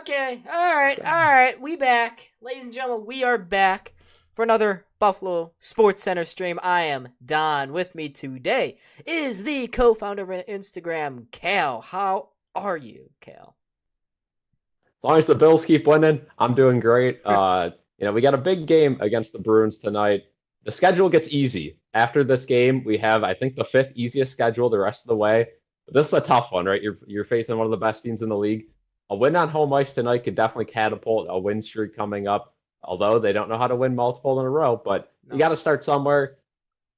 Okay. All right. We back. Ladies and gentlemen, we are back for another Buffalo Sports Center stream. I am Don. With me today is the co-founder of Instagram, Cal. How are you, Cal? As long as the Bills keep winning, I'm doing great. We got a big game against the Bruins tonight. The schedule gets easy. After this game, we have, I think, the fifth easiest schedule the rest of the way. But this is a tough one, right? You're facing one of the best teams in the league. A win on home ice tonight could definitely catapult a win streak coming up, although they don't know how to win multiple in a row. But you No. got to start somewhere.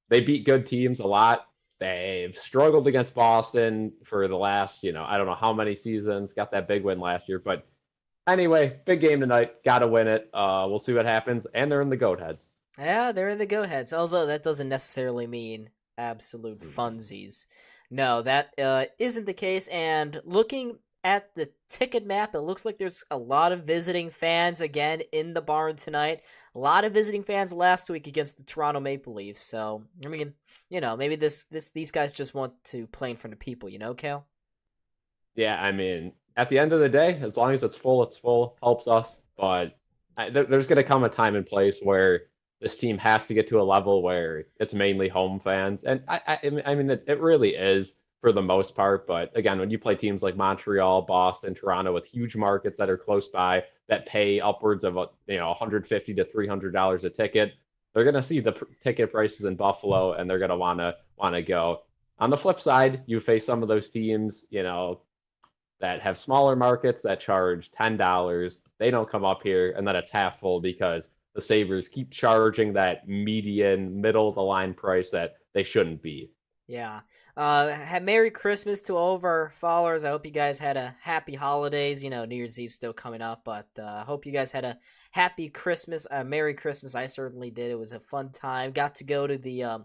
They beat good teams a lot. They've struggled against Boston for the last, I don't know how many seasons, got that big win last year. But anyway, big game tonight. Got to win it. We'll see what happens. And they're in the goat heads. Yeah, they're in the go-heads, although that doesn't necessarily mean absolute funsies. No, that isn't the case, and looking at the ticket map, it looks like there's a lot of visiting fans again in the barn tonight. A lot of visiting fans last week against the Toronto Maple Leafs, so, I mean, maybe these guys just want to play in front of people, Cal? Yeah, I mean, at the end of the day, as long as it's full, helps us. But there's going to come a time and place where this team has to get to a level where it's mainly home fans. And I mean, it really is for the most part. But again, when you play teams like Montreal, Boston, Toronto, with huge markets that are close by that pay upwards of $150 to $300 a ticket, they're going to see the ticket prices in Buffalo, and they're going to want to go. On the flip side, you face some of those teams, that have smaller markets that charge $10. They don't come up here, and then it's half full because the Sabres keep charging that median, middle of the line price that they shouldn't be. Yeah. Merry Christmas to all of our followers. I hope you guys had a happy holidays. New Year's Eve still coming up, but I hope you guys had a happy Christmas, Merry Christmas. I certainly did. It was a fun time. Got to go to the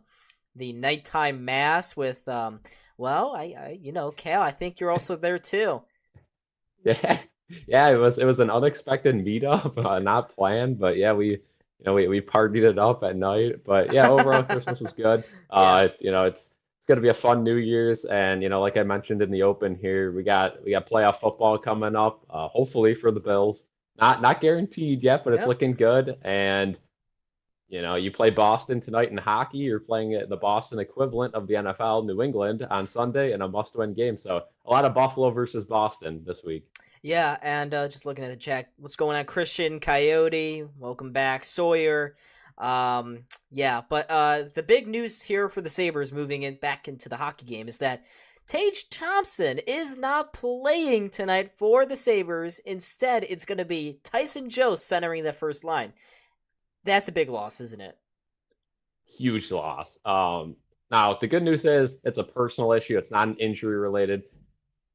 nighttime mass with Cal, I think you're also there too. Yeah, yeah, it was an unexpected meetup, not planned, but yeah, we partied it up at night. But yeah, overall Christmas was good. Yeah. It's gonna be a fun New Year's, and like I mentioned in the open here, we got playoff football coming up. Hopefully for the Bills, not guaranteed yet, but it's Yep. looking good. And you play Boston tonight in hockey. You're playing the Boston equivalent of the NFL, New England, on Sunday in a must-win game. So a lot of Buffalo versus Boston this week. Yeah, and just looking at the chat, what's going on? Christian, Coyote, welcome back. Sawyer, yeah, but the big news here for the Sabres moving in back into the hockey game is that Tage Thompson is not playing tonight for the Sabres. Instead, it's going to be Tyson Joe centering the first line. That's a big loss, isn't it? Huge loss. Now the good news is it's a personal issue. It's not an injury related.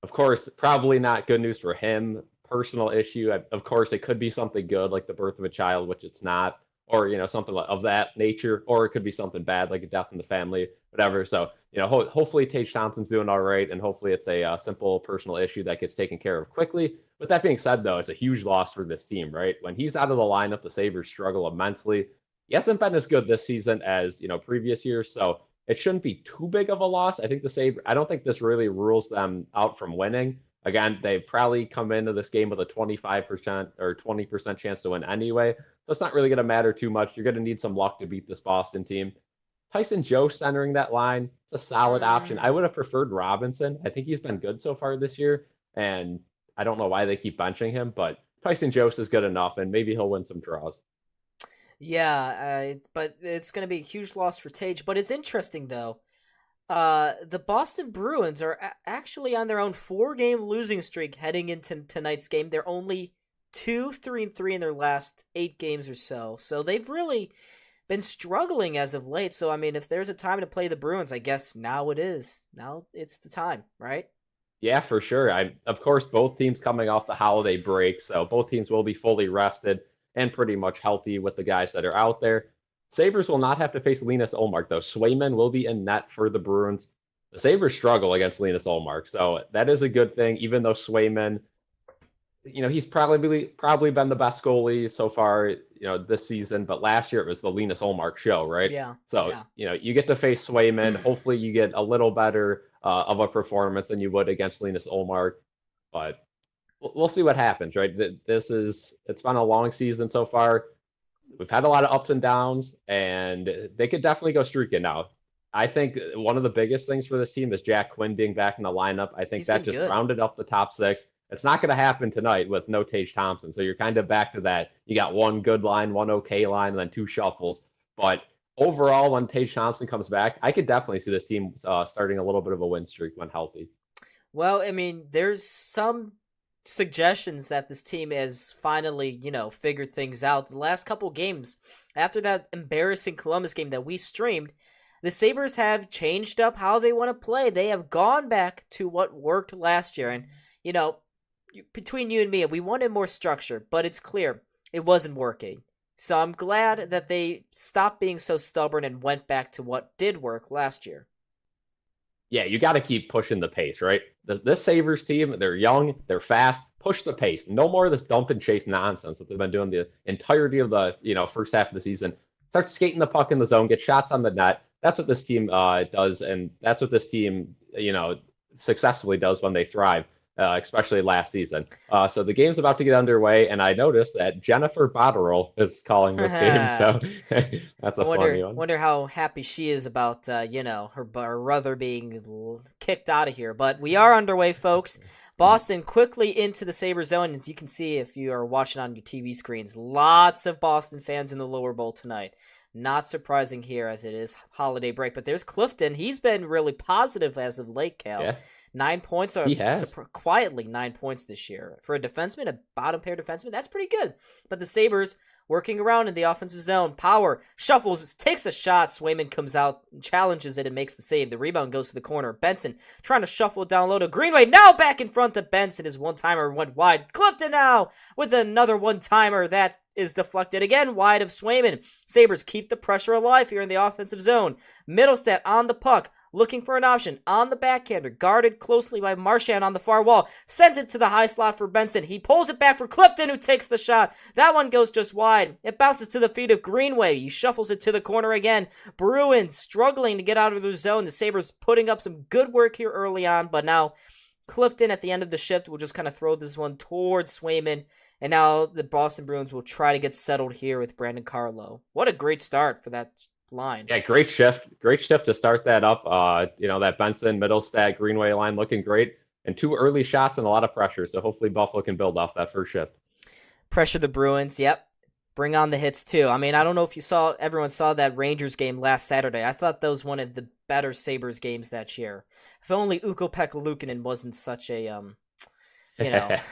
Of course, probably not good news for him. Personal issue. Of course, it could be something good like the birth of a child, which it's not, or something of that nature, or it could be something bad like a death in the family, whatever. So hopefully Tage Thompson's doing all right, and hopefully it's a simple personal issue that gets taken care of quickly. With that being said, though, it's a huge loss for this team, right? When he's out of the lineup, the Sabres struggle immensely. He hasn't been as good this season as previous years, so it shouldn't be too big of a loss. I don't think this really rules them out from winning. Again, they probably come into this game with a 25% or 20% chance to win anyway. So it's not really going to matter too much. You're going to need some luck to beat this Boston team. Tyson Joe centering that line, it's a solid option. I would have preferred Robinson. I think he's been good so far this year, and I don't know why they keep benching him, but Tyson Jost is good enough, and maybe he'll win some draws. Yeah, but it's going to be a huge loss for Tage. But it's interesting, though. The Boston Bruins are actually on their own 4-game losing streak heading into tonight's game. They're only 2-3-3 in their last 8 games or so. So they've really been struggling as of late. So, I mean, if there's a time to play the Bruins, I guess now it is. Now it's the time, right? Yeah, for sure. Of course, both teams coming off the holiday break, so both teams will be fully rested and pretty much healthy with the guys that are out there. Sabres will not have to face Linus Olmark, though. Swayman will be in net for the Bruins. The Sabres struggle against Linus Olmark, so that is a good thing, even though Swayman, he's probably been the best goalie so far, this season, but last year it was the Linus Olmark show, right? Yeah, So, yeah. you get to face Swayman. Hopefully you get a little better of a performance than you would against Linus Olmark. But we'll see what happens, right? It's been a long season so far. We've had a lot of ups and downs, and they could definitely go streaking now. I think one of the biggest things for this team is Jack Quinn being back in the lineup. I think He's that been just good. rounded up the top six. It's not going to happen tonight with no Tage Thompson. So you're kind of back to that. You got one good line, one okay line, and then two shuffles. But overall, when Tage Thompson comes back, I could definitely see this team starting a little bit of a win streak when healthy. Well, I mean, there's some suggestions that this team has finally, figured things out. The last couple games, after that embarrassing Columbus game that we streamed, the Sabres have changed up how they want to play. They have gone back to what worked last year. And, between you and me, we wanted more structure, but it's clear it wasn't working. So I'm glad that they stopped being so stubborn and went back to what did work last year. Yeah, you got to keep pushing the pace, right? This Sabres team, they're young, they're fast. Push the pace. No more of this dump and chase nonsense that they've been doing the entirety of the first half of the season. Start skating the puck in the zone, get shots on the net. That's what this team does, and that's what this team successfully does when they thrive, especially last season. So the game's about to get underway, and I noticed that Jennifer Botterill is calling this game, so that's I a funny wonder one. wonder how happy she is about her brother being kicked out of here. But we are underway, folks. Boston quickly into the Sabre zone. As you can see if you are watching on your TV screens, lots of Boston fans in the lower bowl tonight. Not surprising here as it is holiday break. But there's Clifton. He's been really positive as of late, Cal. Yeah, 9 points, or he has. quietly 9 points this year. For a defenseman, a bottom pair defenseman, that's pretty good. But the Sabres working around in the offensive zone. Power, shuffles, takes a shot. Swayman comes out, challenges it, and makes the save. The rebound goes to the corner. Benson trying to shuffle it down low to Greenway. Now back in front to Benson. His one-timer went wide. Clifton now with another one-timer that is deflected again wide of Swayman. Sabres keep the pressure alive here in the offensive zone. Middlestat on the puck, looking for an option on the backhander, guarded closely by Marchand on the far wall, sends it to the high slot for Benson. He pulls it back for Clifton, who takes the shot. That one goes just wide. It bounces to the feet of Greenway. He shuffles it to the corner again. Bruins struggling to get out of their zone. The Sabres putting up some good work here early on, but now Clifton at the end of the shift will just kind of throw this one towards Swayman. And now the Boston Bruins will try to get settled here with Brandon Carlo. What a great start for that line. Yeah, great shift. Great shift to start that up. That Benson, Middlestat, Greenway line looking great. And two early shots and a lot of pressure. So hopefully Buffalo can build off that first shift. Pressure the Bruins, yep. Bring on the hits too. I mean, I don't know if everyone saw that Rangers game last Saturday. I thought that was one of the better Sabres games that year. If only Ukko-Pekka Luukkonen wasn't such a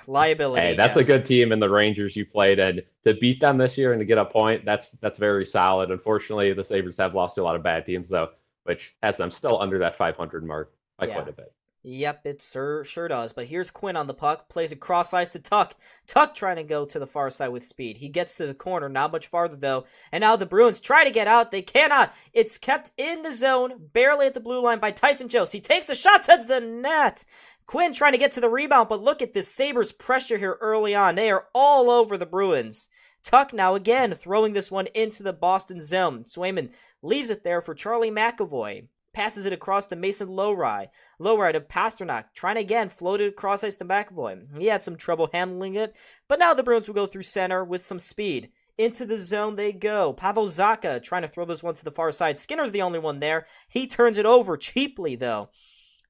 liability. Hey, that's a good team in the Rangers you played, and to beat them this year and to get a point, that's very solid. Unfortunately, the Sabres have lost to a lot of bad teams though, which has them still under that 500 mark by quite a bit. Yep, it sure does. But here's Quinn on the puck, plays it cross ice to Tuck. Tuck trying to go to the far side with speed. He gets to the corner, not much farther though. And now the Bruins try to get out. They cannot. It's kept in the zone, barely at the blue line by Tyson Jost. He takes a shot towards the net. Quinn trying to get to the rebound, but look at this Sabres pressure here early on. They are all over the Bruins. Tuck now again throwing this one into the Boston zone. Swayman leaves it there for Charlie McAvoy. Passes it across to Mason Lowry. Lowry to Pasternak. Trying again, floated across ice to McAvoy. He had some trouble handling it, but now the Bruins will go through center with some speed. Into the zone they go. Pavel Zacha trying to throw this one to the far side. Skinner's the only one there. He turns it over cheaply, though.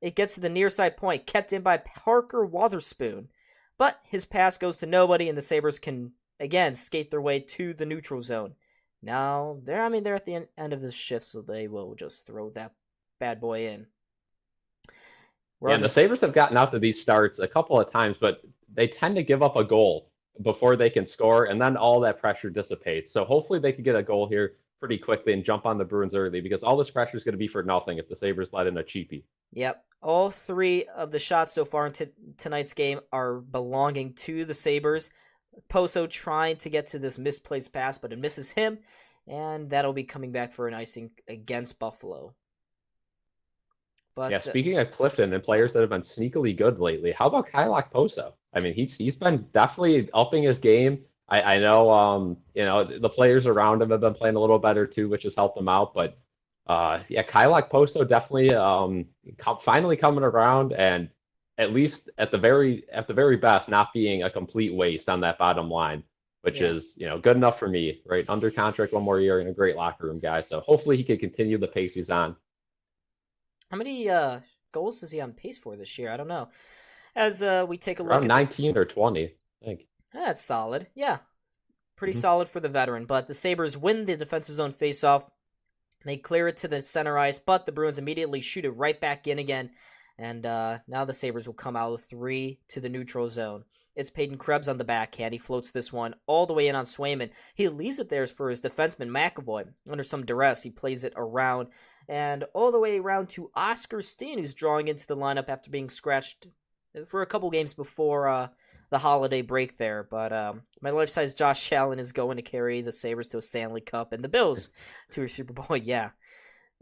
It gets to the near side point, kept in by Parker Wotherspoon. But his pass goes to nobody, and the Sabres can, again, skate their way to the neutral zone. Now, they're at the end of the shift, so they will just throw that bad boy in. And the Sabres have gotten out to these starts a couple of times, but they tend to give up a goal before they can score, and then all that pressure dissipates. So hopefully they can get a goal here pretty quickly and jump on the Bruins early, because all this pressure is going to be for nothing if the Sabres let in a cheapie. Yep. All three of the shots so far in tonight's game are belonging to the Sabres. Poso trying to get to this misplaced pass, but it misses him, and that'll be coming back for an icing against Buffalo. But yeah, speaking of Clifton and players that have been sneakily good lately, how about Kylak Poso? I mean, he's been definitely upping his game. I know, the players around him have been playing a little better too, which has helped him out. But Kylak Poso definitely finally coming around, and at least at the very best, not being a complete waste on that bottom line, which Yeah. is good enough for me, right? Under contract one more year and a great locker room guy. So hopefully he can continue the pace he's on. How many goals is he on pace for this year? I don't know. As we take a look Around at the 19 or 20, I think. that's solid. Yeah. Pretty Mhm. solid for the veteran, but the Sabres win the defensive zone faceoff. They clear it to the center ice, but the Bruins immediately shoot it right back in again. And now the Sabres will come out with 3 to the neutral zone. It's Peyton Krebs on the backhand. He floats this one all the way in on Swayman. He leaves it there for his defenseman, McAvoy. Under some duress, he plays it around and all the way around to Oscar Steen, who's drawing into the lineup after being scratched for a couple games before the holiday break there. But my life-size Josh Allen is going to carry the Sabres to a Stanley Cup and the Bills to a Super Bowl. Yeah,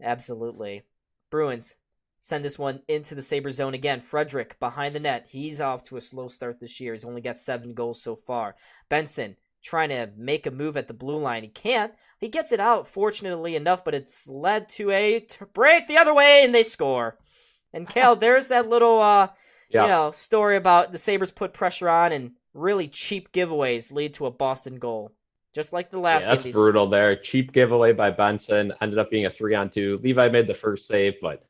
absolutely. Bruins send this one into the Sabres zone again. Frederick behind the net. He's off to a slow start this year. He's only got 7 goals so far. Benson trying to make a move at the blue line. He can't. He gets it out, fortunately enough, but it's led to a break the other way, and they score. And Cal, there's that little Yeah. story about the Sabres put pressure on and really cheap giveaways lead to a Boston goal. Just like the last Yeah, game. that's brutal there. Cheap giveaway by Benson. Ended up being a 3-on-2. Levi made the first save, but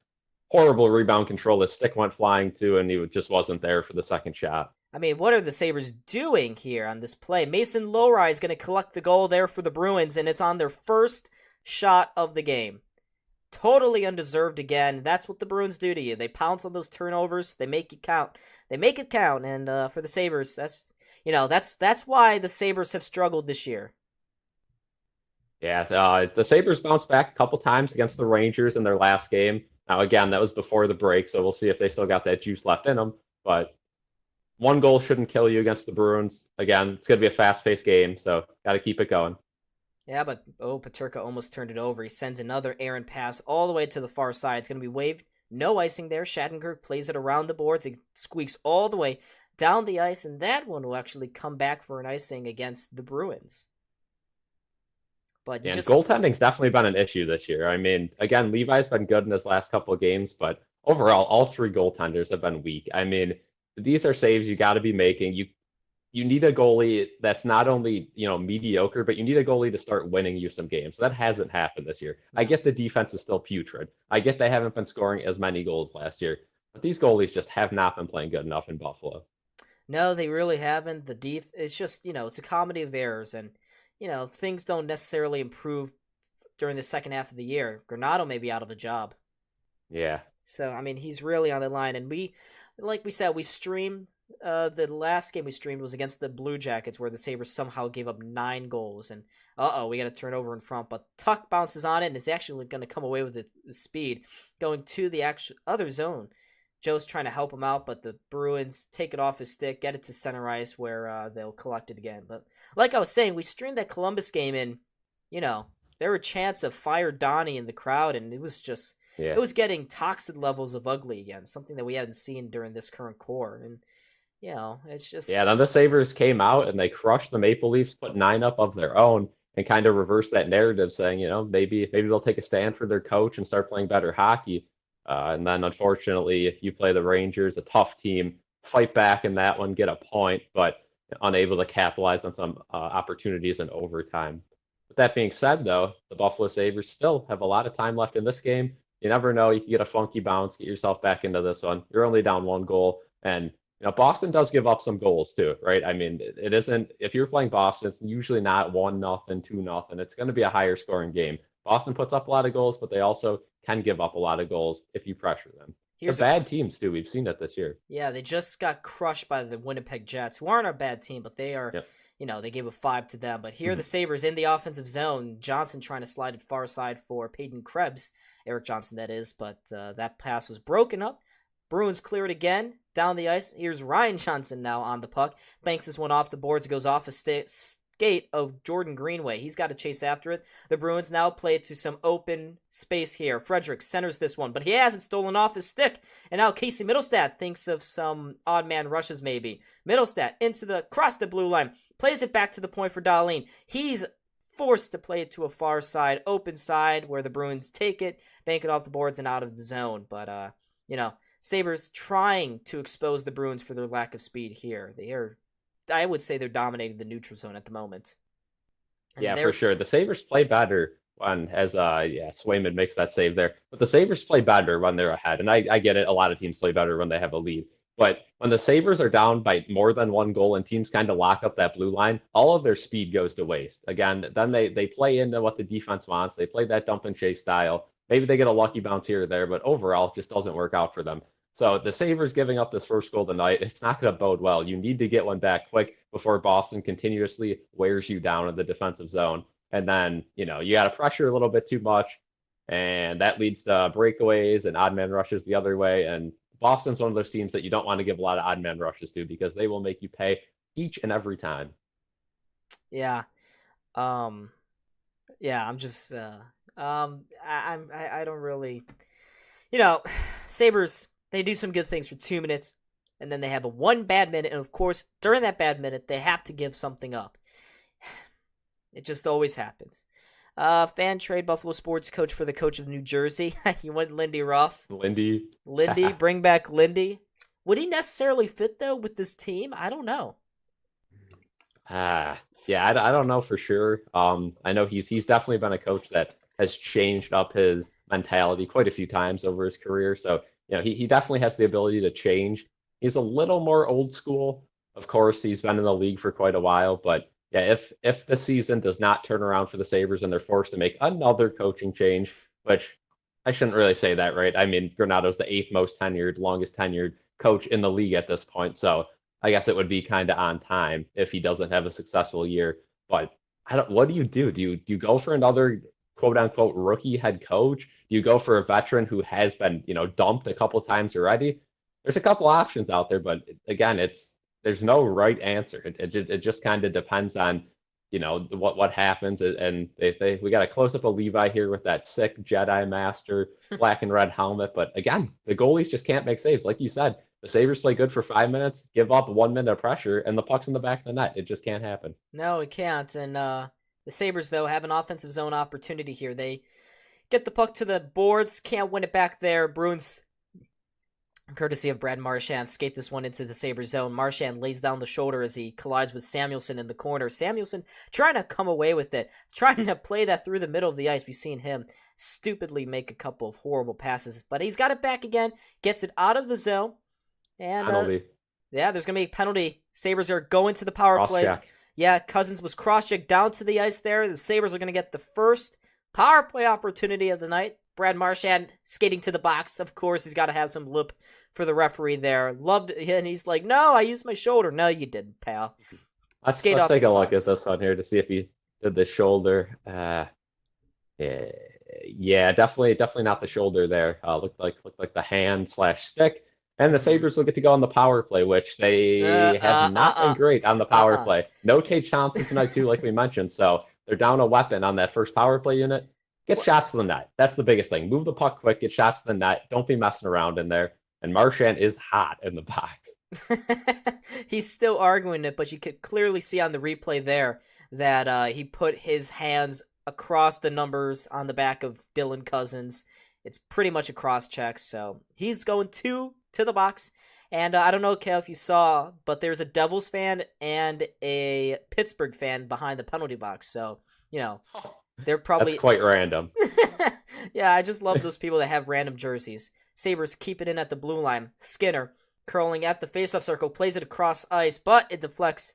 horrible rebound control. His stick went flying too, and he just wasn't there for the second shot. I mean, what are the Sabres doing here on this play? Mason Lowry is going to collect the goal there for the Bruins, and it's on their first shot of the game. Totally undeserved again. That's what the Bruins do to you. They pounce on those turnovers. They make it count. They make it count, and for the Sabres, that's why the Sabres have struggled this year. Yeah, the Sabres bounced back a couple times against the Rangers in their last game. Now, again, that was before the break, so we'll see if they still got that juice left in them. But one goal shouldn't kill you against the Bruins. Again, it's going to be a fast-paced game, so got to keep it going. Yeah, but Paterka almost turned it over. He sends another errant pass all the way to the far side. It's going to be waved. No icing there. Shattenkirk plays it around the boards. It squeaks all the way down the ice, and that one will actually come back for an icing against the Bruins. But And goaltending's definitely been an issue this year. I mean, again, Levi's been good in his last couple of games, but overall, all 3 goaltenders have been weak. I mean, these are saves you got to be making. You need a goalie that's not only mediocre, but you need a goalie to start winning you some games. That hasn't happened this year. I get the defense is still putrid. I get they haven't been scoring as many goals last year, but these goalies just have not been playing good enough in Buffalo. No, they really haven't. It's just it's a comedy of errors, and things don't necessarily improve during the second half of the year. Granato may be out of a job. Yeah. So I mean, he's really on the line, and like we said, we streamed. The last game we streamed was against the Blue Jackets, where the Sabres somehow gave up 9 goals, and we got a turnover in front. But Tuck bounces on it, and is actually going to come away with the speed, going to the actual other zone. Joe's trying to help him out, but the Bruins take it off his stick, get it to center ice, where they'll collect it again. But like I was saying, we streamed that Columbus game, and there were chants of Fire Donnie in the crowd, and it was just Yeah. it was getting toxic levels of ugly again, something that we haven't seen during this current core. And it's just Then the Sabres came out and they crushed the Maple Leafs, put 9 up of their own, and kind of reversed that narrative, saying, maybe they'll take a stand for their coach and start playing better hockey. And then, unfortunately, if you play the Rangers, a tough team, fight back in that one, get a point, but unable to capitalize on some opportunities in overtime. With that being said, though, the Buffalo Sabres still have a lot of time left in this game. You never know. You can get a funky bounce, get yourself back into this one. You're only down 1 goal, and Boston does give up some goals too, right? I mean, it isn't, if you're playing Boston, it's usually not 1-0, 2-0. It's going to be a higher scoring game. Boston puts up a lot of goals, but they also can give up a lot of goals if you pressure them. They're bad teams too. We've seen it this year. Yeah, they just got crushed by the Winnipeg Jets, who aren't a bad team, but they are, they gave a 5 to them. But here the Sabres in the offensive zone, Johnson trying to slide it far side for Peyton Krebs, Eric Johnson that is, but that pass was broken up. Bruins clear it again, down the ice. Here's Ryan Johnson now on the puck. Banks this one off the boards, goes off a skate of Jordan Greenway. He's got to chase after it. The Bruins now play it to some open space here. Frederick centers this one, but he hasn't stolen off his stick. And now Casey Middlestat thinks of some odd man rushes maybe. Middlestat across the blue line. Plays it back to the point for Dahlin. He's forced to play it to a far side, open side, where the Bruins take it, bank it off the boards and out of the zone. But, Sabres trying to expose the Bruins for their lack of speed here. I would say they're dominating the neutral zone at the moment. And Yeah, for sure. The Sabres play better when, as Swayman makes that save there. But the Sabres play better when they're ahead. And I get it. A lot of teams play better when they have a lead. But when the Sabres are down by more than one goal and teams kind of lock up that blue line, all of their speed goes to waste. Again, then they play into what the defense wants. They play that dump and chase style. Maybe they get a lucky bounce here or there, but overall, it just doesn't work out for them. So the Sabres giving up this first goal tonight, it's not going to bode well. You need to get one back quick before Boston continuously wears you down in the defensive zone. And then, you got to pressure a little bit too much, and that leads to breakaways and odd man rushes the other way. And Boston's one of those teams that you don't want to give a lot of odd man rushes to because they will make you pay each and every time. Yeah. I'm just I don't really, Sabres, they do some good things for 2 minutes, and then they have a one bad minute, and of course, during that bad minute, they have to give something up. It just always happens. Fan trade Buffalo sports coach for the coach of New Jersey. You went Lindy Ruff. Lindy, bring back Lindy. Would he necessarily fit, though, with this team? I don't know. Yeah, I don't know for sure. I know he's definitely been a coach that has changed up his mentality quite a few times over his career. So, he definitely has the ability to change. He's a little more old school. Of course, he's been in the league for quite a while, but yeah, if the season does not turn around for the Sabres and they're forced to make another coaching change, which I shouldn't really say that, right? I mean, Granato's the longest tenured coach in the league at this point. So I guess it would be kind of on time if he doesn't have a successful year. But what do you do? Do you go for another quote unquote rookie head coach? Do you go for a veteran who has been, dumped a couple times already? There's a couple options out there, but again, there's no right answer. It just kind of depends on, what happens. And we got a close up of Levi here with that sick Jedi Master black and red helmet. But again, the goalies just can't make saves. Like you said, the Sabres play good for 5 minutes, give up 1 minute of pressure, and the puck's in the back of the net. It just can't happen. No, it can't. And the Sabres, though, have an offensive zone opportunity here. They get the puck to the boards, can't win it back there. Bruins, courtesy of Brad Marchand, skate this one into the Sabres zone. Marchand lays down the shoulder as he collides with Samuelsson in the corner. Samuelsson trying to come away with it, trying to play that through the middle of the ice. We've seen him stupidly make a couple of horrible passes, but he's got it back again, gets it out of the zone. And penalty. There's going to be a penalty. Sabres are going to the power play. Check. Yeah, Cousins was cross-checked down to the ice there. The Sabres are going to get the first power play opportunity of the night. Brad Marchand skating to the box. Of course, he's got to have some lip for the referee there. Loved it. And he's like, no, I used my shoulder. No, you didn't, pal. Let's take a look at this one here to see if he did the shoulder. Yeah, definitely not the shoulder there. Looked like the hand/stick. And the Sabres will get to go on the power play, which they have not been great on the power play. No Tate Thompson tonight, too, like we mentioned. So they're down a weapon on that first power play unit. Get shots to the net. That's the biggest thing. Move the puck quick, get shots to the net. Don't be messing around in there. And Marchand is hot in the box. He's still arguing it, but you could clearly see on the replay there that he put his hands across the numbers on the back of Dylan Cousins. It's pretty much a cross-check, so he's going to the box. And I don't know, Kel, if you saw, but there's a Devils fan and a Pittsburgh fan behind the penalty box. So, they're probably... That's quite random. Yeah, I just love those people that have random jerseys. Sabres keep it in at the blue line. Skinner curling at the faceoff circle, plays it across ice, but it deflects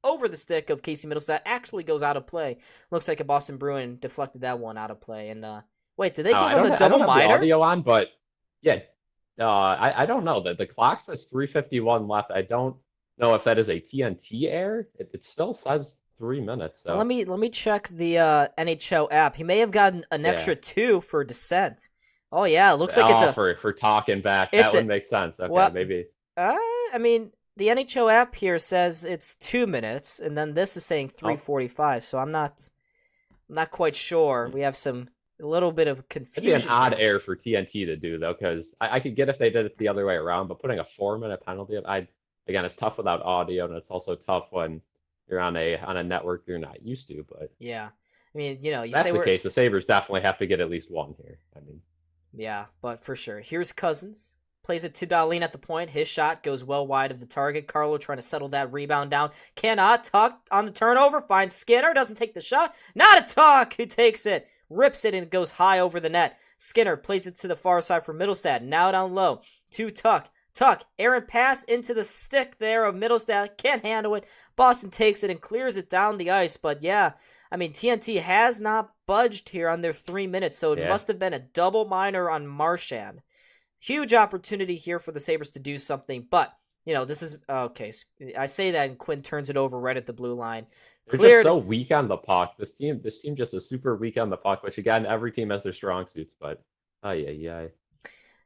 over the stick of Casey Middlestat. Actually goes out of play. Looks like a Boston Bruin deflected that one out of play. And wait, did they give him a double minor? I don't have the audio on, but yeah, I don't know. The clock says 3:51 left. I don't know if that is a TNT error. It still says 3 minutes. So let me check the NHL app. He may have gotten an extra 2 for dissent. Oh yeah, it looks like it's for talking back. That would make sense. Okay, well, maybe. I mean, the NHL app here says it's 2 minutes, and then this is saying 3:45. So I'm not quite sure. We have a little bit of confusion. It'd be an odd error for TNT to do though, because I could get if they did it the other way around, but putting a 4-minute penalty, again, it's tough without audio, and it's also tough when you're on a network you're not used to. But yeah, I mean, you that's say the case. The Sabres definitely have to get at least one here. I mean. Yeah, but for sure. Here's Cousins. plays it to Dahlin at the point. His shot goes well wide of the target. Carlo trying to settle that rebound down. Cannot. Tuch on the turnover. Finds Skinner. Doesn't take the shot. Not a Tuch who takes it. Rips it and it goes high over the net. Skinner plays it to the far side for Middlestad. Now down low to Tuch. Tuch, errant pass into the stick there of Middlestad. Can't handle it. Boston takes it and clears it down the ice. But yeah, I mean, TNT has not budged here on their 3 minutes, so it must have been a double minor on Marchand. Huge opportunity here for the Sabres to do something, but, you know, this is, okay, I say that and Quinn turns it over right at the blue line. They're just so weak on the puck. This team just is super weak on the puck, which again, every team has their strong suits, but,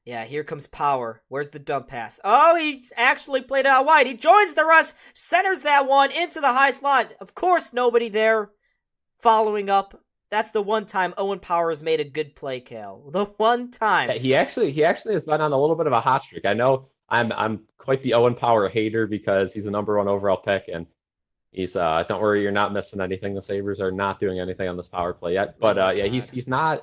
Yeah, here comes Power. Where's the dump pass? Oh, he actually played it out wide. He joins the rush, centers that one into the high slot. Of course, nobody there following up. That's the one time Owen Power has made a good play, Kale. The one time. Yeah, he actually has been on a little bit of a hot streak. I know I'm quite the Owen Power hater because he's a number 1 overall pick, and he's don't worry, you're not missing anything. The Sabres are not doing anything on this power play yet. But yeah, he's not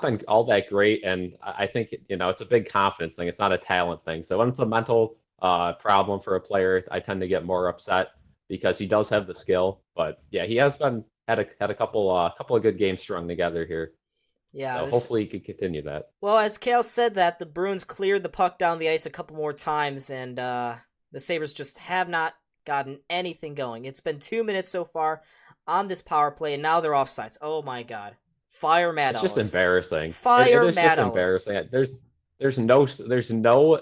been all that great, and I think, you know, it's a big confidence thing. It's not a talent thing. So when it's a mental problem for a player, I tend to get more upset because he does have the skill. But yeah, he has had a couple of good games strung together here. Yeah, so hopefully he could continue that. Well, as Kale said that, the Bruins cleared the puck down the ice a couple more times, and the Sabres just have not gotten anything going. It's been 2 minutes so far on this power play, and now they're offsides. Oh my God. Fire Matt Ellis. It's just embarrassing. Fire it is Matt just Ellis. embarrassing. There's no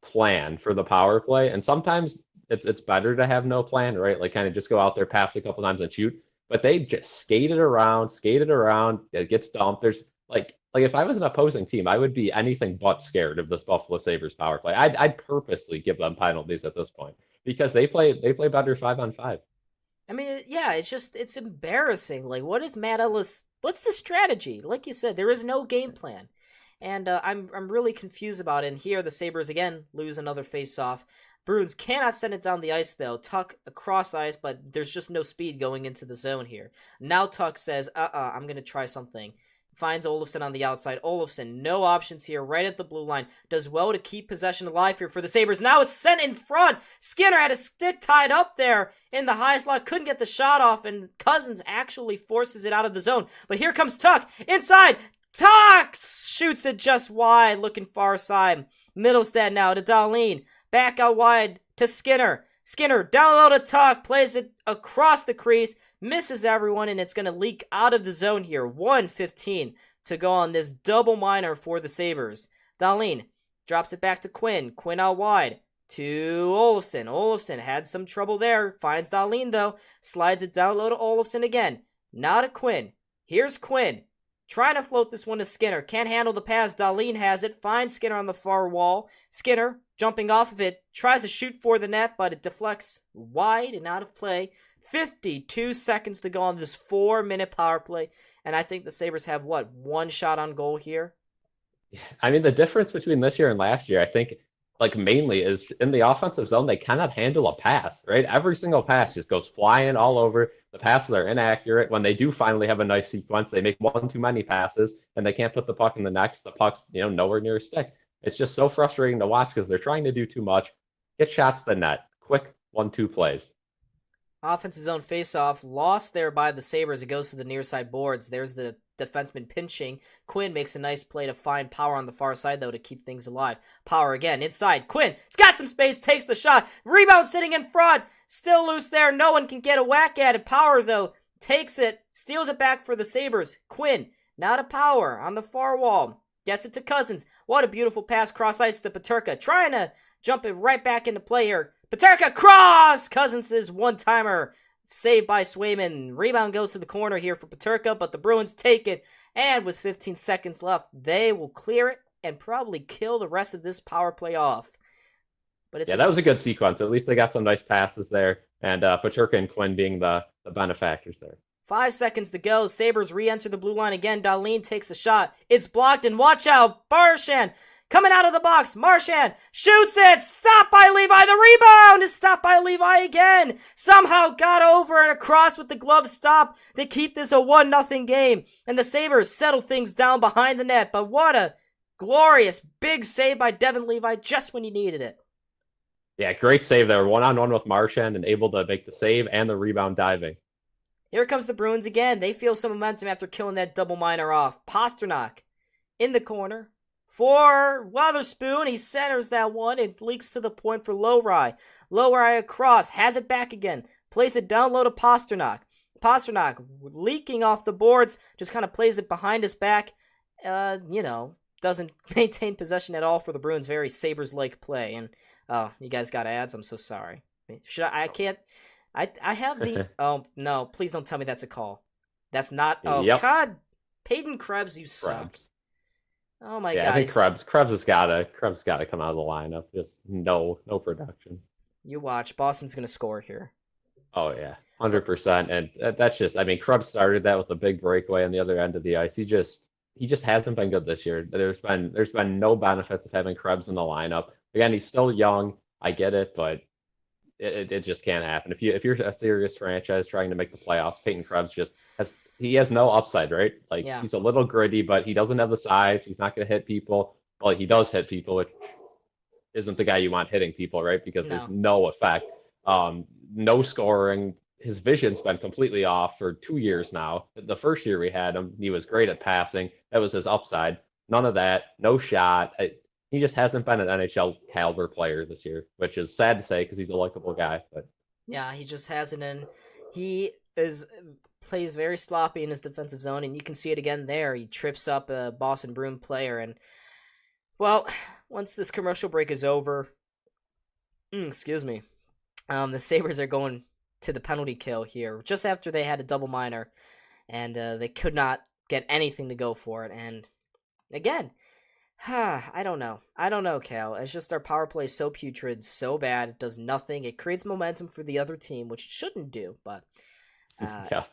plan for the power play, and sometimes it's better to have no plan, right? Like kind of just go out there, pass a couple times, and shoot. But they just skated around. It gets dumped. There's like if I was an opposing team, I would be anything but scared of this Buffalo Sabres power play. I'd purposely give them penalties at this point because they play better 5-on-5. I mean, yeah, it's embarrassing. Like, what is Matt Ellis? What's the strategy? Like you said, there is no game plan, and I'm really confused about it. And here, the Sabres again lose another face-off. Bruins cannot send it down the ice, though. Tuch across ice, but there's just no speed going into the zone here. Now Tuch says, I'm going to try something. Finds Olofsson on the outside. Olofsson, no options here, right at the blue line. Does well to keep possession alive here for the Sabres. Now it's sent in front. Skinner had a stick tied up there in the high slot. Couldn't get the shot off, and Cousins actually forces it out of the zone. But here comes Tuch. Inside. Tuch shoots it just wide, looking far side. Middlestad now to Dahlin. Back out wide to Skinner. Skinner down low to Tuch. Plays it across the crease. Misses everyone, and it's going to leak out of the zone here. 1:15 to go on this double minor for the Sabres. Dahlin drops it back to Quinn. Quinn out wide to Olofsson. Olofsson had some trouble there. Finds Dahlin, though. Slides it down low to Olofsson again. Now to Quinn. Here's Quinn. Trying to float this one to Skinner. Can't handle the pass. Dahlin has it. Finds Skinner on the far wall. Skinner jumping off of it. Tries to shoot for the net, but it deflects wide and out of play. 52 seconds to go on this 4-minute power play. And I think the Sabres have, one shot on goal here? I mean, the difference between this year and last year, I think, like, mainly is in the offensive zone, they cannot handle a pass, right? Every single pass just goes flying all over. The passes are inaccurate. When they do finally have a nice sequence, they make one too many passes, and they can't put the puck in the net. The puck's, nowhere near a stick. It's just so frustrating to watch because they're trying to do too much. Get shots to the net. Quick 1-2 plays. Offensive zone faceoff, lost there by the Sabres. It goes to the near side boards. There's the defenseman pinching. Quinn makes a nice play to find Power on the far side, though, to keep things alive. Power again, inside. Quinn, he's got some space, takes the shot. Rebound sitting in front. Still loose there. No one can get a whack at it. Power, though, takes it, steals it back for the Sabres. Quinn, now to Power on the far wall. Gets it to Cousins. What a beautiful pass cross ice to Peterka. Trying to jump it right back into play here. Peterka cross! Cousins' one-timer. Saved by Swayman. Rebound goes to the corner here for Peterka, but the Bruins take it. And with 15 seconds left, they will clear it and probably kill the rest of this power play off. But that was a good sequence. At least they got some nice passes there. And Peterka and Quinn being the benefactors there. 5 seconds to go. Sabres re-enter the blue line again. Dahlin takes a shot. It's blocked, and watch out. Marchand coming out of the box. Marchand shoots it. Stopped by Levi. The rebound is stopped by Levi again. Somehow got over and across with the glove stop to keep this a 1-0 game. And the Sabres settle things down behind the net. But what a Glorious big save by Devin Levi just when you needed it. Yeah, great save there. One-on-one with Marchand and able to make the save and the rebound diving. Here comes the Bruins again. They feel some momentum after killing that double minor off. Pasternak in the corner for Wotherspoon. He centers that one. It leaks to the point for Lowry. Lowry across. Has it back again. Plays it down low to Pasternak. Pasternak leaking off the boards. Just kind of plays it behind his back. Doesn't maintain possession at all for the Bruins. Very Sabres-like play. And, you guys got ads? I'm so sorry. I can't... I have the... Oh, no. Please don't tell me that's a call. That's not... Oh, yep. God. Peyton Krebs, you suck. Oh, my God. Yeah, I think Krebs has got to come out of the lineup. Just no production. You watch. Boston's going to score here. Oh, yeah. 100%. And that's just... I mean, Krebs started that with a big breakaway on the other end of the ice. He just hasn't been good this year. There's been no benefits of having Krebs in the lineup. Again, he's still young. I get it, but... It just can't happen. If you're a serious franchise trying to make the playoffs, Peyton Krebs has no upside, right? Like He's a little gritty, but he doesn't have the size. He's not going to hit people. Well, he does hit people, which isn't the guy you want hitting people, right? Because there's no effect. No scoring. His vision's been completely off for 2 years now. The first year we had him, he was great at passing. That was his upside. None of that. No shot. He just hasn't been an NHL caliber player this year, which is sad to say because he's a likable guy. But yeah, he just hasn't, and he plays very sloppy in his defensive zone, and you can see it again there. He trips up a Boston Bruin player, and well, once this commercial break is over, excuse me, the Sabres are going to the penalty kill here just after they had a double minor, and they could not get anything to go for it. And again. I don't know, Cal. It's just our power play is so putrid, so bad. It does nothing. It creates momentum for the other team, which it shouldn't do. But yeah,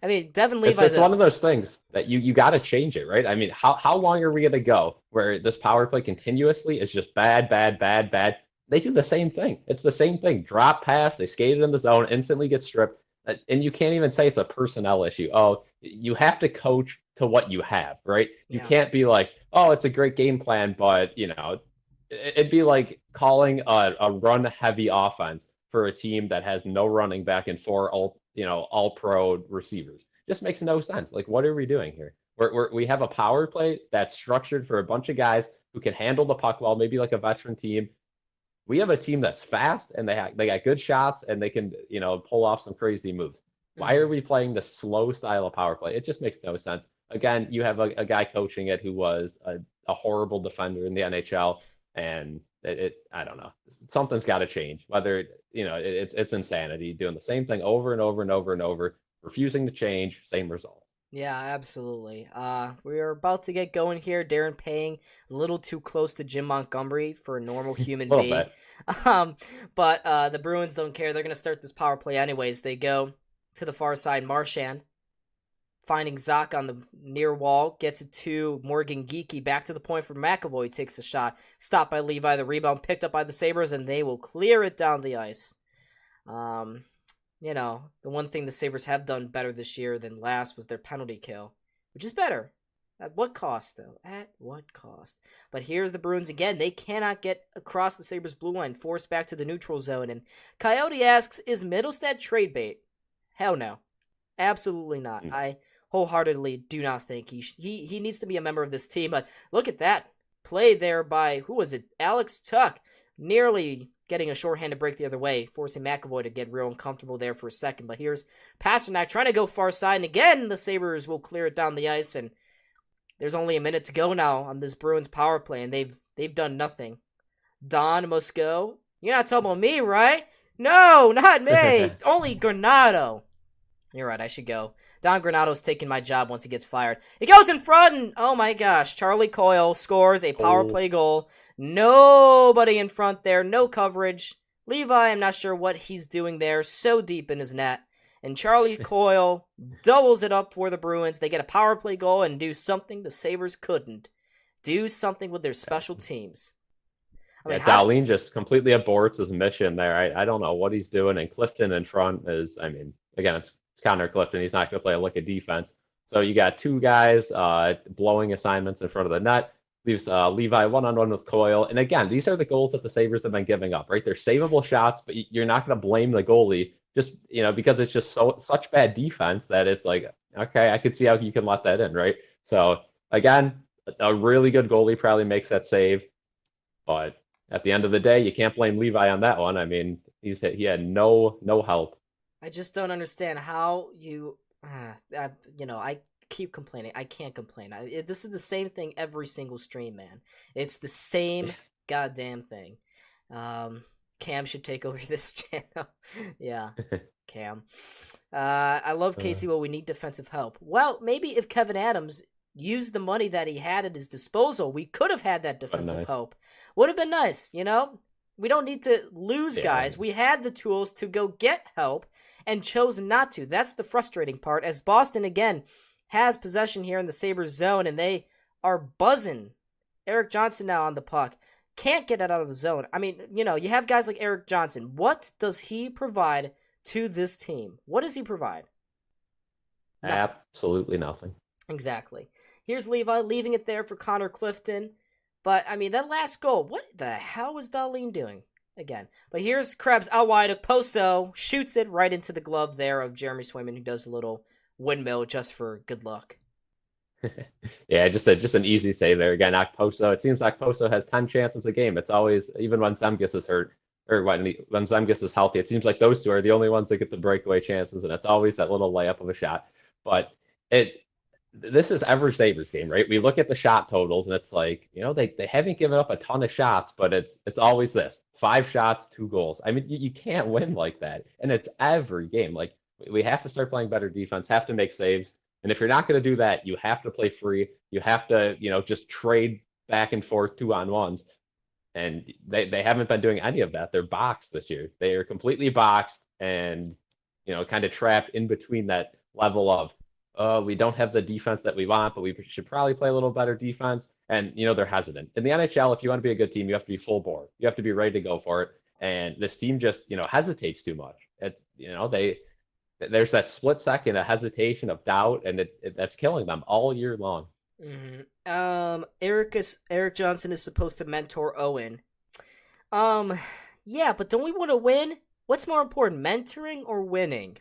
I mean, Devin Levi. It's one of those things that you got to change it, right? I mean, how long are we going to go where this power play continuously is just bad? They do the same thing. It's the same thing. Drop pass. They skate it in the zone, instantly get stripped, and you can't even say it's a personnel issue. Oh, you have to coach to what you have, right? You can't be like, oh, it's a great game plan, but, it'd be like calling a run-heavy offense for a team that has no running back and 4 all-pro receivers. Just makes no sense. Like, what are we doing here? We have a power play that's structured for a bunch of guys who can handle the puck well, maybe like a veteran team. We have a team that's fast, and they got good shots, and they can, pull off some crazy moves. Why are we playing the slow style of power play? It just makes no sense. Again, you have a guy coaching it who was a horrible defender in the NHL, and I don't know. Something's got to change. Whether it's insanity, doing the same thing over and over and over and over, refusing to change, same result. Yeah, absolutely. We are about to get going here. Darren Paying a little too close to Jim Montgomery for a normal human being. Bit. But the Bruins don't care. They're going to start this power play anyways. They go to the far side. Marchand finding Zach on the near wall, gets it to Morgan Geekie, back to the point for McAvoy, takes a shot, stopped by Levi, the rebound picked up by the Sabres, and they will clear it down the ice. The one thing the Sabres have done better this year than last was their penalty kill, which is better. At what cost, though? At what cost? But here's the Bruins again. They cannot get across the Sabres' blue line, forced back to the neutral zone, and Coyote asks, is Middlestad trade bait? Hell no. Absolutely not. I wholeheartedly do not think he needs to be a member of this team. But look at that play there by, who was it? Alex Tuck, nearly getting a shorthanded break the other way, forcing McAvoy to get real uncomfortable there for a second. But here's Pasternak trying to go far side, and again the Sabres will clear it down the ice, and there's only a minute to go now on this Bruins power play, and they've done nothing. Don Mosco, you're not talking about me, right? No, not me. Only Granado. You're right, I should go. Don Granato's taking my job once he gets fired. He goes in front, and oh my gosh, Charlie Coyle scores a power play goal. Nobody in front there, no coverage. Levi, I'm not sure what he's doing there, so deep in his net. And Charlie Coyle doubles it up for the Bruins. They get a power play goal and do something the Sabres couldn't. Do something with their special teams. Dahlin just completely aborts his mission there. I don't know what he's doing. And Clifton in front is, again, it's Connor Clifton. He's not going to play a lick of defense. So you got two guys blowing assignments in front of the net. Leaves Levi one-on-one with Coyle. And again, these are the goals that the Sabres have been giving up, right? They're savable shots, but you're not going to blame the goalie just, because it's just such bad defense that it's like, okay, I could see how you can let that in, right? So again, a really good goalie probably makes that save, but at the end of the day, you can't blame Levi on that one. I mean, he had no help. I just don't understand how you, I keep complaining. I can't complain. This is the same thing every single stream, man. It's the same goddamn thing. Cam should take over this channel. Yeah, Cam. I love Casey. Well, we need defensive help. Well, maybe if Kevin Adams used the money that he had at his disposal, we could have had that defensive help. Would have been nice, We don't need to lose guys. We had the tools to go get help and chose not to. That's the frustrating part, as Boston, again, has possession here in the Sabres zone, and they are buzzing. Erik Johnson now on the puck. Can't get it out of the zone. I mean, you have guys like Erik Johnson. What does he provide to this team? What does he provide? Nothing. Absolutely nothing. Exactly. Here's Levi leaving it there for Connor Clifton. But, I mean, that last goal, what the hell was Dahlin doing? Again. But here's Krebs out wide. Poso shoots it right into the glove there of Jeremy Swayman, who does a little windmill just for good luck. Yeah, just an easy save there. Again, Okposo. It seems like Okposo has 10 chances a game. It's always, even when Zemgus is hurt, or when Zemgus is healthy, it seems like those two are the only ones that get the breakaway chances, and it's always that little layup of a shot. But this is every Sabres game, right? We look at the shot totals, and it's like, they haven't given up a ton of shots, but it's always this: 5 shots, 2 goals. I mean, you can't win like that, and it's every game. Like, we have to start playing better defense, have to make saves. And if you're not going to do that, you have to play free. You have to, just trade back and forth 2-on-1s. And they haven't been doing any of that. They're boxed this year. They are completely boxed and, kind of trapped in between that level of, we don't have the defense that we want, but we should probably play a little better defense. And, they're hesitant. In the NHL, if you want to be a good team, you have to be full bore. You have to be ready to go for it. And this team just, hesitates too much. It's, there's that split second of hesitation, of doubt, and that's killing them all year long. Mm-hmm. Erik Johnson is supposed to mentor Owen. Yeah, but don't we want to win? What's more important, mentoring or winning?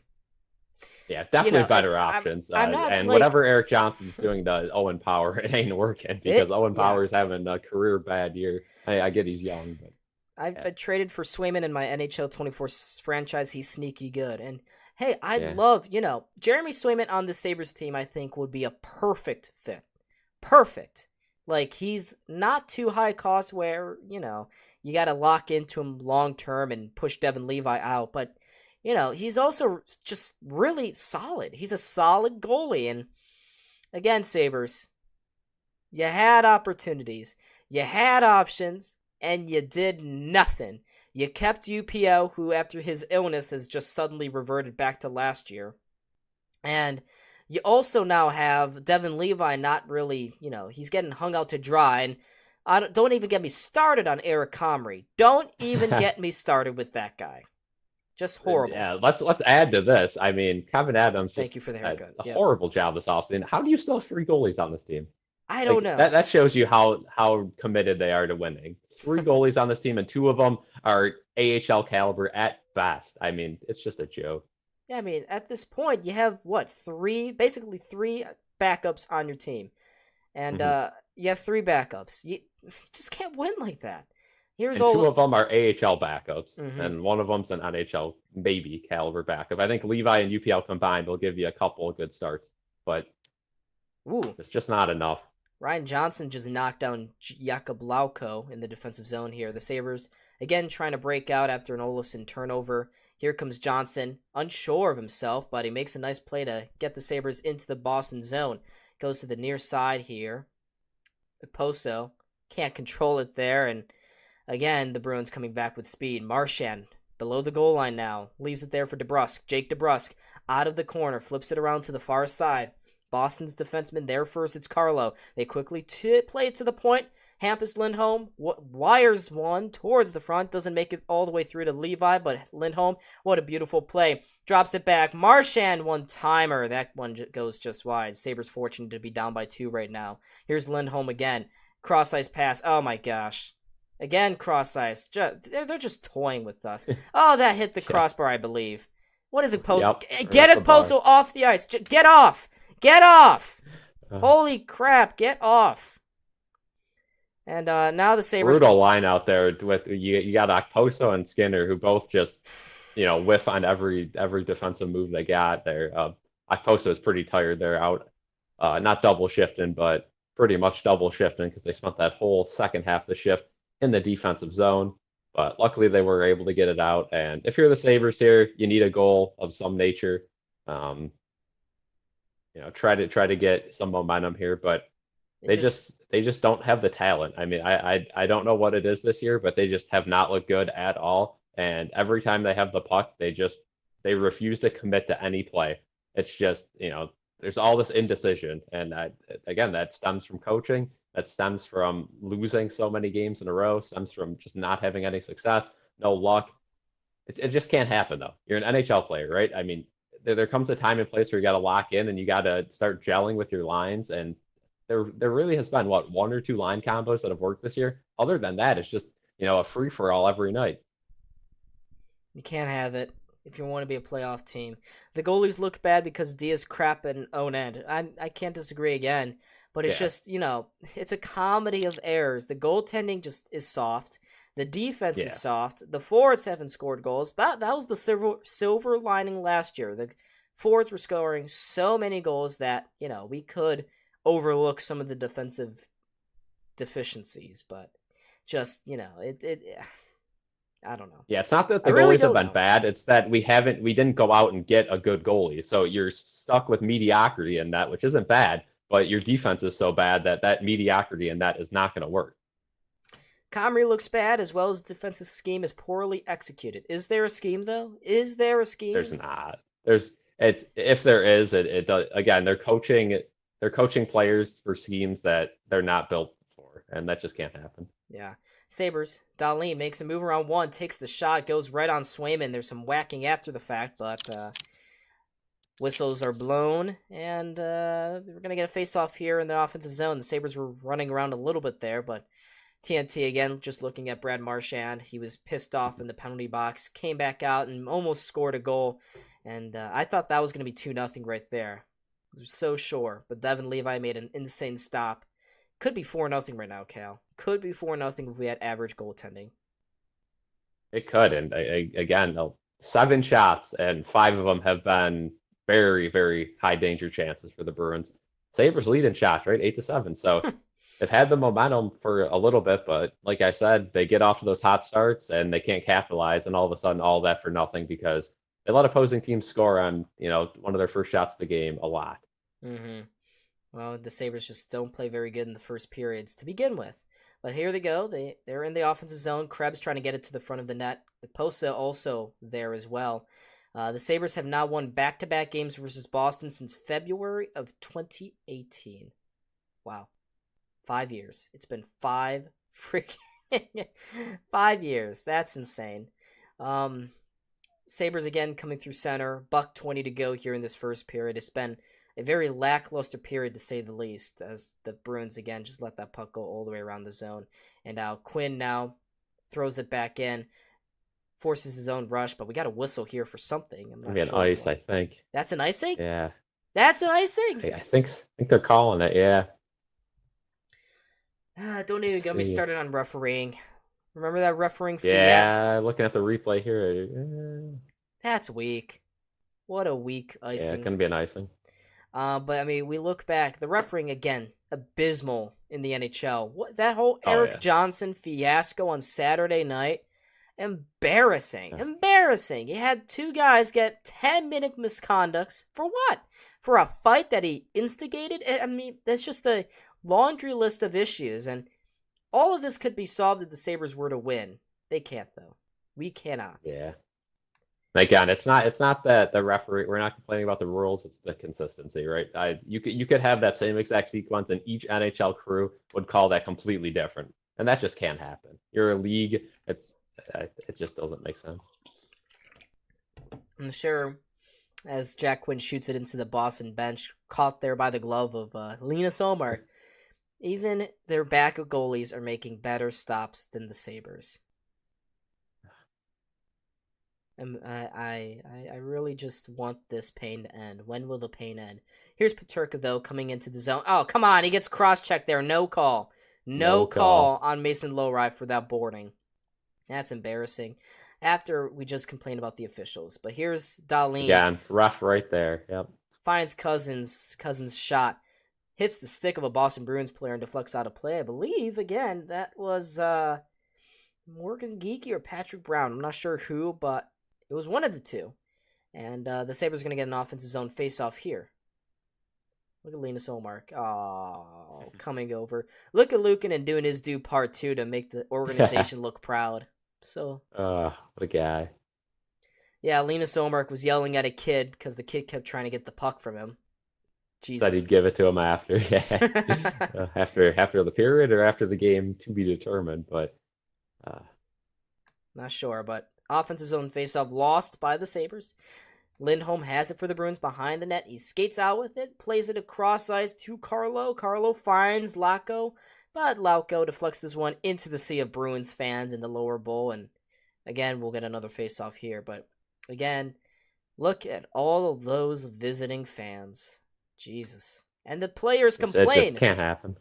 Yeah, definitely better options. And whatever Erik Johnson's doing to Owen Power, it ain't working because Owen Power is having a career bad year. I get he's young, but I've traded for Swayman in my NHL 24 franchise. He's sneaky good, and hey, I love, Jeremy Swayman on the Sabres team, I think, would be a perfect fit. Perfect. Like, he's not too high cost where, you got to lock into him long term and push Devin Levi out. But, he's also just really solid. He's a solid goalie. And, again, Sabres, you had opportunities, you had options, and you did nothing. You kept UPL, who after his illness has just suddenly reverted back to last year. And you also now have Devin Levi not really, he's getting hung out to dry. And don't even get me started on Eric Comrie. Don't even get me started with that guy. Just horrible. Yeah, let's add to this. I mean, Kevin Adams Thank you for the haircut. A horrible job this offseason. How do you still have 3 goalies on this team? I don't know. That shows you how committed they are to winning. 3 goalies on this team, and 2 of them are AHL caliber at best. I mean, it's just a joke. Yeah, I mean, at this point, you have, basically 3 backups on your team. And you have 3 backups. You just can't win like that. And 2 of them are AHL backups, and 1 of them's an NHL maybe caliber backup. I think Levi and UPL combined will give you a couple of good starts, but it's just not enough. Ryan Johnson just knocked down Jakub Lauko in the defensive zone here. The Sabres, again, trying to break out after an Olofsson turnover. Here comes Johnson, unsure of himself, but he makes a nice play to get the Sabres into the Boston zone. Goes to the near side here. Poso can't control it there, and again, the Bruins coming back with speed. Marchand, below the goal line now, leaves it there for DeBrusk. Jake DeBrusk, out of the corner, flips it around to the far side. Boston's defenseman there first. It's Carlo. They quickly play it to the point. Hampus Lindholm wires one towards the front. Doesn't make it all the way through to Levi, but Lindholm, what a beautiful play. Drops it back. Marchand, one-timer. That one goes just wide. Sabres fortunate to be down by 2 right now. Here's Lindholm again. Cross ice pass. Oh my gosh. Again, cross ice. They're just toying with us. Oh, that hit the crossbar, I believe. What is it, Poso? Yep, Get right it, Poso, off the ice. Get off. Get off. Holy crap, get off. And now the Sabres. Brutal line out there with you got Okposo and Skinner, who both just, whiff on every defensive move they got there. Okposo is pretty tired. They're out, not double shifting, but pretty much double shifting because they spent that whole second half of the shift in the defensive zone. But luckily they were able to get it out. And if you're the Sabres here, you need a goal of some nature. Try to get some momentum here, but they just don't have the talent. I mean, I don't know what it is this year, but they just have not looked good at all. And every time they have the puck, they refuse to commit to any play. It's just, there's all this indecision. And again, that stems from coaching. That stems from losing so many games in a row, stems from just not having any success, no luck. It just can't happen, though. You're an NHL player, right? I mean, there comes a time and place where you got to lock in and you got to start gelling with your lines. And there really has been, one or two line combos that have worked this year. Other than that, it's just, a free-for-all every night. You can't have it if you want to be a playoff team. The goalies look bad because Diaz crap and own end. I can't disagree again. But it's just, it's a comedy of errors. The goaltending just is soft. The defense is soft. The forwards haven't scored goals. That was the silver lining last year. The forwards were scoring so many goals that, we could overlook some of the defensive deficiencies. But just, I don't know. Yeah, it's not that the goalies have been bad. It's that we didn't go out and get a good goalie. So you're stuck with mediocrity in that, which isn't bad. But your defense is so bad that mediocrity in that is not going to work. Comrie looks bad, as well as the defensive scheme is poorly executed. Is there a scheme, though? Is there a scheme? There's not. If there is, it does. Again, they're coaching players for schemes that they're not built for, and that just can't happen. Yeah. Sabres, Dahlin makes a move around one, takes the shot, goes right on Swayman. There's some whacking after the fact, but whistles are blown, and we're going to get a face-off here in the offensive zone. The Sabres were running around a little bit there, but TNT, again, just looking at Brad Marchand. He was pissed off in the penalty box, came back out and almost scored a goal, and I thought that was going to be 2-0 right there. I was so sure, but Devin Levi made an insane stop. Could be 4-0 right now, Cal. Could be 4-0 if we had average goaltending. It could, and again, 7 shots, and 5 of them have been very, very high danger chances for the Bruins. Sabres lead in shots, right? 8-7. So they've had the momentum for a little bit, but like I said, they get off to those hot starts and they can't capitalize, and all of a sudden, all that for nothing because they let opposing teams score on, one of their first shots of the game a lot. Mm-hmm. Well, the Sabres just don't play very good in the first periods to begin with. But here they go. They're in the offensive zone. Krebs trying to get it to the front of the net. Posa also there as well. The Sabres have now won back-to-back games versus Boston since February of 2018. Wow. 5 years. It's been 5 years. That's insane. Sabres again coming through center. $1:20 to go here in this first period. It's been a very lackluster period to say the least, as the Bruins again just let that puck go all the way around the zone. And now Quinn now throws it back in. Forces his own rush, but we got a whistle here for something. I'm not sure. An ice, I think. That's an icing? Yeah. That's an icing? I think they're calling it, yeah. Don't even get me started on refereeing. Remember that refereeing? Yeah, looking at the replay here. That's weak. What a weak icing. Yeah, it's going to be an icing. But, I mean, we look back. The refereeing, again, abysmal in the NHL. That whole Eric Johnson fiasco on Saturday night, embarrassing. You had 2 guys get 10-minute misconducts. For what? For a fight that he instigated? I mean, that's just a laundry list of issues. And all of this could be solved if the Sabres were to win. They can't, though. We cannot. Yeah. Again, it's not that the referee. We're not complaining about the rules. It's the consistency, right? You could have that same exact sequence, and each NHL crew would call that completely different, and that just can't happen. You're a league. It just doesn't make sense. I'm sure, as Jack Quinn shoots it into the Boston bench, caught there by the glove of Linus Ullmark. Even their backup goalies are making better stops than the Sabres. And I really just want this pain to end. When will the pain end? Here's Peterka, though, coming into the zone. Oh, come on. He gets cross-checked there. No call. No call on Mason Lowry for that boarding. That's embarrassing. After we just complained about the officials. But here's Dahlin. Again, rough right there. Yep. Finds Cousins' shot. Hits the stick of a Boston Bruins player and deflects out of play. I believe, again, that was Morgan Geekie or Patrick Brown. I'm not sure who, but it was one of the two. And the Sabres are going to get an offensive zone face-off here. Look at Linus Ullmark. Oh, coming over. Look at Luukkonen doing his due part, too, to make the organization look proud. So, what a guy. Yeah, Linus Ullmark was yelling at a kid because the kid kept trying to get the puck from him. Jesus. Said he'd give it to him after, after the period or after the game to be determined, but not sure. But offensive zone faceoff lost by the Sabres. Lindholm has it for the Bruins behind the net. He skates out with it, plays it across ice to Carlo. Carlo finds Lauko, but Lauko deflects this one into the sea of Bruins fans in the lower bowl. And again, we'll get another faceoff here. But again, look at all of those visiting fans. Jesus. And the players complain. It just can't happen.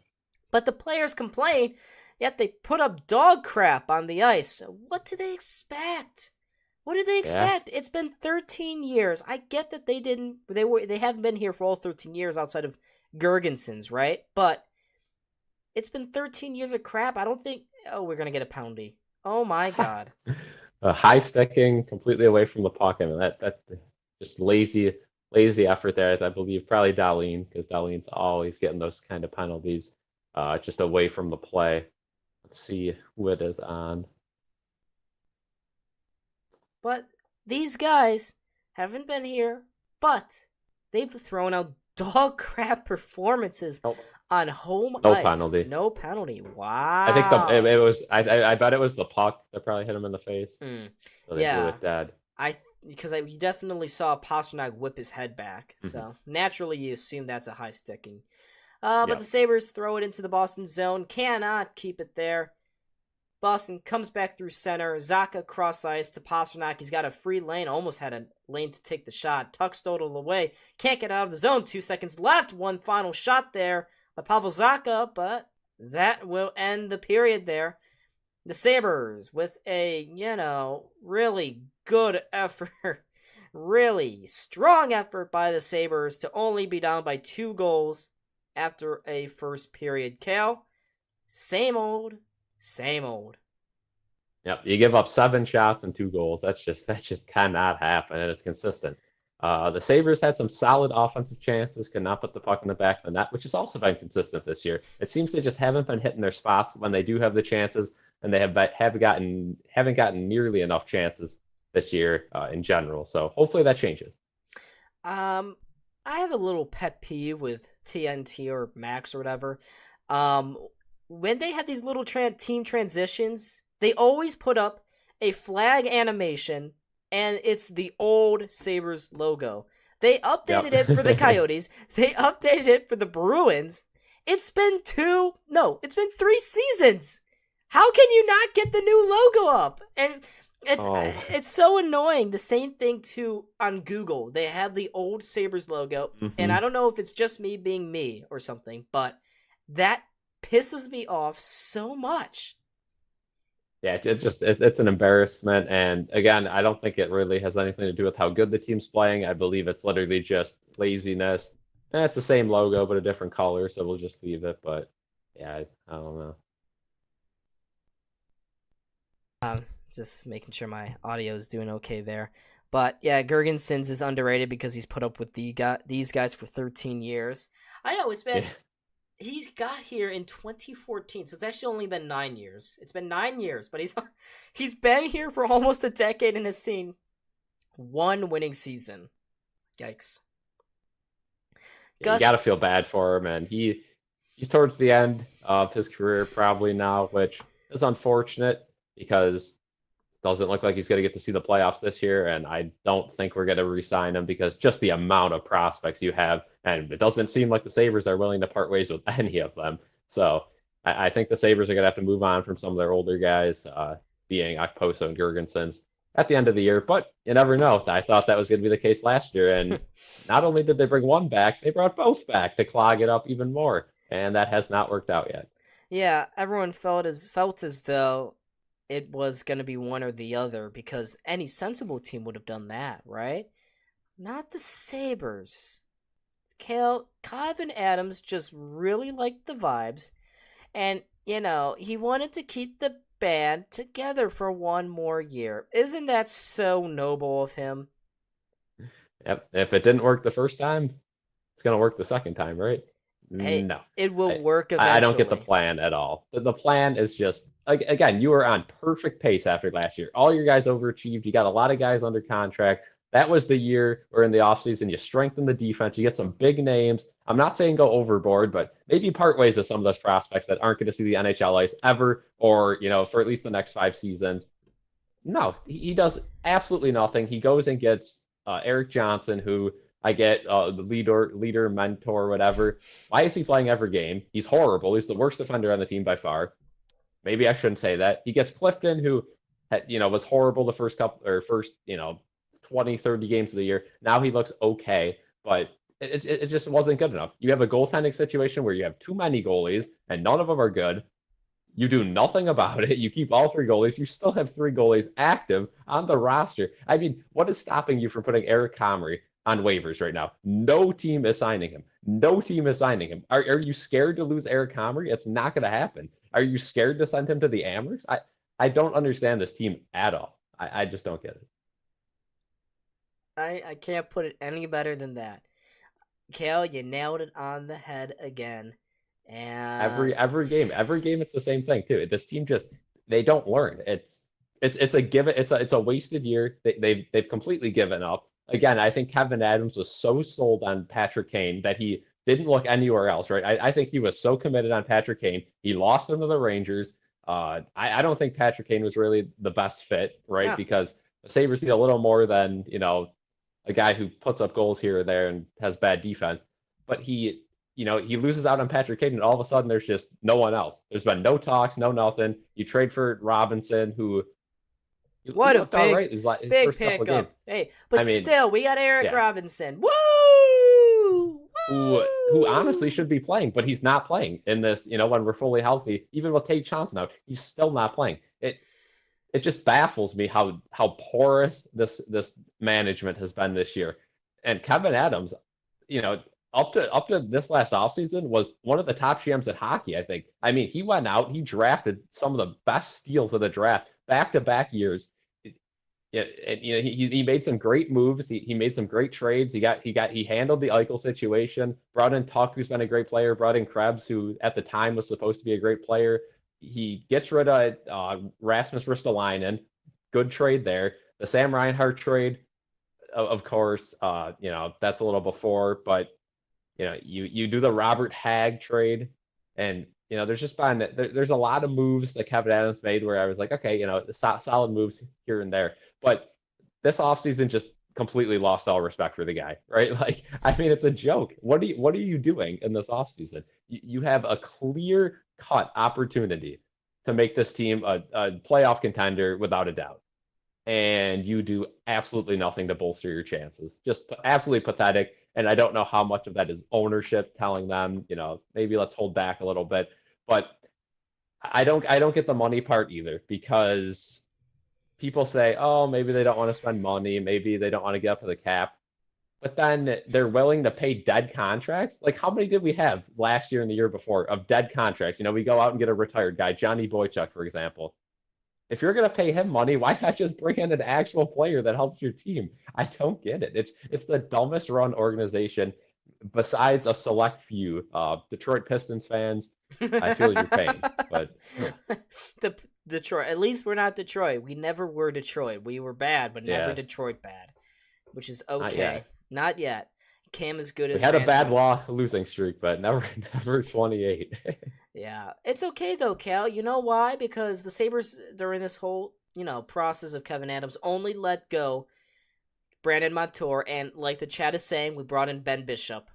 But the players complain, yet they put up dog crap on the ice. What do they expect? What do they expect? Yeah. It's been 13 years. I get that they haven't been here for all 13 years outside of Gergensen's, right? But it's been 13 years of crap. I don't think we're going to get a poundy. Oh my god. High sticking completely away from the puck. I mean, that's just lazy effort there. I believe probably Dahlin, because Dahlin's always getting those kind of penalties just away from the play. Let's see who it is on. But these guys haven't been here, but they've thrown out dog crap performances on home ice. No penalty. Wow. I think it was. I bet it was the puck that probably hit him in the face. So they blew it dead. Because you definitely saw Pastrnak whip his head back. So naturally you assume that's a high sticking. But the Sabres throw it into the Boston zone. Cannot keep it there. Boston comes back through center. Zacha cross ice to Pastrnak. He's got a free lane. Almost had a lane to take the shot. Tucks total away. Can't get out of the zone. 2 seconds left. One final shot there by Pavel Zacha. But that will end the period there. The Sabres with a, really good effort. Really strong effort by the Sabres to only be down by 2 goals after a first period. Cal, same old. Yep, you give up 7 shots and 2 goals. That just cannot happen, and it's consistent. The Sabres had some solid offensive chances, could not put the puck in the back of the net, which has also been consistent this year. It seems they just haven't been hitting their spots when they do have the chances, and they haven't gotten nearly enough chances this year in general. So hopefully that changes. I have a little pet peeve with TNT or Max or whatever. When they have these little team transitions, they always put up a flag animation, and it's the old Sabres logo. They updated it for the Coyotes. They updated it for the Bruins. It's been 3 seasons. How can you not get the new logo up? And it's so annoying. The same thing too on Google. They have the old Sabres logo, and I don't know if it's just me being me or something, but that pisses me off so much. Yeah, it's an embarrassment, and again, I don't think it really has anything to do with how good the team's playing. I believe it's literally just laziness. And it's the same logo but a different color, so we'll just leave it. But yeah, I don't know. Just making sure my audio is doing okay there. But yeah, Gergensen's is underrated because he's put up with these guys for 13 years. I know it's been. Yeah. He's got here in 2014, so it's actually only been 9 years. It's been 9 years, but he's been here for almost a decade and has seen 1 winning season. Yikes! You gotta feel bad for him, and he's towards the end of his career probably now, which is unfortunate because it doesn't look like he's going to get to see the playoffs this year, and I don't think we're going to re-sign him because just the amount of prospects you have, and it doesn't seem like the Sabres are willing to part ways with any of them. So I think the Sabres are going to have to move on from some of their older guys, being Okposo and Jurgensen's at the end of the year. But you never know. I thought that was going to be the case last year. And not only did they bring one back, they brought both back to clog it up even more. And that has not worked out yet. Yeah, everyone felt as though it was going to be one or the other because any sensible team would have done that, right? Not the Sabres. Kevin Adams just really liked the vibes, and he wanted to keep the band together for one more year. Isn't that so noble of him? Yep. If it didn't work the first time, it's going to work the second time, right? Hey, No. it will I, work I don't get the eventually. plan at all. The plan is just, again, you were on perfect pace after last year. All your guys overachieved. You got a lot of guys under contract. That was the year where in the offseason you strengthen the defense. You get some big names. I'm not saying go overboard, but maybe part ways with some of those prospects that aren't going to see the NHL ice ever, or, for at least the next 5 seasons. No, he does absolutely nothing. He goes and gets Eric Johnson, who I get the leader, mentor, whatever. Why is he playing every game? He's horrible. He's the worst defender on the team by far. Maybe I shouldn't say that. He gets Clifton, who was horrible the first 20, 30 games of the year. Now he looks okay, but it just wasn't good enough. You have a goaltending situation where you have too many goalies and none of them are good. You do nothing about it. You keep all 3 goalies. You still have 3 goalies active on the roster. I mean, what is stopping you from putting Eric Comrie on waivers right now? No team is signing him. No team is signing him. Are you scared to lose Eric Comrie? It's not going to happen. Are you scared to send him to the Amers? I don't understand this team at all. I just don't get it. I can't put it any better than that. Kale, you nailed it on the head again. And Every game it's the same thing too. This team just they don't learn. It's a given. It's a wasted year. They've completely given up. Again, I think Kevin Adams was so sold on Patrick Kane that he didn't look anywhere else. Right? I think he was so committed on Patrick Kane. He lost him to the Rangers. I don't think Patrick Kane was really the best fit, right? no, Because the Sabres need a little more than a guy who puts up goals here or there and has bad defense. But he loses out on Patrick Kane, and all of a sudden there's just no one else. There's been no talks, no nothing. You trade for Robinson, who he what a looked all big, right his big first couple of games. pickup. Hey, but I mean, still, we got Eric yeah, Robinson. Woo! who honestly Woo! should be playing, but he's not playing in this. When we're fully healthy, even with Tate Johnson out, he's still not playing. It just baffles me how porous this management has been this year. And Kevin Adams, you know, up to this last offseason was one of the top GMs in hockey, I think. I mean, he went out, he drafted some of the best steals of the draft back-to-back years. Yeah, and he made some great moves. He made some great trades. He handled the Eichel situation. Brought in Tuck, who's been a great player. Brought in Krebs, who at the time was supposed to be a great player. He gets rid of Rasmus Ristolainen. Good trade there. The Sam Reinhart trade, of course, that's a little before, but you do the Robert Hagg trade, and there's just been there's a lot of moves that Kevin Adams made where I was like, okay, solid moves here and there, but this offseason just completely lost all respect for the guy, right? Like, I mean, it's a joke. What are you doing in this offseason? You have a clear cut opportunity to make this team a playoff contender without a doubt, and you do absolutely nothing to bolster your chances. Just absolutely pathetic. And I don't know how much of that is ownership telling them, maybe let's hold back a little bit. But I don't get the money part either, because people say, oh, maybe they don't want to spend money, maybe they don't want to get up to the cap. But then they're willing to pay dead contracts. Like, how many did we have last year and the year before of dead contracts? We go out and get a retired guy, Johnny Boychuk, for example. If you're going to pay him money, why not just bring in an actual player that helps your team? I don't get it. It's the dumbest run organization besides a select few. Detroit Pistons fans, I feel your pain, but Detroit. At least we're not Detroit. We never were Detroit. We were bad, but never yeah, Detroit bad, which is not okay. yet. Not yet. Cam is good We as had a bad Ransom. losing streak, but never 28. Yeah, it's okay though, Cal. You know why? Because the Sabres during this whole process of Kevin Adams only let go Brandon Montour, and like the chat is saying, we brought in Ben Bishop.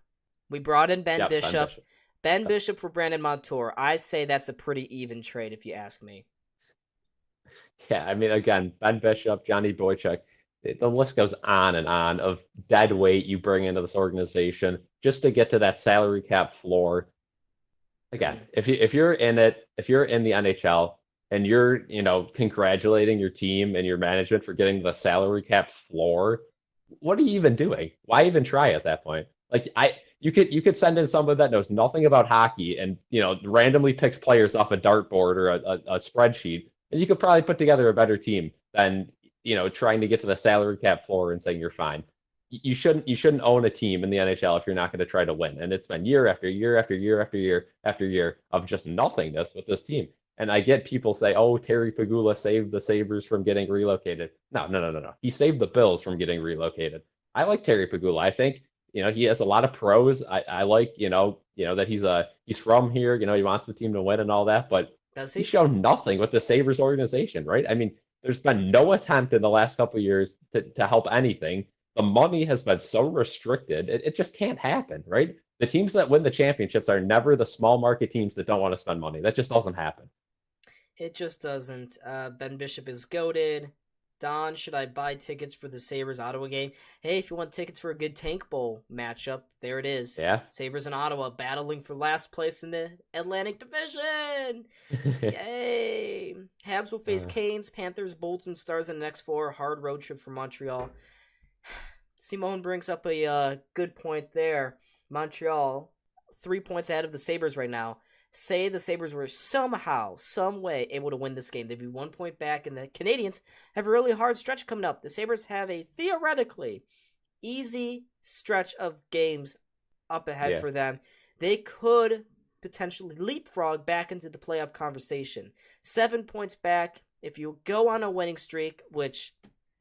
We brought in Ben Yep, Ben Bishop Bishop. Ben Bishop for Brandon Montour. I say that's a pretty even trade if you ask me. Yeah, I mean, again, Ben Bishop, Johnny Boychuk, the list goes on and on of dead weight you bring into this organization just to get to that salary cap floor. Again, if you're in it, if you're in the NHL and you're, congratulating your team and your management for getting the salary cap floor, what are you even doing? Why even try at that point? Like you could send in someone that knows nothing about hockey and randomly picks players off a dartboard or a spreadsheet, and you could probably put together a better team than trying to get to the salary cap floor and saying you're fine. You shouldn't own a team in the NHL if you're not going to try to win. And it's been year after year after year after year after year of just nothingness with this team. And I get people say, "Oh, Terry Pagula saved the Sabres from getting relocated." No, no, no, no, no. He saved the Bills from getting relocated. I like Terry Pagula. I think he has a lot of pros. I like that he's from here. He wants the team to win and all that. But Does he's he? shown nothing with the Sabres organization, right? I mean, there's been no attempt in the last couple of years to help anything. The money has been so restricted, it just can't happen, right? The teams that win the championships are never the small market teams that don't want to spend money. That just doesn't happen. It just doesn't. Ben Bishop is goaded. Don, should I buy tickets for the Sabres Ottawa game? Hey, if you want tickets for a good Tank Bowl matchup, there it is. Yeah. Sabres and Ottawa battling for last place in the Atlantic Division. Yay! Habs will face uh, Canes, Panthers, Bolts, and Stars in the next four. Hard road trip for Montreal. Simone brings up a good point there. Montreal, 3 points ahead of the Sabres right now. Say the Sabres were somehow, some way able to win this game. They'd be 1 point back, and the Canadians have a really hard stretch coming up. The Sabres have a theoretically easy stretch of games up ahead yeah. for them. They could potentially leapfrog back into the playoff conversation. 7 points back. If you go on a winning streak, which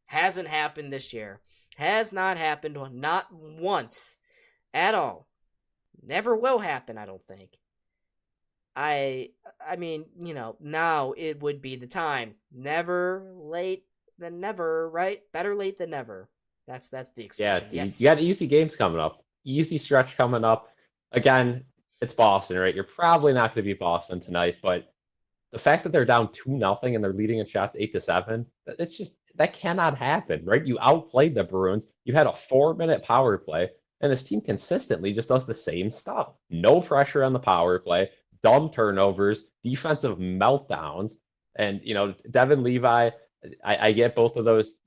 hasn't happened this year, has not happened, not once at all. Never will happen, I don't think. I mean, now it would be the time. Never late than never, right? Better late than never. That's the Yeah, expression. you got Yes. easy games coming up. Easy stretch coming up. Again, it's Boston, right? You're probably not going to beat Boston tonight, but the fact that they're down 2-0 and they're leading in shots 8-7, it's just that cannot happen, right? You outplayed the Bruins. You had a 4-minute power play, and this team consistently just does the same stuff. No pressure on the power play, dumb turnovers, defensive meltdowns, and Devin Levi. I get both of those,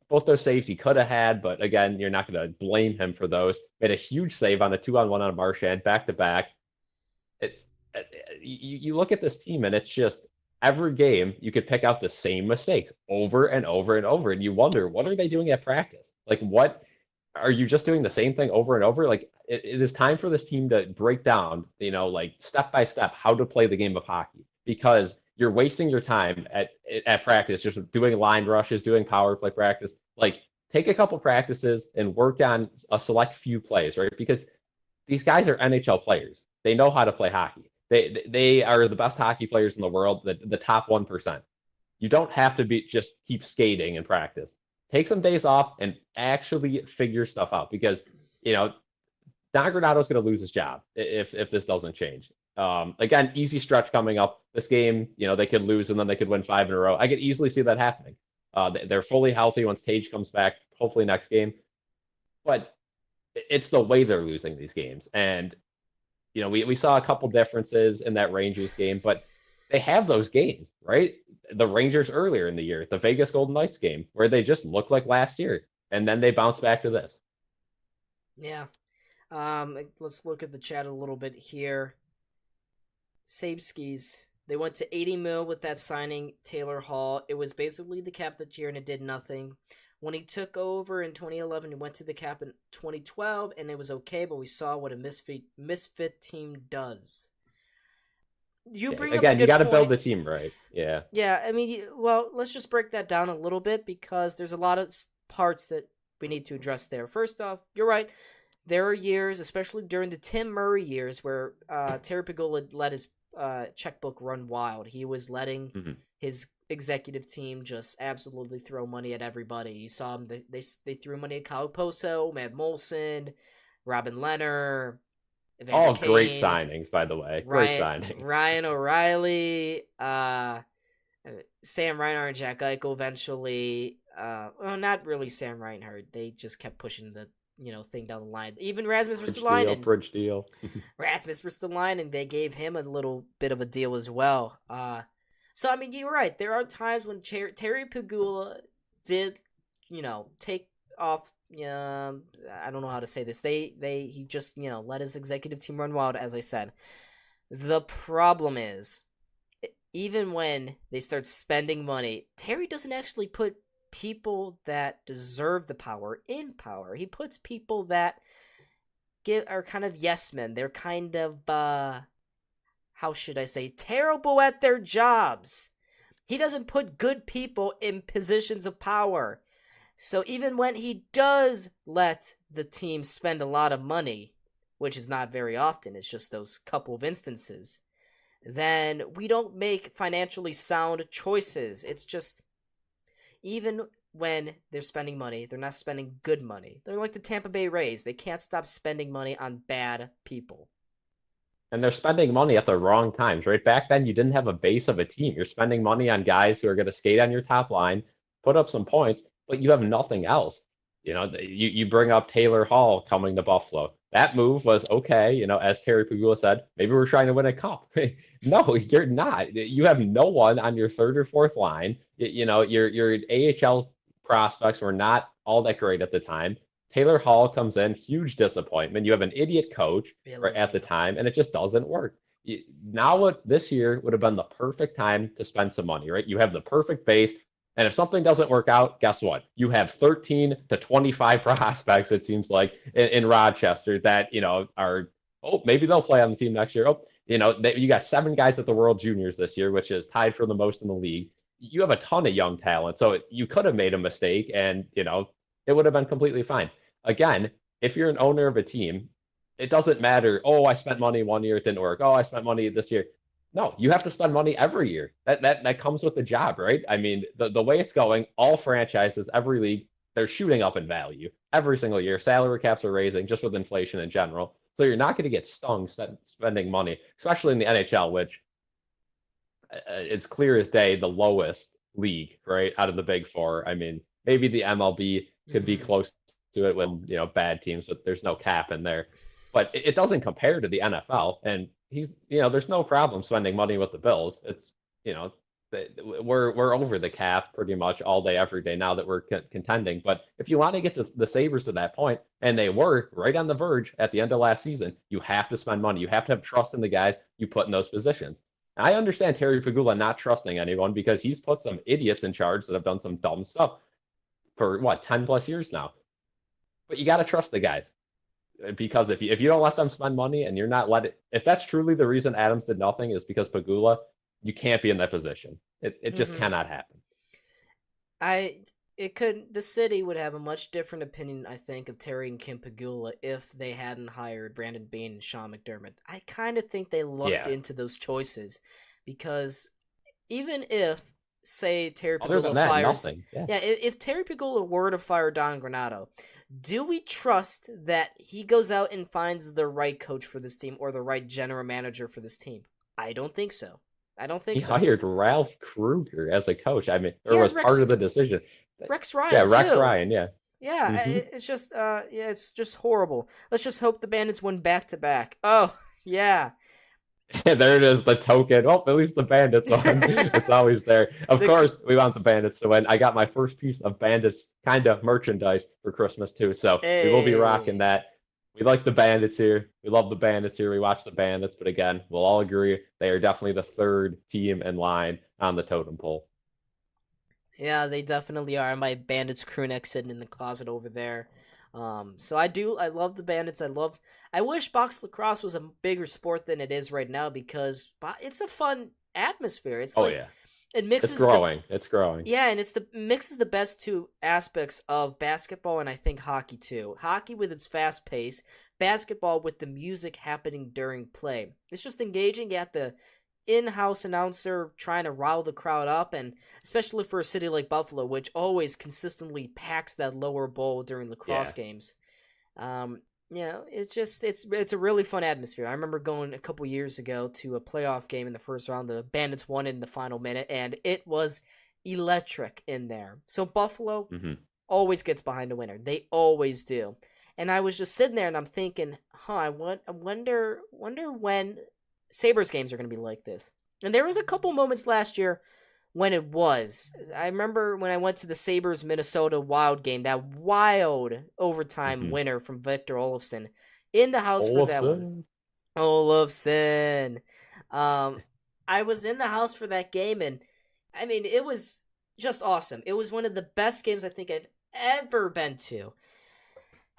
both those saves he could have had, but again, you're not going to blame him for those. Made a huge save on the 2-on-1 on Marchand back to back. It, you look at this team and it's just every game you could pick out the same mistakes over and over and over, and you wonder what are they doing at practice? Like, what are you just doing the same thing over and over? Like, it is time for this team to break down, like step by step how to play the game of hockey, because you're wasting your time at practice just doing line rushes, doing power play practice. Like, take a couple practices and work on a select few plays, right? Because these guys are NHL players. They know how to play hockey. They are the best hockey players in the world, the top 1%. You don't have to be just keep skating in practice. Take some days off and actually figure stuff out, because Don Granato's going to lose his job if this doesn't change. Again, easy stretch coming up. This game, they could lose and then they could win 5 in a row. I could easily see that happening. They're fully healthy once Tage comes back, hopefully next game. But it's the way they're losing these games. And, we saw a couple differences in that Rangers game, but they have those games, right? The Rangers earlier in the year, the Vegas Golden Knights game, where they just looked like last year. And then they bounce back to this. Yeah. Let's look at the chat a little bit here. Sabeskis. They went to 80 mil with that signing, Taylor Hall. It was basically the cap that year, and it did nothing. When he took over in 2011, he went to the cap in 2012, and it was okay, but we saw what a misfit team does. You bring up a Again, you good got to point. build the team right. Yeah. Yeah, I mean, well, let's just break that down a little bit, because there's a lot of parts that we need to address there. First off, you're right. There are years, especially during the Tim Murray years, where Terry Pagula let his checkbook run wild. He was letting his executive team just absolutely throw money at everybody. You saw them; they threw money at Kyle Poso, Matt Molson, Robin Leonard. Evander All great Kane, signings, by the way. Great Ryan signings. Ryan O'Reilly, Sam Reinhart and Jack Eichel eventually. Well, not really Sam Reinhart. They just kept pushing the thing down the line. Even Rasmus Ristolainen. Bridge deal. Rasmus Ristolainen, they gave him a little bit of a deal as well. So I mean, you're right. There are times when Terry Pegula did, take off. I don't know how to say this. He just let his executive team run wild, as I said. The problem is, even when they start spending money, Terry doesn't actually put people that deserve the power in power. He puts people that are kind of yes men. They're kind of how should I say, terrible at their jobs. He doesn't put good people in positions of power. So even when he does let the team spend a lot of money, which is not very often, it's just those couple of instances, then we don't make financially sound choices. It's just, even when they're spending money, they're not spending good money. They're like the Tampa Bay Rays. They can't stop spending money on bad people. And they're spending money at the wrong times, right? Back then, you didn't have a base of a team. You're spending money on guys who are going to skate on your top line, put up some points, but you have nothing else. You bring up Taylor Hall coming to Buffalo. That move was okay. As Terry Pegula said, maybe we're trying to win a cup. No, you're not. You have no one on your third or fourth line. Your AHL prospects were not all that great at the time. Taylor Hall comes in, huge disappointment. You have an idiot coach right at the time, and it just doesn't work. Now, this year would have been the perfect time to spend some money, right? You have the perfect base. And if something doesn't work out, guess what? You have 13 to 25 prospects, it seems like, in Rochester that, maybe they'll play on the team next year. You got 7 guys at the World Juniors this year, which is tied for the most in the league. You have a ton of young talent. So you could have made a mistake and, it would have been completely fine. Again, if you're an owner of a team, it doesn't matter. Oh, I spent money one year, it didn't work. Oh, I spent money this year. No, you have to spend money every year. That comes with the job, right? I mean, the way it's going, all franchises, every league, they're shooting up in value every single year. Salary caps are raising just with inflation in general. So you're not going to get stung spending money, especially in the NHL, which it's clear as day the lowest league, right, out of the big four. I mean, maybe the MLB could be close to it with bad teams, but there's no cap in there. But it doesn't compare to the NFL, and there's no problem spending money with the Bills. It's we're over the cap pretty much all day, every day now that we're contending. But if you want to get to the Sabres to that point, and they were right on the verge at the end of last season, you have to spend money. You have to have trust in the guys you put in those positions. And I understand Terry Pegula not trusting anyone because he's put some idiots in charge that have done some dumb stuff for 10 plus years now. But you got to trust the guys. Because if you don't let them spend money and you're not if that's truly the reason Adams did nothing is because Pegula, you can't be in that position. It just cannot happen. The city would have a much different opinion, I think, of Terry and Kim Pegula if they hadn't hired Brandon Beane and Sean McDermott. I kind of think they looked into those choices because even if, say, Terry Pegula fires, nothing. If Terry Pegula were to fire Don Granato, do we trust that he goes out and finds the right coach for this team or the right general manager for this team? I don't think so. He hired Ralph Krueger as a coach. I mean, was part of the decision. Rex Ryan. Yeah, Rex Ryan. Yeah. Yeah, it's just it's just horrible. Let's just hope the Bandits win back to back. Oh yeah. There it is, the token. Oh, at least the Bandits won. It's always there. Of course, we want the Bandits to win. I got my first piece of Bandits kind of merchandise for Christmas too, so we will be rocking that. We like the Bandits here. We love the Bandits here. We watch the Bandits, but again, we'll all agree they are definitely the third team in line on the totem pole. Yeah, they definitely are. My Bandits crew neck sitting in the closet over there. So I love the Bandits. I wish box lacrosse was a bigger sport than it is right now because it's a fun atmosphere. It's it mixes. It's growing. Yeah, and mixes the best two aspects of basketball and I think hockey too. Hockey with its fast pace, basketball with the music happening during play. It's just engaging at the in-house announcer trying to rile the crowd up, and especially for a city like Buffalo, which always consistently packs that lower bowl during lacrosse games. it's a really fun atmosphere. I remember going a couple years ago to a playoff game in the first round. The Bandits won in the final minute, and it was electric in there. So Buffalo Hmm. always gets behind the winner. They always do. And I was just sitting there and I'm thinking, I wonder when Sabres games are going to be like this. And there was a couple moments last year when it was. I remember when I went to the Sabres Minnesota Wild game, that wild overtime Hmm. winner from Victor Olofsson in the house for that one. Olafson. Olofsson. Um, I was in the house for that game, and I mean, it was just awesome. It was one of the best games I think I've ever been to.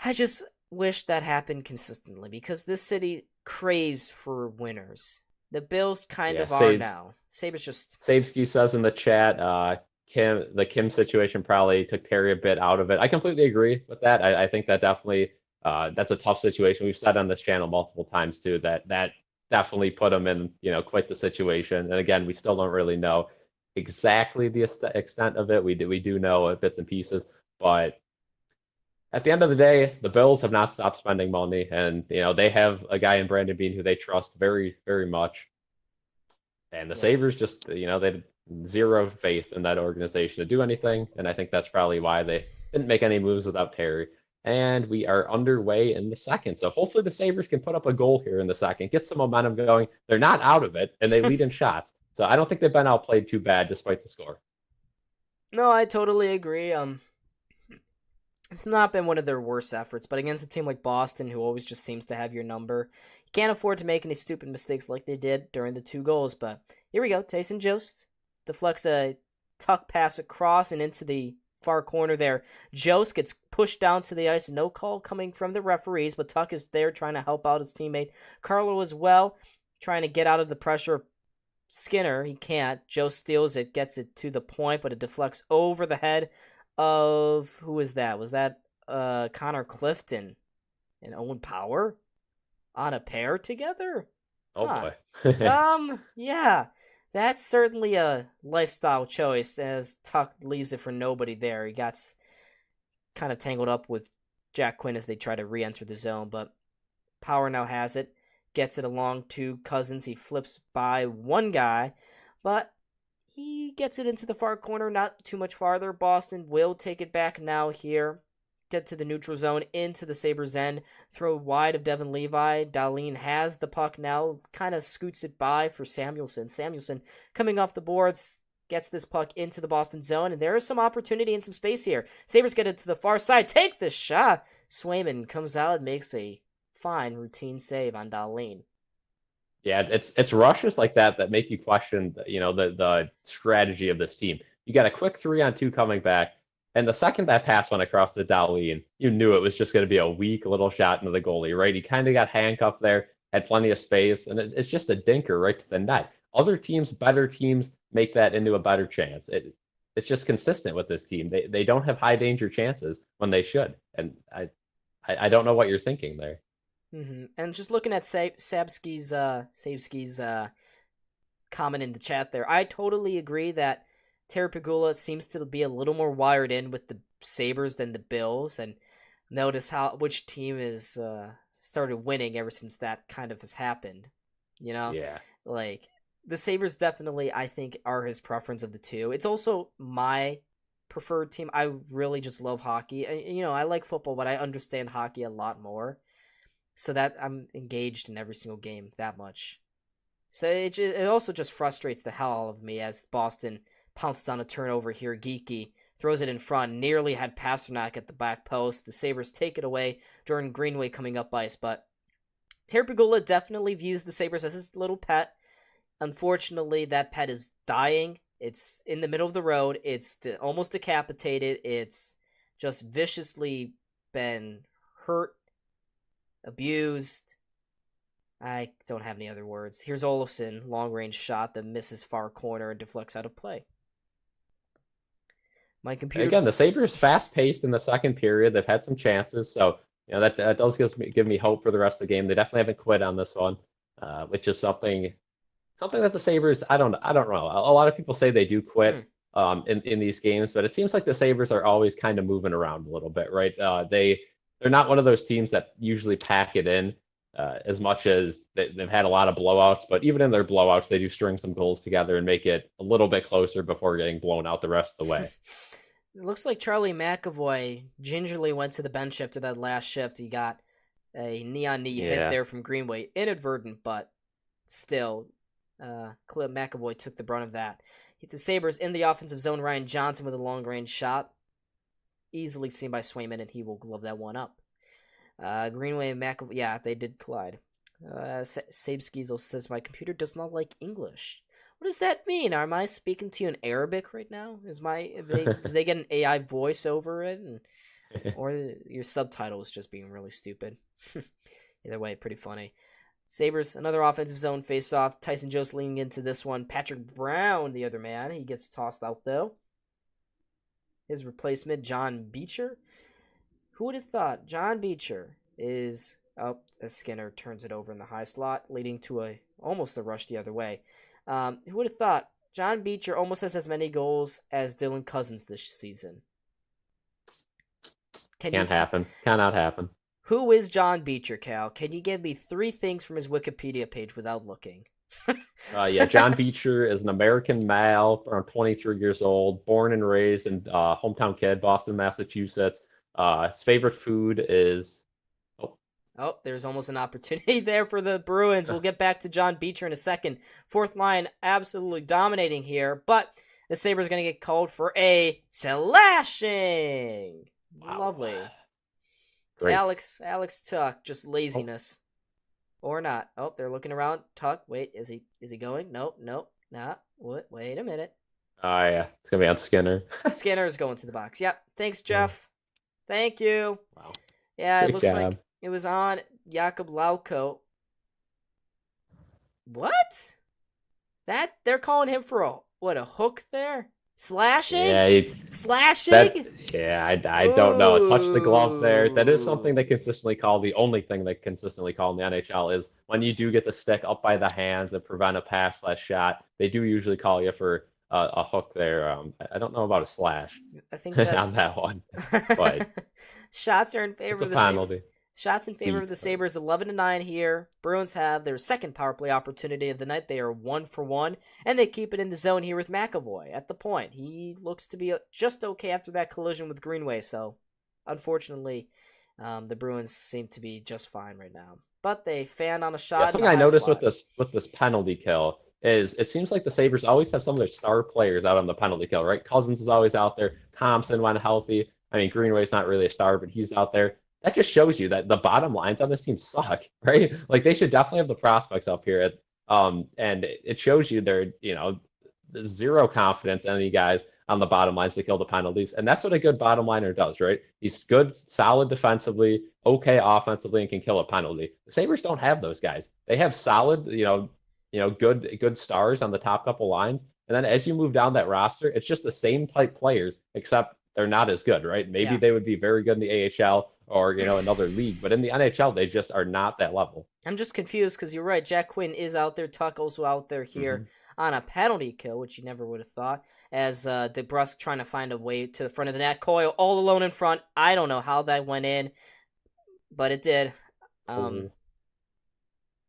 I just wish that happened consistently because this city craves for winners. The Bills kind Yeah, of are now. Sabres just. Sabesky says in the chat, Kim situation probably took Terry a bit out of it. I completely agree with that. I think that definitely that's a tough situation. We've said on this channel multiple times too that definitely put him in quite the situation. And again, we still don't really know exactly the extent of it. We do know bits and pieces, but at the end of the day, the Bills have not stopped spending money, and they have a guy in Brandon Bean who they trust very, very much. And the Yeah. Sabres just, they had zero faith in that organization to do anything. And I think that's probably why they didn't make any moves without Terry. And we are underway in the second. So hopefully the Sabres can put up a goal here in the second, get some momentum going. They're not out of it, and they lead in shots. So I don't think they've been outplayed too bad despite the score. No, I totally agree. It's not been one of their worst efforts, but against a team like Boston, who always just seems to have your number, you can't afford to make any stupid mistakes like they did during the 2 goals. But here we go. Tyson Jost deflects a tuck pass across and into the far corner there. Jost gets pushed down to the ice. No call coming from the referees, but Tuck is there trying to help out his teammate. Carlo as well, trying to get out of the pressure of Skinner. He can't. Jost steals it, gets it to the point, but it deflects over the head of who was that? Was that Connor Clifton and Owen Power on a pair together? Oh Huh. boy. Yeah. That's certainly a lifestyle choice as Tuck leaves it for nobody there. He got kind of tangled up with Jack Quinn as they try to re-enter the zone, but Power now has it, gets it along to Cousins. He flips by one guy, but he gets it into the far corner, not too much farther. Boston will take it back now here. Get to the neutral zone, into the Sabres end. Throw wide of Devin Levi. Dahlin has the puck now, kind of scoots it by for Samuelson. Samuelson coming off the boards, gets this puck into the Boston zone, and there is some opportunity and some space here. Sabres get it to the far side, take the shot. Swayman comes out and makes a fine routine save on Dahlin. Yeah, it's rushes like that make you question, the strategy of this team. You got a quick 3-on-2 coming back, and the second that pass went across the Dowley, you knew it was just going to be a weak little shot into the goalie, right? He kind of got handcuffed there, had plenty of space, and it's just a dinker right to the net. Other teams, better teams, make that into a better chance. It's just consistent with this team. They don't have high danger chances when they should, and I don't know what you're thinking there. Mm-hmm. And just looking at Savsky's comment in the chat there, I totally agree that Terry Pegula seems to be a little more wired in with the Sabres than the Bills, and notice which team is started winning ever since that kind of has happened. Yeah. Like the Sabres definitely, I think, are his preference of the two. It's also my preferred team. I really just love hockey. I like football, but I understand hockey a lot more. So that I'm engaged in every single game that much. So it also just frustrates the hell out of me as Boston pounces on a turnover here. Geeky throws it in front, nearly had Pasternak at the back post. The Sabres take it away. Jordan Greenway coming up ice, but Terry Pegula definitely views the Sabres as his little pet. Unfortunately, that pet is dying. It's in the middle of the road. It's almost decapitated. It's just viciously been hurt, abused. I don't have any other words. Here's Olofsson, long-range shot that misses far corner and deflects out of play. My computer. Again, the Sabres fast-paced in the second period. They've had some chances, so that does give me hope for the rest of the game. They definitely haven't quit on this one, which is something that the Sabres, I don't know. A lot of people say they do quit in these games, but it seems like the Sabres are always kind of moving around a little bit, right? they're not one of those teams that usually pack it in as much as they've had a lot of blowouts. But even in their blowouts, they do string some goals together and make it a little bit closer before getting blown out the rest of the way. It looks like Charlie McAvoy gingerly went to the bench after that last shift. He got a knee-on-knee hit there from Greenway. Inadvertent, but still, Clint McAvoy took the brunt of that. The Sabres in the offensive zone. Ryan Johnson with a long-range shot. Easily seen by Swayman, and he will glove that one up. Greenway and McAvoy, yeah, they did collide. Save Skeezel says, my computer does not like English. What does that mean? Am I speaking to you in Arabic right now? Did they get an AI voice over it? Or your subtitle is just being really stupid? Either way, pretty funny. Sabres, another offensive zone face-off. Tyson Jost leaning into this one. Patrick Brown, the other man. He gets tossed out, though. His replacement, John Beecher. Who would have thought John Beecher is up as Skinner turns it over in the high slot, leading to almost a rush the other way. Who would have thought John Beecher almost has as many goals as Dylan Cousins this season? Can't happen. Cannot happen. Who is John Beecher, Cal? Can you give me 3 things from his Wikipedia page without looking? John Beecher is an American male, around 23 years old, born and raised in hometown kid, Boston, Massachusetts. His favorite food is... Oh, there's almost an opportunity there for the Bruins. We'll get back to John Beecher in a second. Fourth line absolutely dominating here, but the Sabres are going to get called for a slashing. Wow. Lovely. It's Alex Tuck, just laziness. Or not. Oh, they're looking around. Tuck, wait, is he going? Nope, not. What? Wait a minute. Oh, yeah. It's going to be on Skinner. Skinner is going to the box. Yep. Thanks, Jeff. Thank you. Wow. Yeah, it looks like it was on Jakub Lauko. What? That they're calling him for a hook there? Slashing? Yeah, slashing? I don't know. Touch the glove there. That is something they consistently call. The only thing they consistently call in the NHL is when you do get the stick up by the hands and prevent a pass/shot. They do usually call you for a hook there. I don't know about a slash. I think that's... on that one, but shots are in favor of the penalty. Shots in favor of the Sabres, 11-9 here. Bruins have their second power play opportunity of the night. They are 1 for 1, and they keep it in the zone here with McAvoy at the point. He looks to be just okay after that collision with Greenway, so unfortunately, the Bruins seem to be just fine right now. But they fanned on a shot. Yeah, something I noticed with this penalty kill is it seems like the Sabres always have some of their star players out on the penalty kill, right? Cousins is always out there. Thompson, when healthy. I mean, Greenway's not really a star, but he's out there. That just shows you that the bottom lines on this team suck, right? Like they should definitely have the prospects up here. And it shows you they're, zero confidence in any guys on the bottom lines to kill the penalties. And that's what a good bottom liner does, right? He's good, solid defensively, okay offensively, and can kill a penalty. The Sabres don't have those guys. They have solid, good stars on the top couple lines. And then as you move down that roster, it's just the same type players, except they're not as good, right? Maybe they would be very good in the AHL or, another league. But in the NHL, they just are not that level. I'm just confused because you're right. Jack Quinn is out there. Tuck also out there here on a penalty kill, which you never would have thought. As DeBrusk trying to find a way to the front of the net. Coyle all alone in front. I don't know how that went in, but it did.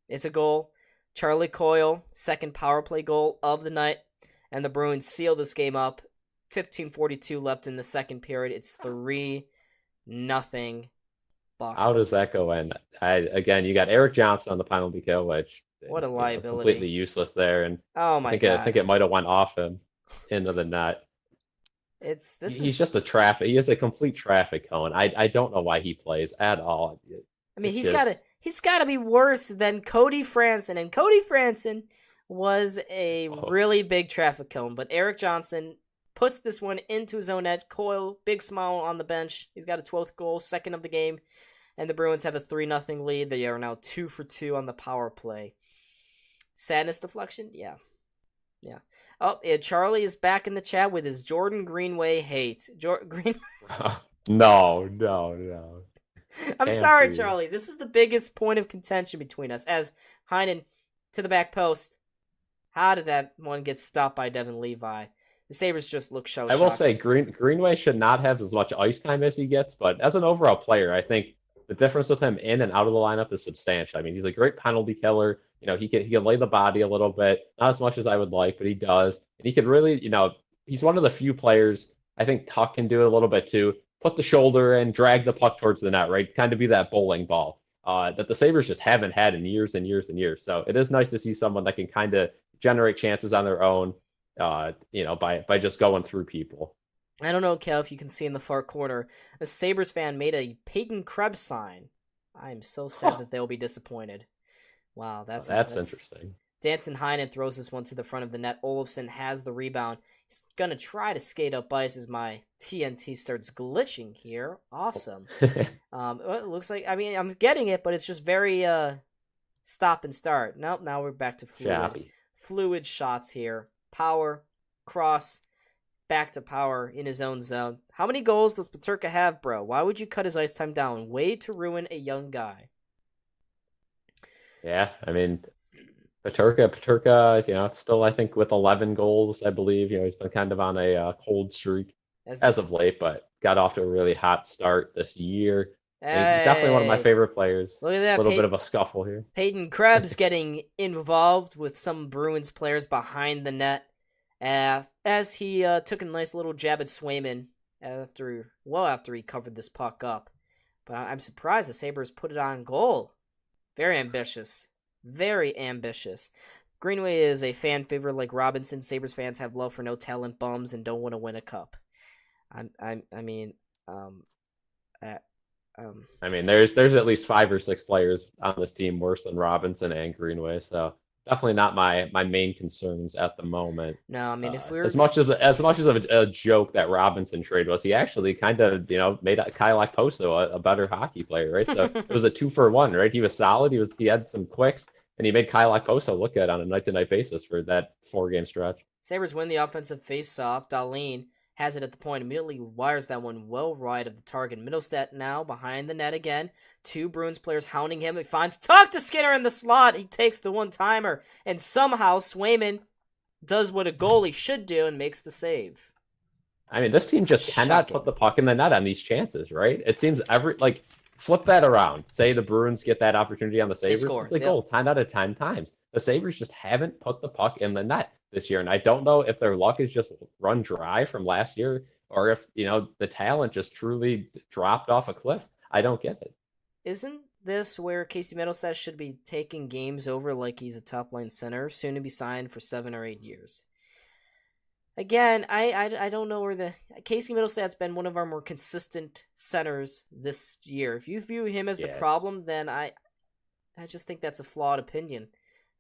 It's a goal. Charlie Coyle, second power play goal of the night. And the Bruins seal this game up. 15:42 left in the second period. It's 3-0 Boston. How does that go in? Again, you got Eric Johnson on the penalty kill, which what a liability, completely useless there. And God, I think it might have went off him into the net. He's just a traffic. He is a complete traffic cone. I don't know why he plays at all. I mean, he's got to be worse than Cody Franson, and Cody Franson was a really big traffic cone. But Eric Johnson puts this one into his own net. Coyle, big smile on the bench. He's got a 12th goal, second of the game. And the Bruins have a 3-0 lead. They are now 2 for 2 on the power play. Sadness deflection? Yeah. Oh, yeah, Charlie is back in the chat with his Jordan Greenway hate. No. I'm sorry, Charlie. This is the biggest point of contention between us. As Heinen to the back post. How did that one get stopped by Devin Levi? The Sabres just look so shocked. I will say Greenway should not have as much ice time as he gets, but as an overall player, I think the difference with him in and out of the lineup is substantial. I mean, he's a great penalty killer. He can lay the body a little bit, not as much as I would like, but he does. And he could really, he's one of the few players. I think Tuck can do it a little bit too. Put the shoulder in, drag the puck towards the net, right? Kind of be that bowling ball that the Sabres just haven't had in years and years and years. So it is nice to see someone that can kind of generate chances on their own, by just going through people. I don't know, Cal, if you can see in the far corner, a Sabres fan made a Peyton Krebs sign. I am so sad that they'll be disappointed. Wow, that's interesting. Danton Heinen throws this one to the front of the net. Olofsson has the rebound. He's going to try to skate up ice as my TNT starts glitching here. Awesome. It looks like, I'm getting it, but it's just very stop and start. Nope, now we're back to fluid shots here. Power, cross, back to Power in his own zone. How many goals does Peterka have, bro? Why would you cut his ice time down? Way to ruin a young guy. Yeah, I mean, Peterka, still, I think, with 11 goals, I believe. He's been kind of on a cold streak as of late, but got off to a really hot start this year. He's definitely one of my favorite players. Look at that. A little bit of a scuffle here. Peyton Krebs getting involved with some Bruins players behind the net as he took a nice little jab at Swayman after he covered this puck up. But I'm surprised the Sabres put it on goal. Very ambitious. Very ambitious. Greenway is a fan favorite like Robinson. Sabres fans have love for no talent bums and don't want to win a cup. There's at least 5 or 6 players on this team worse than Robinson and Greenway, so definitely not my main concerns at the moment. No, if we're as much as a joke that Robinson trade was, he actually kind of made Kyle Okposo a better hockey player, right? So it was a 2-for-1, right? He was solid. He had some quicks, and he made Kyle Okposo look good on a night-to-night basis for that 4-game stretch. Sabres win the offensive face-off. Dahlin has it at the point, immediately wires that one well right of the target. Middlestat now behind the net again. 2 Bruins players hounding him. He finds Tuck to Skinner in the slot. He takes the one-timer, and somehow Swayman does what a goalie should do and makes the save. This team just cannot put the puck in the net on these chances, right? It seems flip that around. Say the Bruins get that opportunity on the Sabres. It's a goal 10 out of 10 times. The Sabres just haven't put the puck in the net this year, and I don't know if their luck is just run dry from last year or if the talent just truly dropped off a cliff. I don't get it. Isn't this where Casey Middlestat should be taking games over like he's a top line center, soon to be signed for 7 or 8 years? Again, I don't know where Casey Middlestat's been one of our more consistent centers this year. If you view him as the problem, then I just think that's a flawed opinion.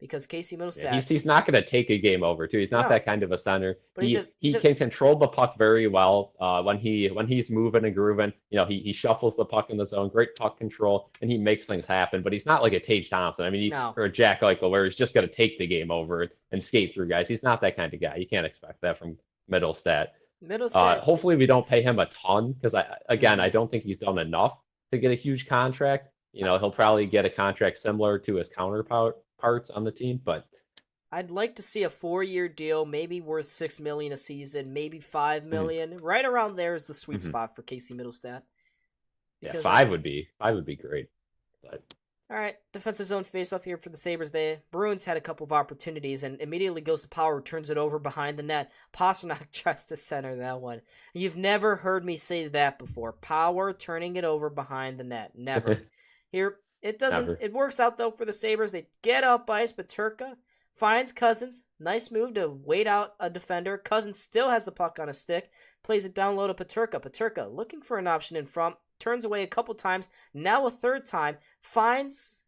Because Casey Middlestat... he's not going to take a game over, too. He's not that kind of a center. But he can control the puck very well when he's moving and grooving. He shuffles the puck in the zone, great puck control, and he makes things happen. But he's not like a Tage Thompson. Or a Jack Eichel, where he's just going to take the game over and skate through guys. He's not that kind of guy. You can't expect that from Middlestat. Hopefully we don't pay him a ton, because I don't think he's done enough to get a huge contract. He'll probably get a contract similar to his counterparts on the team, but I'd like to see a 4-year deal, maybe worth $6 million a season, maybe $5 million. Right around there is the sweet spot for Casey Middlestat. Because, 5 would be great. But all right, defensive zone face-off here for the Sabres. The Bruins had a couple of opportunities and immediately goes to Power, turns it over behind the net. Pasternak tries to center that one. You've never heard me say that before. Power turning it over behind the net. Never. Here, it doesn't. Never. It works out, though, for the Sabres. They get up ice, but Peterka finds Cousins. Nice move to wait out a defender. Cousins still has the puck on a stick. Plays it down low to Peterka. Peterka looking for an option in front. Turns away a couple times. Now a third time. Finds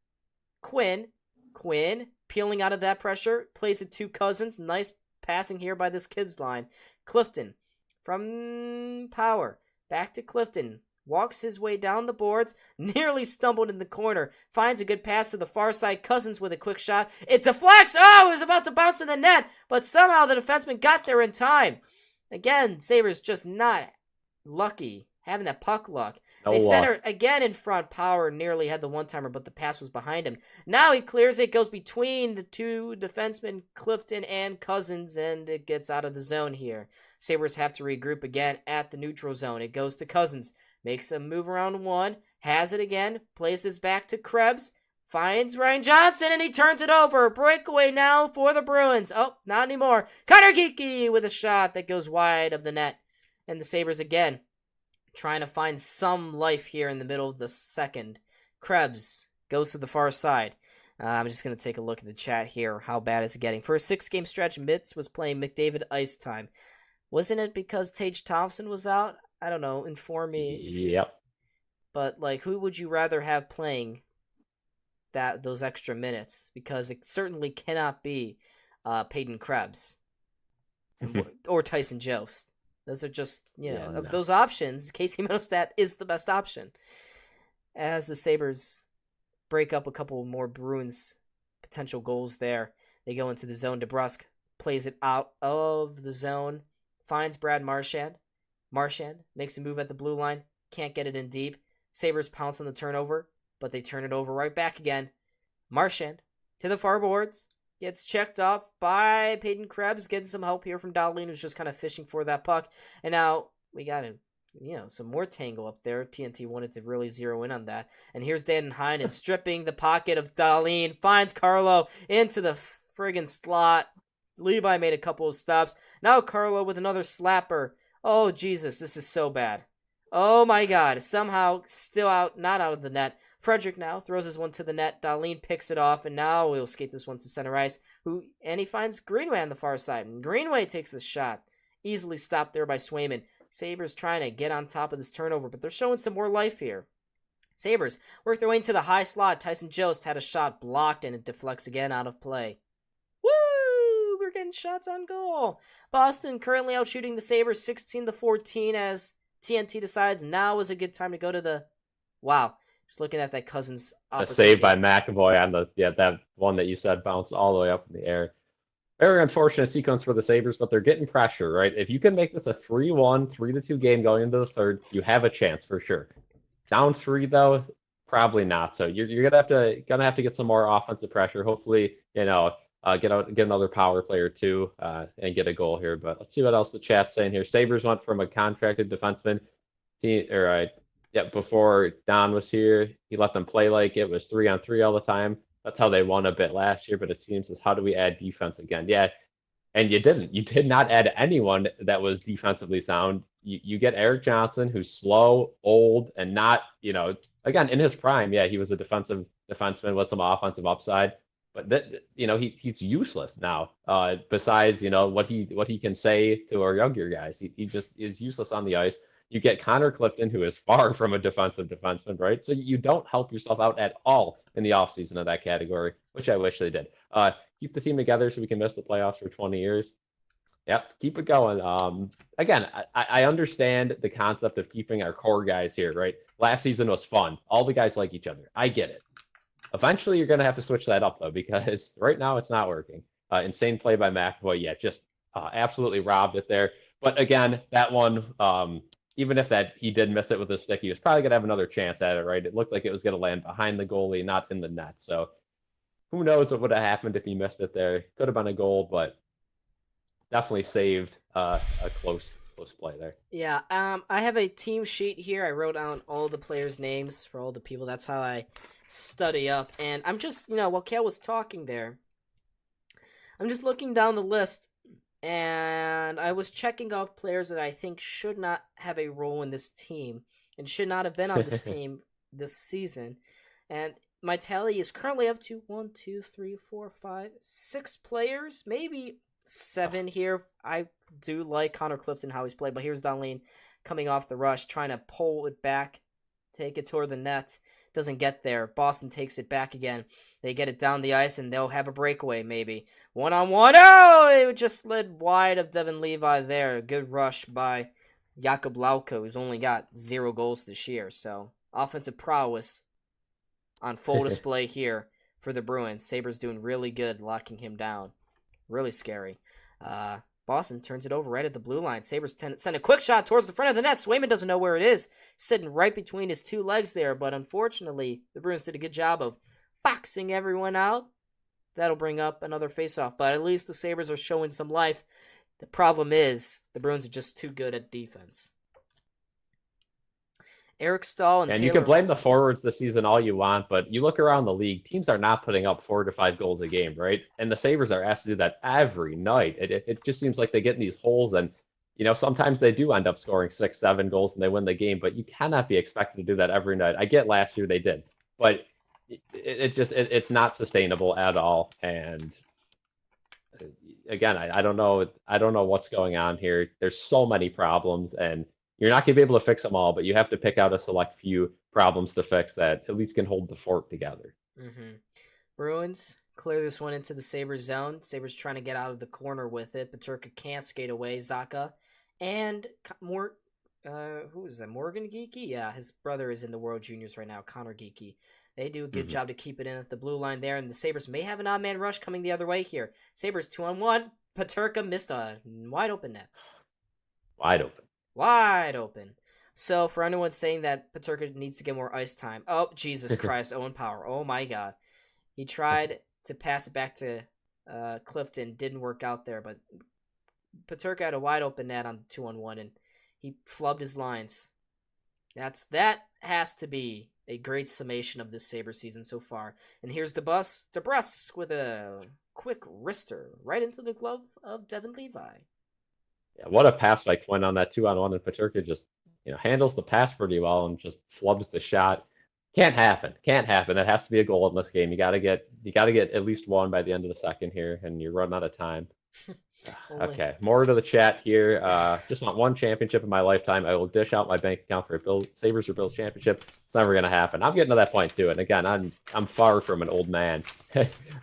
Quinn. Quinn peeling out of that pressure. Plays it to Cousins. Nice passing here by this kid's line. Clifton from Power. Back to Clifton. Walks his way down the boards, nearly stumbled in the corner, finds a good pass to the far side. Cousins with a quick shot. It deflects. Oh, it was about to bounce in the net, but somehow the defenseman got there in time. Again, Sabres just not lucky, having that puck luck. They center again in front. Power nearly had the one-timer, but the pass was behind him. Now he clears it, goes between the 2 defensemen, Clifton and Cousins, and it gets out of the zone here. Sabres have to regroup again at the neutral zone. It goes to Cousins. Makes a move around 1, has it again, plays his back to Krebs, finds Ryan Johnson, and he turns it over. Breakaway now for the Bruins. Oh, not anymore. Connor Geeky with a shot that goes wide of the net. And the Sabres again trying to find some life here in the middle of the second. Krebs goes to the far side. I'm just going to take a look at the chat here. How bad is it getting? For a 6-game stretch, Mitz was playing McDavid ice time. Wasn't it because Tage Thompson was out? I don't know. Inform me. Yep. But, like, who would you rather have playing those extra minutes? Because it certainly cannot be Peyton Krebs or Tyson Jost. Those are just, of those options, Casey Mittelstadt is the best option. As the Sabres break up a couple more Bruins potential goals there, they go into the zone. DeBrusk plays it out of the zone, finds Brad Marchand. Marchand makes a move at the blue line, can't get it in deep. Sabres pounce on the turnover, but they turn it over right back again. Marchand to the far boards, gets checked off by Peyton Krebs, getting some help here from Dahlin, who's just kind of fishing for that puck. And now we got some more tangle up there. TNT wanted to really zero in on that. And here's Dan Heinen stripping the pocket of Dahlin, finds Carlo into the friggin' slot. Levi made a couple of stops. Now Carlo with another slapper. Oh, Jesus, this is so bad. Oh, my God. Somehow still out, not out of the net. Frederick now throws his one to the net. Dahlin picks it off, and now we'll skate this one to center ice. And he finds Greenway on the far side. And Greenway takes the shot. Easily stopped there by Swayman. Sabres trying to get on top of this turnover, but they're showing some more life here. Sabres work their way into the high slot. Tyson Jost had a shot blocked, and it deflects again out of play. Woo! We're getting shots on goal. Boston currently out shooting the Sabres 16-14 as TNT decides now is a good time to go to the... Wow. Just looking at that Cousins opportunity. A save by McAvoy on that one that you said bounced all the way up in the air. Very unfortunate sequence for the Sabres, but they're getting pressure, right? If you can make this a 3-1, 3-2 game going into the third, you have a chance for sure. Down 3 though, probably not. So you're gonna have to get some more offensive pressure. Hopefully, get another power play or two and get a goal here. But let's see what else the chat's saying here. Sabres went from a contracted defenseman before Don was here. He let them play like it was 3-on-3 all the time. That's how they won a bit last year, but it seems as how do we add defense again? Yeah, and you didn't. You did not add anyone that was defensively sound. You get Eric Johnson, who's slow, old, and not, again, in his prime, yeah, he was a defensive defenseman with some offensive upside, but he's useless now. Besides, what he can say to our younger guys, he just is useless on the ice. You get Connor Clifton, who is far from a defensive defenseman, right? So you don't help yourself out at all in the offseason of that category, which I wish they did. Keep the team together so we can miss the playoffs for 20 years. Yep, keep it going. Again, I understand the concept of keeping our core guys here, right? Last season was fun. All the guys like each other. I get it. Eventually, you're going to have to switch that up, though, because right now it's not working. Insane play by McAvoy. Yeah, just absolutely robbed it there. But again, that one... even if he did miss it with his stick, he was probably going to have another chance at it, right? It looked like it was going to land behind the goalie, not in the net. So who knows what would have happened if he missed it there. Could have been a goal, but definitely saved a close play there. Yeah, I have a team sheet here. I wrote down all the players' names for all the people. That's how I study up. And I'm just, while Kale was talking there, I'm just looking down the list. And I was checking off players that I think should not have a role in this team and should not have been on this team this season. And my tally is currently up to 1, 2, 3, 4, 5, 6 players, maybe 7 here. I do like Connor Clifton, how he's played, but here's Dahlin coming off the rush, trying to pull it back, take it toward the net. Doesn't get there. Boston takes it back again. They get it down the ice, and they'll have a breakaway, maybe. 1-on-1. Oh, it just slid wide of Devin Levi there. Good rush by Jakub Lauko, who's only got 0 goals this year. So, offensive prowess on full display here for the Bruins. Sabres doing really good, locking him down. Really scary. Boston turns it over right at the blue line. Sabres send a quick shot towards the front of the net. Swayman doesn't know where it is. Sitting right between his 2 legs there. But unfortunately, the Bruins did a good job of boxing everyone out. That'll bring up another faceoff. But at least the Sabres are showing some life. The problem is the Bruins are just too good at defense. Eric Stahl and And you can Taylor. blame the forwards this season all you want, but you look around the league, teams are not putting up 4 to 5 goals a game, right? And the Sabres are asked to do that every night. It just seems like they get in these holes, and sometimes they do end up scoring 6, 7 goals and they win the game, but you cannot be expected to do that every night. I get last year they did, but it's not sustainable at all. And again, I don't know. I don't know what's going on here. There's so many problems, and you're not going to be able to fix them all, but you have to pick out a select few problems to fix that at least can hold the fort together. Mm-hmm. Bruins clear this one into the Sabres zone. Sabres trying to get out of the corner with it. Peterka can't skate away. Zaka and more. Who is that? Morgan Geeky? Yeah, his brother is in the World Juniors right now. Connor Geeky. They do a good job to keep it in at the blue line there, and the Sabres may have an odd man rush coming the other way here. Sabres 2-on-1. Peterka missed a wide open net. Wide open. So for anyone saying that Peterka needs to get more ice time, oh Jesus Christ, Owen Power, oh my God, he tried to pass it back to Clifton, didn't work out there, but Peterka had a wide open net on the 2-on-1, and he flubbed his lines. That has to be a great summation of this Sabre season so far. And here's DeBrusque with a quick wrister right into the glove of Devin Levi. Yeah, what a pass by Quinn on that 2-on-1, and Peterka just handles the pass pretty well and just flubs the shot. Can't happen. That has to be a goal in this game. You gotta get at least one by the end of the second here, and you're running out of time. Okay, more to the chat here. Just want one championship in my lifetime. I will dish out my bank account for a Sabres or Bills championship. It's never gonna happen. I'm getting to that point too. And again, I'm far from an old man,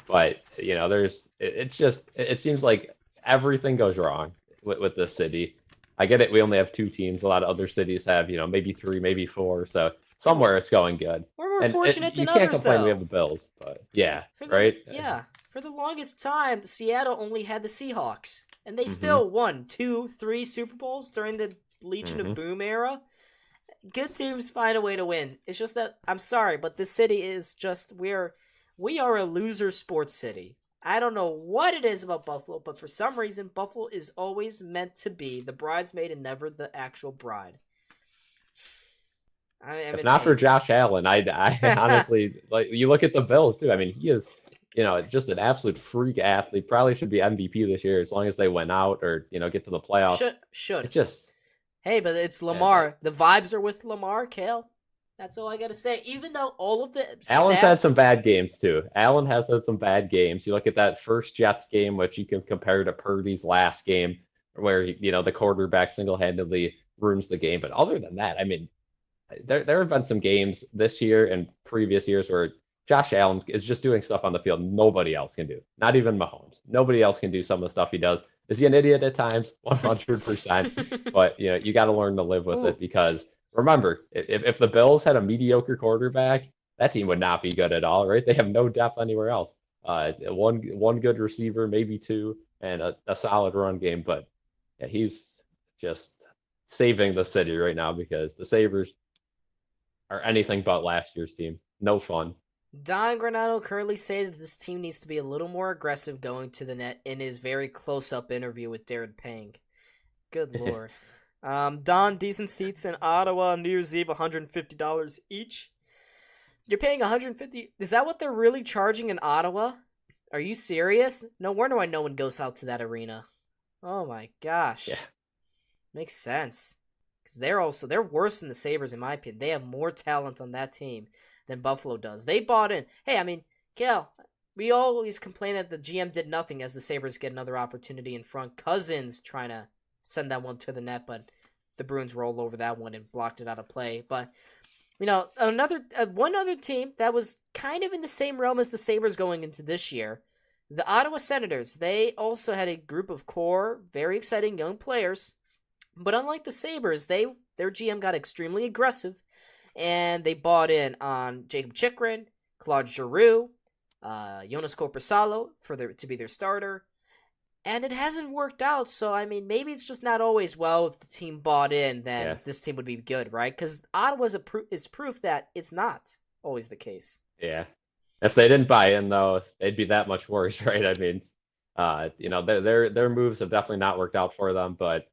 but it seems like everything goes wrong with this city. I get it. We only have 2 teams. A lot of other cities have maybe 3, maybe 4. So somewhere it's going good. We're more fortunate than others. You can't complain. Though. We have the Bills, but right? Yeah. For the longest time, Seattle only had the Seahawks, and they still won 2, 3 Super Bowls during the Legion of Boom era. Good teams find a way to win. It's just that, I'm sorry, but this city is just, we are a loser sports city. I don't know what it is about Buffalo, but for some reason, Buffalo is always meant to be the bridesmaid and never the actual bride. If not for Josh Allen, I honestly, like, you look at the Bills too. I mean, he is just an absolute freak athlete. Probably should be MVP this year as long as they win out or get to the playoffs. Should. It just. Hey, but it's Lamar. The vibes are with Lamar, Kale. That's all I gotta say. Even though all of the Allen's had some bad games too. Allen has had some bad games. You look at that first Jets game, which you can compare to Purdy's last game, where the quarterback single-handedly ruins the game. But other than that, I mean, there have been some games this year and previous years where Josh Allen is just doing stuff on the field nobody else can do. Not even Mahomes. Nobody else can do some of the stuff he does. Is he an idiot at times? 100%. But you got to learn to live with it, because remember, if the Bills had a mediocre quarterback, that team would not be good at all, right? They have no depth anywhere else. One good receiver, maybe 2, and a solid run game. But yeah, he's just saving the city right now, because the Sabres are anything but last year's team. No fun. Don Granado currently said that this team needs to be a little more aggressive going to the net in his very close-up interview with Darren Pang. Good Lord. Don, decent seats in Ottawa on New Year's Eve, $150 each. You're paying $150. Is that what they're really charging in Ottawa? Are you serious? No wonder why no one goes out to that arena. Oh my gosh. Yeah. Makes sense. Because they're worse than the Sabres in my opinion. They have more talent on that team than Buffalo does. They bought in. Hey, I mean, Kel, we always complain that the GM did nothing as the Sabres get another opportunity in front. Cousins trying to send that one to the net, but the Bruins rolled over that one and blocked it out of play. But one other team that was kind of in the same realm as the Sabres going into this year, the Ottawa Senators. They also had a group of core, very exciting young players, but unlike the Sabres, their GM got extremely aggressive, and they bought in on Jacob Chikrin, Claude Giroux, Jonas Korpisalo to be their starter. And it hasn't worked out, so, I mean, maybe it's just not always, if the team bought in, then this team would be good, right? Because Ottawa is proof that it's not always the case. Yeah. If they didn't buy in, though, they'd be that much worse, right? I mean, their moves have definitely not worked out for them, but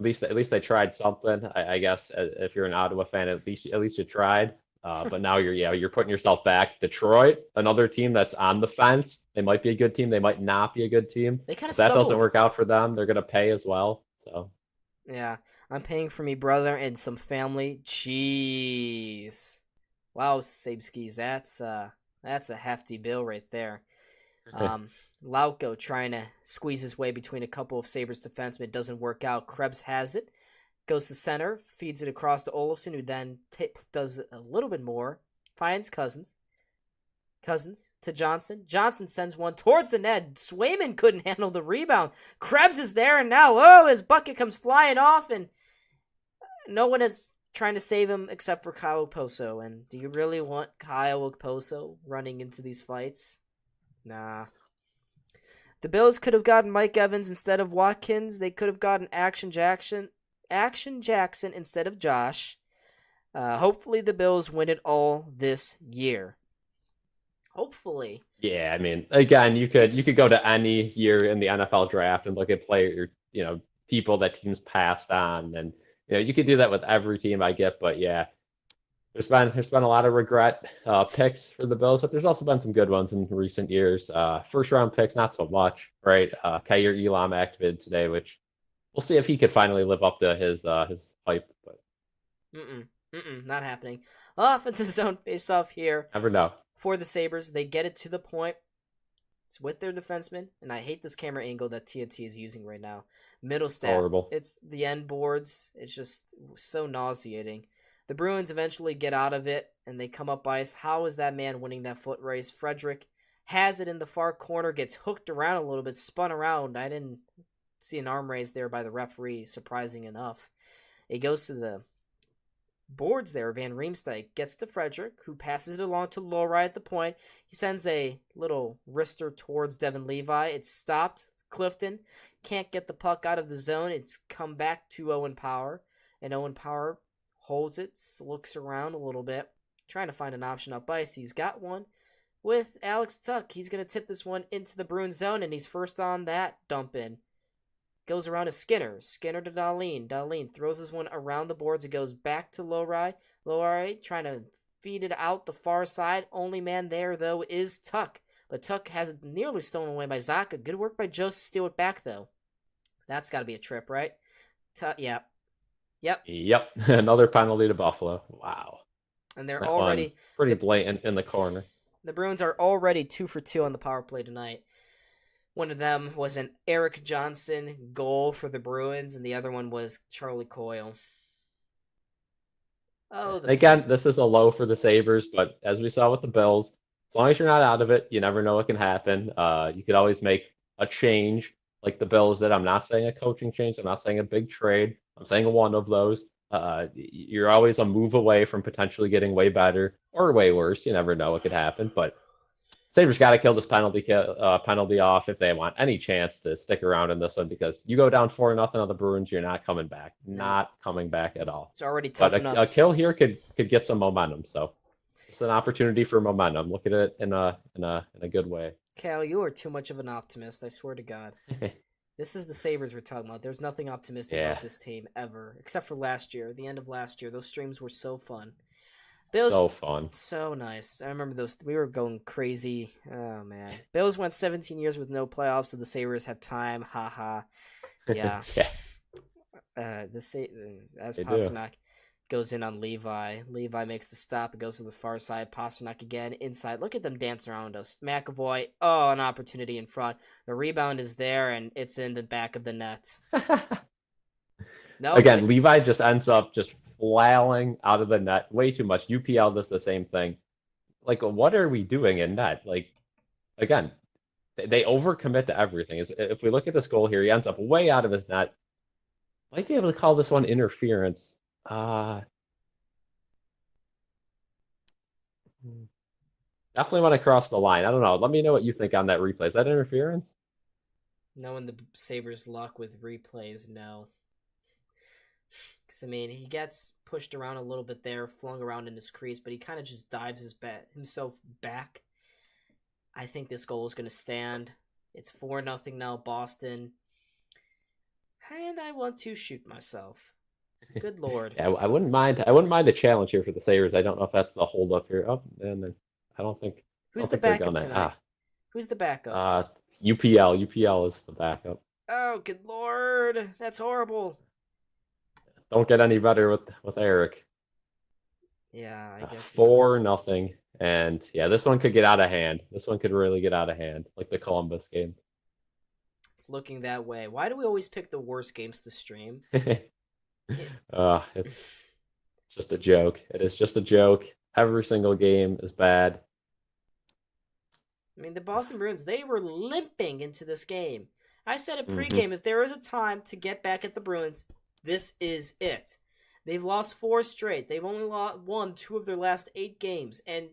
At least they tried something. I guess if you're an Ottawa fan, at least you tried. But now you're putting yourself back. Detroit, another team that's on the fence. They might be a good team. They might not be a good team. They kind of If that doesn't stumbled. work out for them, they're gonna pay as well. So Yeah, I'm paying for me brother and some family. Jeez. Wow, Sabeskis, that's a hefty bill right there. Um, Lauko trying to squeeze his way between a couple of Sabres defensemen. It doesn't work out. Krebs has it. Goes to center. Feeds it across to Olofsson, who then does a little bit more. Finds Cousins. Cousins to Johnson. Johnson sends one towards the net. Swayman couldn't handle the rebound. Krebs is there, and now, oh, his bucket comes flying off, and no one is trying to save him except for Kyle Okposo. And do you really want Kyle Okposo running into these fights? Nah. The Bills could have gotten Mike Evans instead of Watkins. They could have gotten Action Jackson instead of Josh. Hopefully the Bills win it all this year. Hopefully. yeah, I mean, again, you could go to any year in the NFL draft and look at people that teams passed on, and you could do that with every team I get. But yeah, there's been a lot of regret picks for the Bills, but there's also been some good ones in recent years. First round picks, not so much, right? Kaiir Elam activated today, which we'll see if he could finally live up to his hype, but Not happening. Offensive zone face-off here never know. for the Sabres. They get it to the point. It's with their defenseman, and I hate this camera angle that TNT is using right now. Middle stat. Horrible. It's the end boards. It's just so nauseating. The Bruins eventually get out of it, and they come up ice. How is that man winning that foot race? Frederick has it in the far corner, gets hooked around a little bit, spun around. I didn't see an arm raise there by the referee, surprising enough. It goes to the boards there. Van Riemsdyk gets to Frederick, who passes it along to Lowry at the point. He sends a little wrister towards Devin Levi. It's stopped. Clifton can't get the puck out of the zone. It's come back to Owen Power, and Owen Power holds it, looks around a little bit, trying to find an option up ice. He's got one with Alex Tuck. He's going to tip this one into the Bruins zone, and he's first on that dump in. Goes around to Skinner. Skinner to Dahlin. Dahlin throws this one around the boards. It goes back to Lowry. Lowry trying to feed it out the far side. Only man there, though, is Tuck. But Tuck has it nearly stolen away by Zaka. Good work by Joe to steal it back, though. That's got to be a trip, right? Yep. Yep. Another penalty to Buffalo. Wow. And they're That already one pretty blatant in the corner. The Bruins are already 2 for 2 on the power play tonight. One of them was an Eric Johnson goal for the Bruins, and the other one was Charlie Coyle. Again, this is a low for the Sabres, but as we saw with the Bills, as long as you're not out of it, you never know what can happen. You could always make a change like the Bills did. I'm not saying a coaching change. I'm not saying a big trade. I'm saying one of those. You're always a move away from potentially getting way better or way worse. You never know what could happen, but Sabres got to kill this penalty off if they want any chance to stick around in this one, because you go down 4-0 on the Bruins, you're not coming back. Not coming back at all. It's already tough enough. A kill here could get some momentum. So it's an opportunity for momentum. Look at it in a good way. Cal, you are too much of an optimist. I swear to God. This is the Sabres we're talking about. There's nothing optimistic about this team ever, except for last year. The end of last year, those streams were so fun. Bills, so fun. So nice. I remember those. We were going crazy. Oh, man. Bills went 17 years with no playoffs, so the Sabres had time. Ha. Yeah. Yeah. As Pasternak goes in on Levi. Levi makes the stop. It goes to the far side. Pasternak again inside. Look at them dance around us. McAvoy. Oh, an opportunity in front. The rebound is there, and it's in the back of the net. Again, Levi just ends up just flailing out of the net way too much. UPL does the same thing. Like, what are we doing in net? Like, again, they overcommit to everything. If we look at this goal here, he ends up way out of his net. Might be able to call this one interference. Definitely want to cross the line. I don't know. Let me know what you think on that replay. Is that interference? Knowing the Sabres' luck with replays, no. I mean, he gets pushed around a little bit there, flung around in his crease, but he kind of just dives himself back. I think this goal is going to stand. It's 4-0 now, Boston. And I want to shoot myself. Good lord. Yeah, I wouldn't mind. I wouldn't mind a challenge here for the Sabres. I don't know if that's the hold up here. Oh, and then I don't think. I Who's don't the think they're backup gonna. tonight? Who's the backup? UPL. UPL is the backup. Oh, good lord. That's horrible. Don't get any better with Eric. Yeah, I guess not. 4-0. And yeah, this one could get out of hand. This one could really get out of hand, like the Columbus game. It's looking that way. Why do we always pick the worst games to stream? It's just a joke. It is just a joke. Every single game is bad. I mean, the Boston Bruins, they were limping into this game. I said at Mm-hmm. pregame, if there is a time to get back at the Bruins, this is it. They've lost 4 straight. They've only won 2 of their last 8 games, and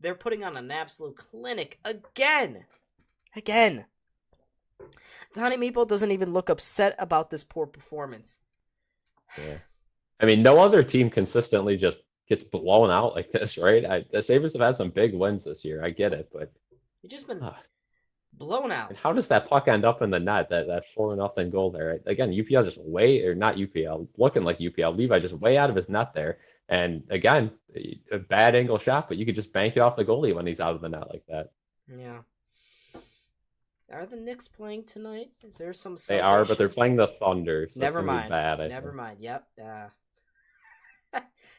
they're putting on an absolute clinic again. Again. Donnie Meeple doesn't even look upset about this poor performance. Yeah. I mean, no other team consistently just gets blown out like this, right? The Sabres have had some big wins this year. I get it, but They've just been blown out. and how does that puck end up in the net? That 4-0 goal there. Right? Again, UPL just way, or not UPL, looking like UPL. Levi just way out of his net there. And again, a bad angle shot, but you could just bank it off the goalie when he's out of the net like that. Yeah. Are the Knicks playing tonight? Is there some? They are, but they're playing the Thunder. So Never mind. Bad, Never mind. Yep.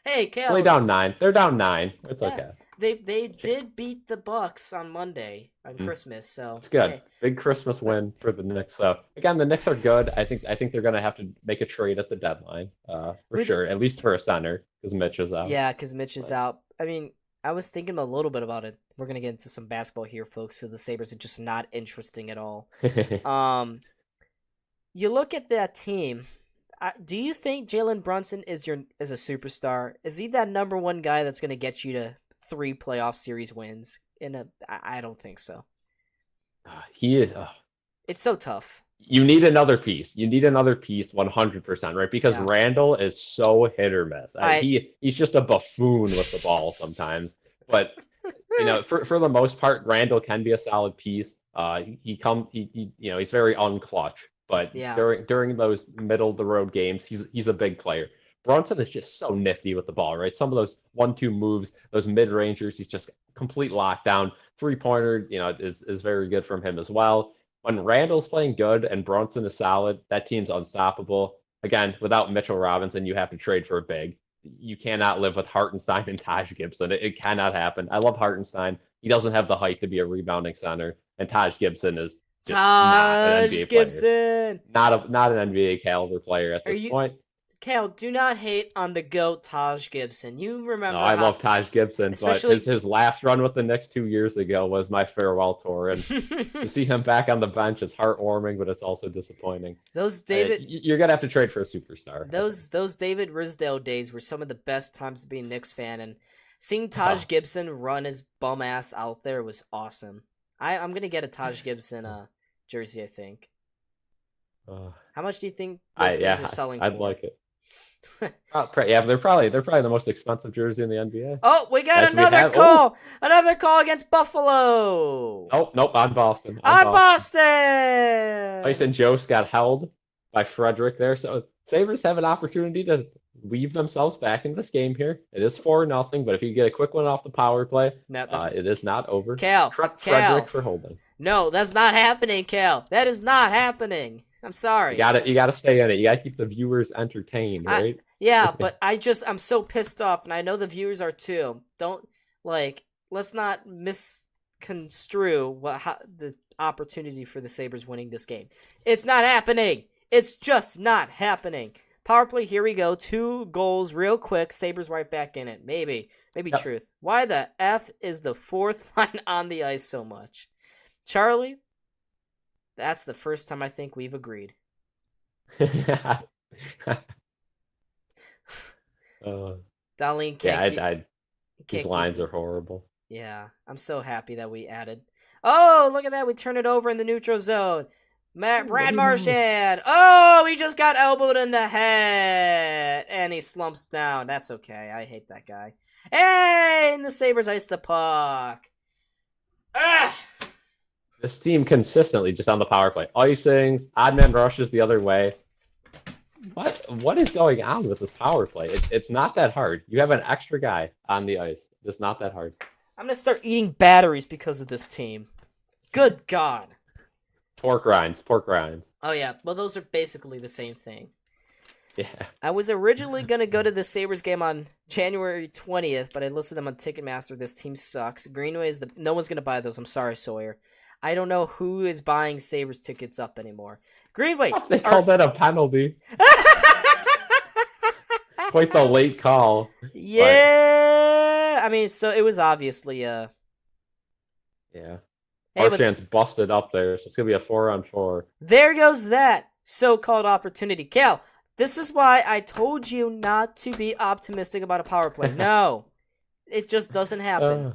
Hey, Kale. Only down 9. They're down 9. It's okay. They did beat the Bucks on Monday on Christmas, so it's good. Hey. Big Christmas win for the Knicks. So again, the Knicks are good. I think they're gonna have to make a trade at the deadline, for sure. At least for a center, because Mitch is out. Yeah, because Mitch is out. I mean, I was thinking a little bit about it. We're gonna get into some basketball here, folks. So the Sabres are just not interesting at all. You look at that team. Do you think Jalen Brunson is a superstar? Is he that number one guy that's gonna get you to 3 playoff series wins? I don't think so. He is. It's so tough. You need another piece. You need another piece, 100%, right? Because Randall is so hit or miss. He's just a buffoon with the ball sometimes. But for the most part, Randall can be a solid piece. He's very unclutch. But during those middle of the road games, he's a big player. Brunson is just so nifty with the ball, right? Some of those 1-2 moves, those mid-rangers, he's just complete lockdown. 3-pointer, is very good from him as well. When Randall's playing good and Brunson is solid, that team's unstoppable. Again, without Mitchell Robinson, you have to trade for a big. You cannot live with Hartenstein and Taj Gibson. It cannot happen. I love Hartenstein. He doesn't have the height to be a rebounding center, and Taj Gibson is just not an NBA player. Not an NBA caliber player at this point. Cal, do not hate on the GOAT Taj Gibson. You remember? No, I love Taj Gibson, but his last run with the Knicks 2 years ago was my farewell tour, and to see him back on the bench is heartwarming, but it's also disappointing. You're gonna have to trade for a superstar. Those David Risdale days were some of the best times to be a Knicks fan, and seeing Taj Gibson run his bum ass out there was awesome. I'm gonna get a Taj Gibson jersey, I think. How much do you think those things are selling for? I'd like it. They're probably the most expensive jersey in the NBA. Oh, we got another call. Another call against Buffalo. Nope, on Boston. On Boston. Tyson Jost got held by Frederick there, so Sabres have an opportunity to weave themselves back into this game here. It is 4-0, but if you get a quick one off the power play, it is not over. Frederick for holding. No, that's not happening, Cal. That is not happening. I'm sorry. You gotta stay in it. You gotta keep the viewers entertained, right? But I'm so pissed off, and I know the viewers are too. Let's not misconstrue the opportunity for the Sabres winning this game. It's not happening. It's just not happening. Power play, here we go. 2 goals real quick. Sabres right back in it. Maybe truth. Why the F is the 4th line on the ice so much? Charlie? That's the first time I think we've agreed. Darlene can't. These lines are horrible. Yeah, I'm so happy that we added. Oh, look at that! We turn it over in the neutral zone. Brad Marchand. Oh, he just got elbowed in the head, and he slumps down. That's okay. I hate that guy. And the Sabres ice the puck. Ah. This team consistently just on the power play. Icings, odd man rushes the other way. What is going on with this power play? It's not that hard. You have an extra guy on the ice. It's not that hard. I'm gonna start eating batteries because of this team. Good God. Pork rinds. Oh yeah, well those are basically the same thing. Yeah. I was originally gonna go to the Sabres game on January 20th, but I listed them on Ticketmaster. This team sucks. Greenway no one's gonna buy those. I'm sorry, Sawyer. I don't know who is buying Sabres tickets up anymore. Greenway. They called that a penalty. Quite the late call. Yeah, but... I mean, so it was obviously Yeah. Hey, Marchand's busted up there, so it's gonna be a 4-on-4. There goes that so-called opportunity. Cal, this is why I told you not to be optimistic about a power play. No, it just doesn't happen.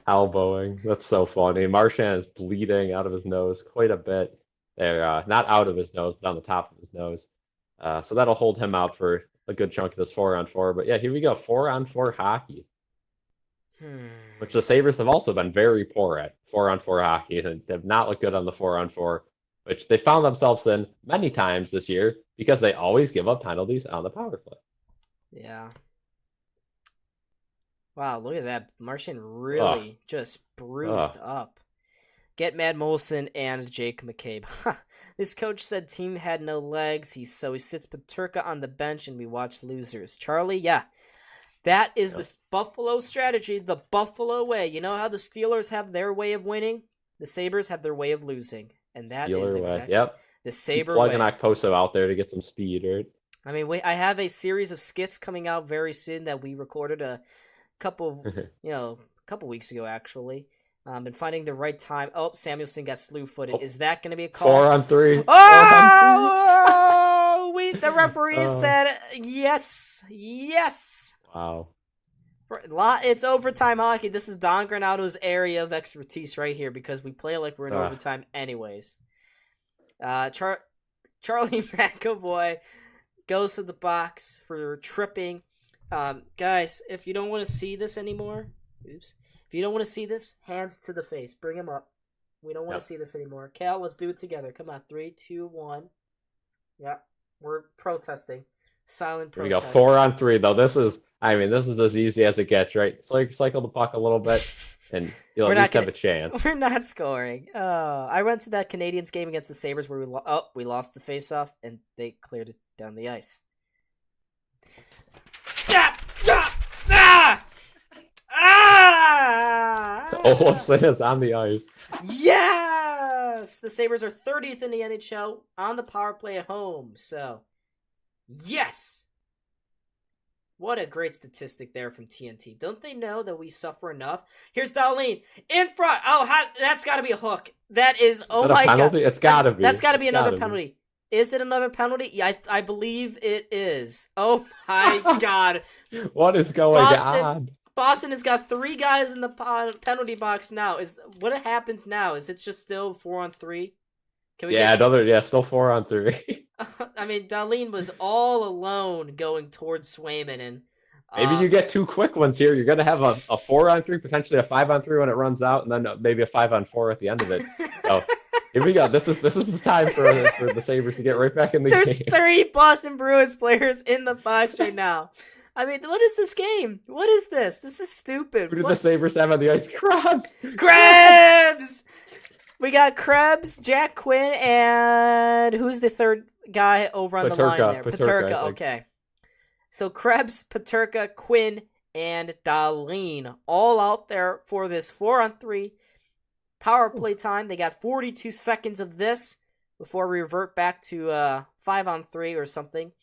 Elbowing. That's so funny. Marchand is bleeding out of his nose quite a bit. There, not out of his nose, but on the top of his nose. So that'll hold him out for a good chunk of this 4-on-4. But yeah, here we go. 4-on-4 hockey. Which the Sabres have also been very poor at. 4-on-4 hockey. And have not looked good on the 4-on-4, which they found themselves in many times this year because they always give up penalties on the power play. Yeah. Wow, look at that. Martian really just bruised up. Get Matt Molson and Jake McCabe. This coach said team had no legs, so he sits Peterka on the bench and we watch losers. Charlie, yeah. That is the Buffalo strategy, the Buffalo way. You know how the Steelers have their way of winning? The Sabres have their way of losing. And that is exactly the Sabre way. Plug an Okposo out there to get some speed, right? I mean, I have a series of skits coming out very soon that we recorded a couple weeks ago, actually. And finding the right time. Oh, Samuelson got slew-footed. Is that going to be a call? 4-on-3. Oh! The referee said yes. Yes. Wow. It's overtime hockey. This is Don Granato's area of expertise right here because we play like we're in overtime anyways. Charlie McAvoy goes to the box for tripping. Guys, if you don't want to see this anymore, if you don't want to see this, hands to the face. Bring him up. We don't want to see this anymore. Cal, let's do it together. Come on, 3, 2, 1. Yeah, we're protesting. Silent protest. Here we go. 4-on-3 though. This is as easy as it gets, right? It's like cycle the puck a little bit, and you'll at least have a chance. We're not scoring. I went to that Canadiens game against the Sabres where we lost the faceoff, and they cleared it down the ice. Olofsson is on the ice. Yes! The Sabres are 30th in the NHL on the power play at home. So, yes! What a great statistic there from TNT. Don't they know that we suffer enough? Here's Dahlin in front. Oh, that's got to be a hook. That is, oh my God. It's got to be. That's got to be another penalty. Is it another penalty? Yeah, I believe it is. Oh my God. What is going on? Boston has got 3 guys in the penalty box now. What happens now? Is it just still 4-on-3? Still 4-on-3. I mean, Dahlin was all alone going towards Swayman, and maybe you get 2 quick ones here. You're gonna have a 4-on-3, potentially a 5-on-3 when it runs out, and then maybe a 5-on-4 at the end of it. So here we go. This is the time for the Sabres to get right back in the game. There's 3 Boston Bruins players in the box right now. I mean, what is this game? What is this? This is stupid. Who did the Sabres have on the ice? Krebs! We got Krebs, Jack Quinn, and who's the third guy over on the line there? Peterka. Okay. So Krebs, Peterka, Quinn, and Dahlin all out there for this 4-on-3 power play time. They got 42 seconds of this before we revert back to 5-on-3 or something.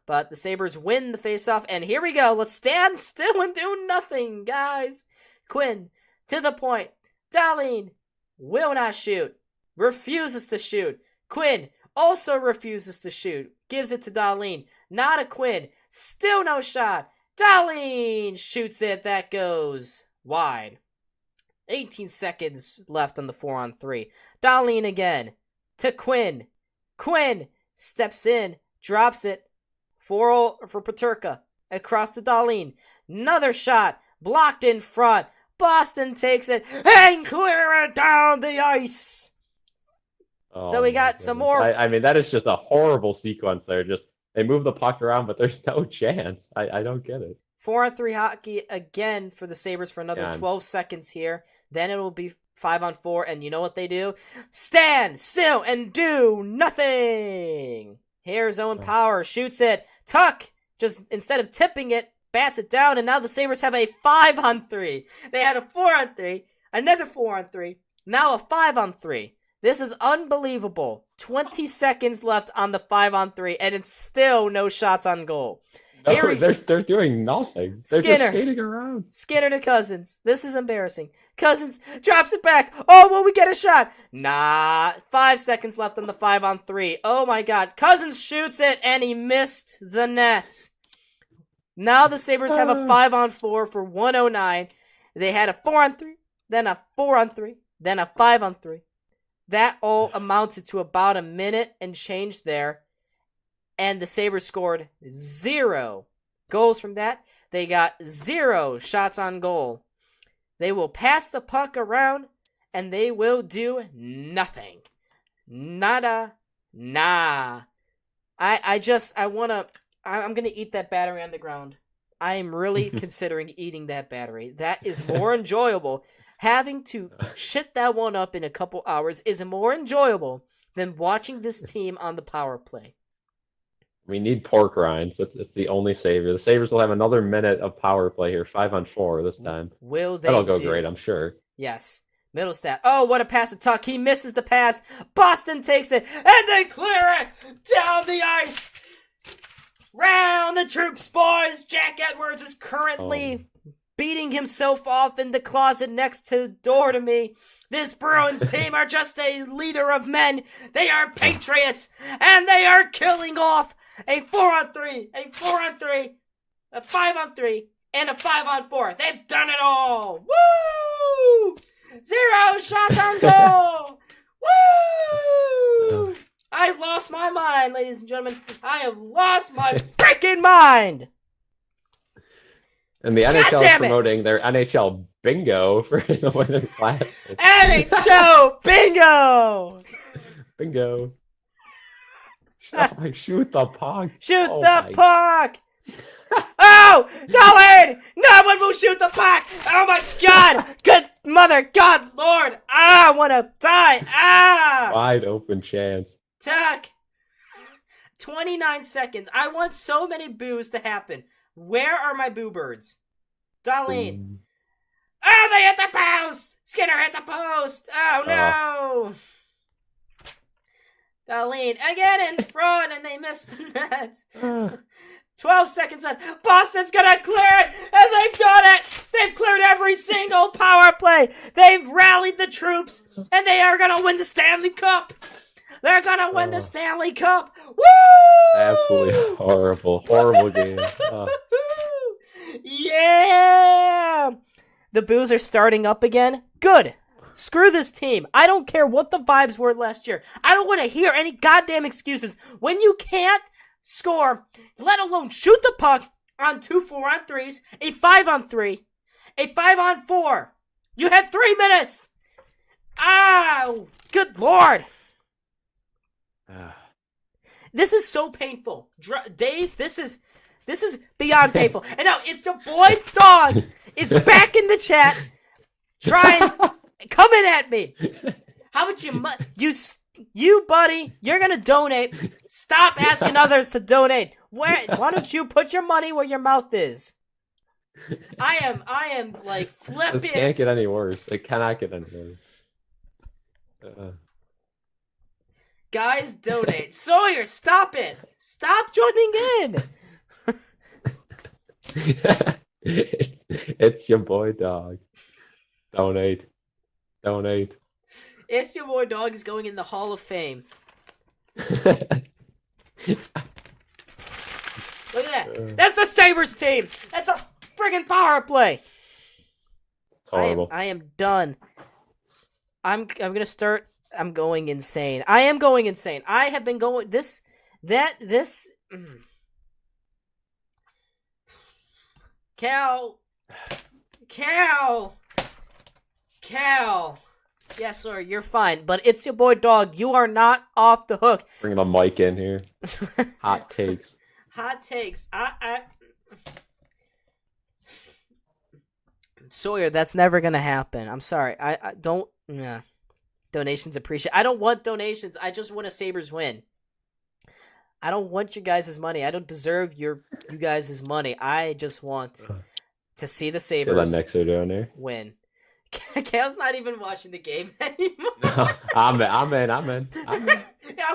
But the Sabres win the faceoff, and here we go. Let's stand still and do nothing, guys. Quinn, to the point. Dahlin will not shoot. Refuses to shoot. Quinn also refuses to shoot. Gives it to Dahlin. Not a Quinn. Still no shot. Dahlin shoots it. That goes wide. 18 seconds left on the 4-on-3. Dahlin again. To Quinn. Quinn steps in. Drops it. For Peterka. Across to Dahlin. Another shot. Blocked in front. Boston takes it and clear it down the ice. So we got some more. I mean, that is just a horrible sequence there. Just They move the puck around, but there's no chance. I don't get it. 4-on-3 hockey again for the Sabres for another 12 seconds here. Then it will be 5-on-4, and you know what they do? Stand still and do nothing. Here's Owen Power, shoots it. Tuck, just instead of tipping it, bats it down, and now the Sabres have a 5-on-3. They had a 4-on-3, another 4-on-3, now a 5-on-3. This is unbelievable. 20 seconds left on the 5-on-3, and it's still no shots on goal. No, they're doing nothing. They're just skating around. Skinner to Cousins. This is embarrassing. Cousins drops it back. Oh, will we get a shot? Nah. 5 seconds left on the 5-on-3. Oh my God. Cousins shoots it, and he missed the net. Now the Sabres have a 5-on-4 for 109. They had a 4-on-3, then a 4-on-3, then a 5-on-3. That all amounted to about a minute and change there. And the Sabres scored 0 goals from that. They got 0 shots on goal. They will pass the puck around, and they will do nothing. Nada, nah. I'm going to eat that battery on the ground. I am really considering eating that battery. That is more enjoyable. Having to shit that one up in a couple hours is more enjoyable than watching this team on the power play. We need pork rinds. It's the only savior. The Sabres will have another minute of power play here, 5-on-4 this time. Will they? That'll go great, I'm sure. Yes. Middlestat. Oh, what a pass to Tuck. He misses the pass. Boston takes it, and they clear it down the ice. Round the troops, boys. Jack Edwards is currently beating himself off in the closet next to the door to me. This Bruins team are just a leader of men. They are patriots, and they are killing off a 4-on-3, a 4-on-3, a 5-on-3, and a 5-on-4. They've done it all. Woo! 0 shots on goal. Woo! I've lost my mind, ladies and gentlemen. I have lost my freaking mind. And the NHL is promoting their NHL bingo for the Winter Classic. NHL bingo! Bingo. Shoot the puck. Shoot the puck! Oh! Dollar! No one will shoot the puck! Oh my God! Good mother, God, Lord! I want to die! Wide open chance. Tuck! 29 seconds. I want so many boos to happen. Where are my boo birds? Darlene. Oh, they hit the post! Skinner hit the post! Oh, no! Darlene again in front, and they missed the net. 12 seconds left. Boston's gonna clear it, and they've done it! They've cleared every single power play! They've rallied the troops, and they are gonna win the Stanley Cup! They're gonna win the Stanley Cup! Woo! Absolutely horrible game. Yeah! The boos are starting up again. Good. Screw this team. I don't care what the vibes were last year. I don't want to hear any goddamn excuses. When you can't score, let alone shoot the puck on 2 4-on-3s, a 5-on-3, a 5-on-4. You had 3 minutes. Good Lord. This is so painful. Dave, this is beyond painful. And now it's the boy dog is back in the chat coming at me. How about you buddy, you're going to donate. Stop asking others to donate. Why don't you put your money where your mouth is? I am like flipping. This can't get any worse. It cannot get any worse. Guys, donate. Sawyer, stop it. Stop joining in. It's your boy dog. Donate. It's your boy dog is going in the Hall of Fame. Look at that. That's the Sabres team. That's a friggin' power play. Horrible. I am done. I'm gonna start. I'm going insane. I am going insane. I have been going Cal. Yes, sir, you're fine. But it's your boy dog. You are not off the hook. Bringing a mic in here. Hot takes. Hot takes. Sawyer, that's never gonna happen. I'm sorry. I don't. Nah. Donations appreciate. I don't want donations. I just want a Sabres win. I don't want your guys' money. I don't deserve you guys' money. I just want to see the Sabres win. Kale's not even watching the game anymore. No, I'm in. I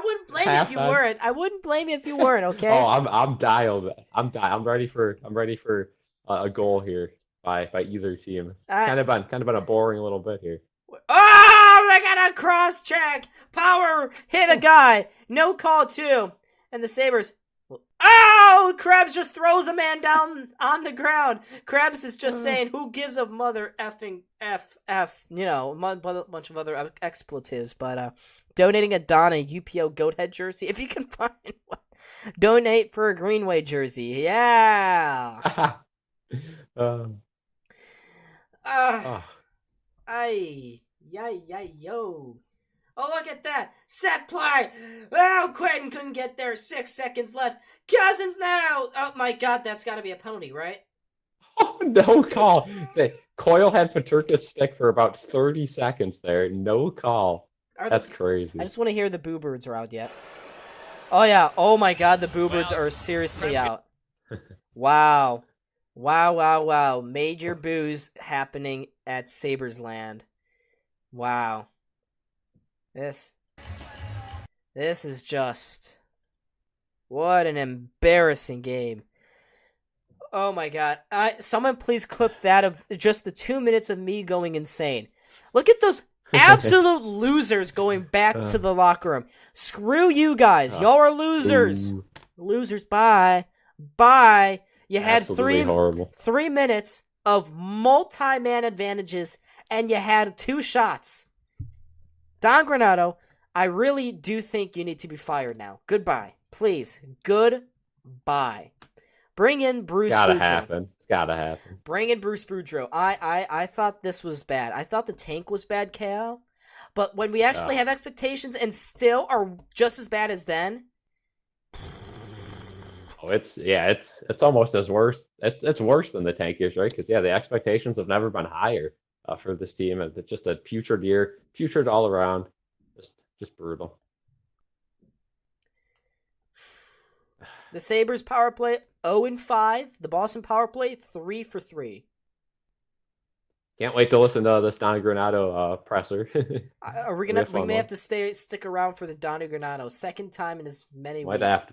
wouldn't blame you if you weren't. I wouldn't blame you if you weren't. Okay. Oh, I'm dialed. I'm ready for a goal here by either team. Kind of been a boring little bit here. Oh, they got a cross check. Power hit a guy. No call too. And the Sabres. Oh, Krebs just throws a man down on the ground. Krebs is just saying, who gives a mother effing F, you know, a bunch of other expletives. But donating a Donna UPO Goathead jersey, if you can find one. Donate for a Greenway jersey. Yeah. Yo. Oh, look at that. Set play. Oh, Quentin couldn't get there. 6 seconds left. Cousins now. Oh, my God. That's got to be a penalty, right? Oh, no call. Coyle had Paterka's stick for about 30 seconds there. No call. That's crazy. I just want to hear the Boo Birds are out yet. Oh, yeah. Oh, my God. The Boo Birds are seriously out. Wow. Major boos happening at Sabres land. Wow. This is just... What an embarrassing game. Oh my God. Someone please clip that of just the 2 minutes of me going insane. Look at those absolute losers going back to the locker room. Screw you guys. Y'all are losers. Ooh. Losers, bye. Bye. You had horrible. 3 minutes of multi-man advantages, and you had 2 shots. Don Granato, I really do think you need to be fired now. Goodbye. Please. Goodbye. Bring in Bruce Boudreau. It's gotta happen. Bring in Bruce Boudreau. I thought this was bad. I thought the tank was bad, Cal. But when we actually have expectations and still are just as bad as then... Oh, it's almost as worse. It's worse than the tank is, right? Because the expectations have never been higher for this team. It's just a putrid year, putrid all around, just brutal. The Sabres power play 0-5. The Boston power play 3 for 3. Can't wait to listen to this Donnie Granato presser. We may have to stick around for the Donnie Granato second time in as many weeks.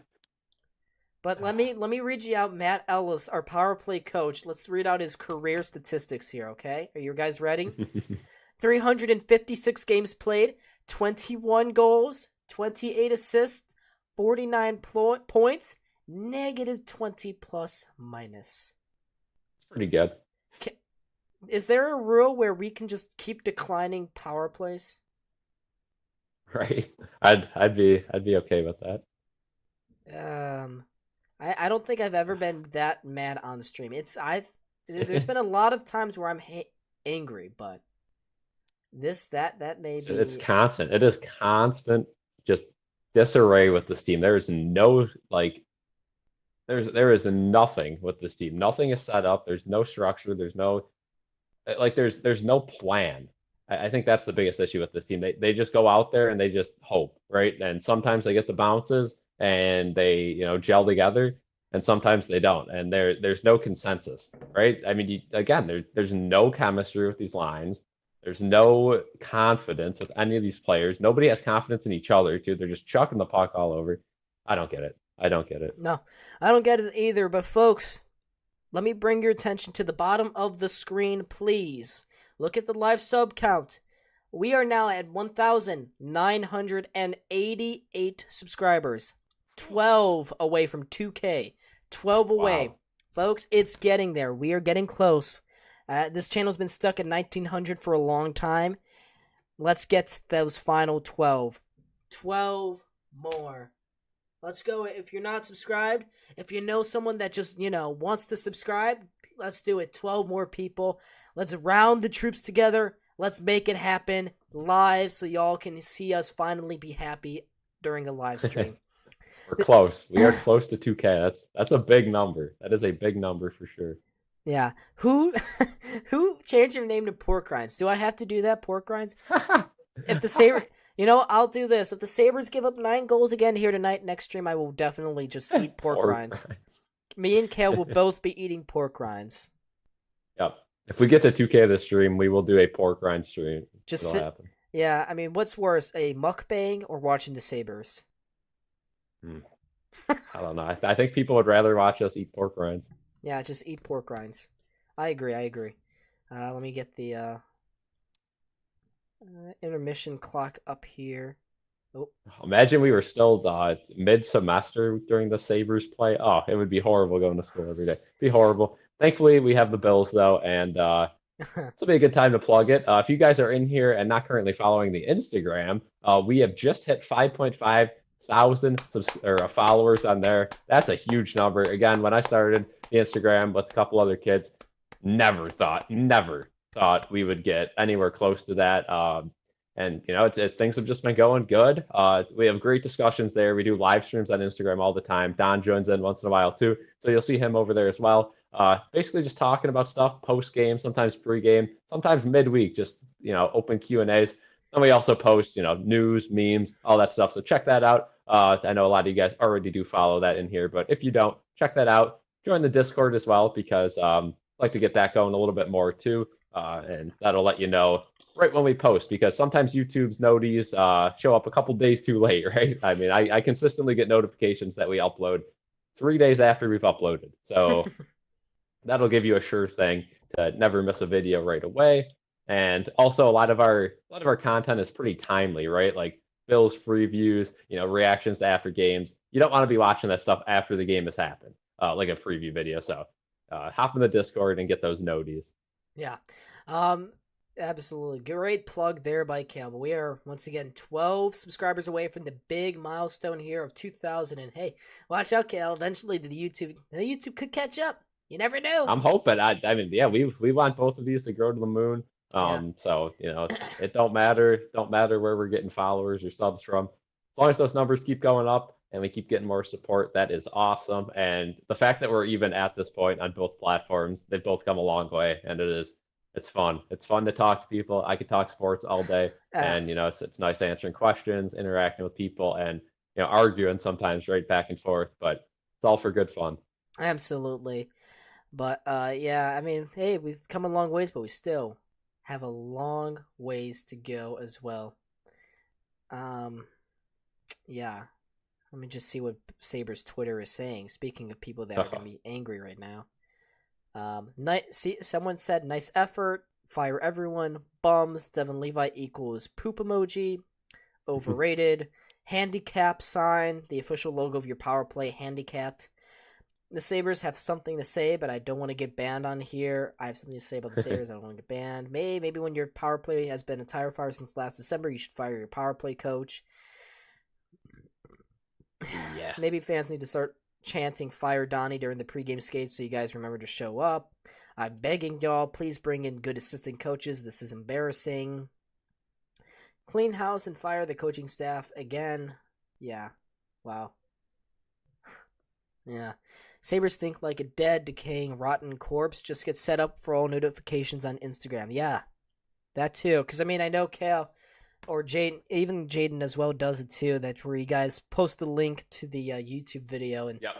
But let me read you out Matt Ellis, our power play coach. Let's read out his career statistics here, okay? Are you guys ready? 356 games played, 21 goals, 28 assists, 49 points, -20 plus minus. It's pretty good. Is there a rule where we can just keep declining power plays? Right. I'd be okay with that. I don't think I've ever been that mad on stream. There's been a lot of times where I'm angry, but that may be... It's constant. It is constant just disarray with this team. There is no, there is nothing with this team. Nothing is set up. There's no structure. There's no plan. I think that's the biggest issue with this team. They just go out there and they just hope, right? And sometimes they get the bounces and they, gel together, and sometimes they don't. And there's no consensus, right? I mean, there's no chemistry with these lines. There's no confidence with any of these players. Nobody has confidence in each other, too. They're just chucking the puck all over. I don't get it. No, I don't get it either. But, folks, let me bring your attention to the bottom of the screen, please. Look at the live sub count. We are now at 1,988 subscribers. 12 away from 2K. 12 away. Wow. Folks, it's getting there. We are getting close. This channel's been stuck at 1,900 for a long time. Let's get to those final 12. 12 more. Let's go. If you're not subscribed, if you know someone that just, wants to subscribe, let's do it. 12 more people. Let's round the troops together. Let's make it happen live so y'all can see us finally be happy during a live stream. We're close. We are close to 2K. That's a big number. That is a big number for sure. Yeah. Who who changed their name to Pork Rinds? Do I have to do that, Pork Rinds? If the Saber, I'll do this. If the Sabres give up 9 goals again here tonight, next stream, I will definitely just eat pork Poor rinds. guys. Me and Kale will both be eating pork rinds. Yep. If we get to 2K this stream, we will do a pork rind stream. Just It'll sit. happen. Yeah, I mean, what's worse, a mukbang or watching the Sabres? Hmm. I don't know. I think people would rather watch us eat pork rinds. Yeah, just eat pork rinds. I agree. Let me get the intermission clock up here. Oh, Imagine we were still mid-semester during the Sabres play. Oh, it would be horrible going to school every day. It'd be horrible. Thankfully, we have the Bills, though, and this will be a good time to plug it. If you guys are in here and not currently following the Instagram, we have just hit 5.5 thousand followers on there. That's a huge number. Again, when I started the Instagram with a couple other kids, never thought we would get anywhere close to that. And things have just been going good. We have great discussions there. We do live streams on Instagram all the time. Don joins in once in a while too, so you'll see him over there as well. Basically just talking about stuff post game, sometimes pre game, sometimes midweek, just open Q&As. And we also post news, memes, all that stuff. So check that out. I know a lot of you guys already do follow that in here, but if you don't, check that out. Join the Discord as well, because I'd like to get that going a little bit more too, and that'll let you know right when we post, because sometimes YouTube's noties show up a couple days too late, right? I mean, I consistently get notifications that we upload 3 days after we've uploaded. So that'll give you a sure thing to never miss a video right away. And also a lot of our content is pretty timely, right? Like Bills previews, reactions to after games. You don't want to be watching that stuff after the game has happened, like a preview video. So hop in the Discord and get those noties. Yeah. Absolutely. Great plug there by Campbell. We are, once again, 12 subscribers away from the big milestone here of 2,000. And hey, watch out, Cal. Eventually, the YouTube could catch up. You never know. I'm hoping. I mean, yeah, we want both of these to grow to the moon. So it don't matter where we're getting followers or subs from. As long as those numbers keep going up and we keep getting more support, that is awesome. And the fact that we're even at this point on both platforms, they've both come a long way, and it's fun. It's fun to talk to people. I could talk sports all day, and it's nice answering questions, interacting with people, and arguing sometimes right back and forth. But it's all for good fun. Absolutely. But yeah, I mean, hey, we've come a long ways, but we still have a long ways to go as well. Yeah. Let me just see what Sabres Twitter is saying. Speaking of people that are going to be angry right now. Someone said, nice effort, fire everyone, bums, Devin Levi equals poop emoji, overrated, handicap sign, the official logo of your power play, handicapped. The Sabres have something to say, but I don't want to get banned on here. I have something to say about the Sabres. I don't want to get banned. Maybe when your power play has been a tire fire since last December, you should fire your power play coach. Yeah. Maybe fans need to start chanting "Fire Donnie" during the pregame skates so you guys remember to show up. I'm begging y'all, please bring in good assistant coaches. This is embarrassing. Clean house and fire the coaching staff again. Yeah. Wow. Yeah. Sabres think like a dead, decaying, rotten corpse. Just get set up for all notifications on Instagram. Yeah, that too. Because, I mean, I know Cal or Jaden, even Jaden as well does it too, that where you guys post the link to the YouTube video. And yep.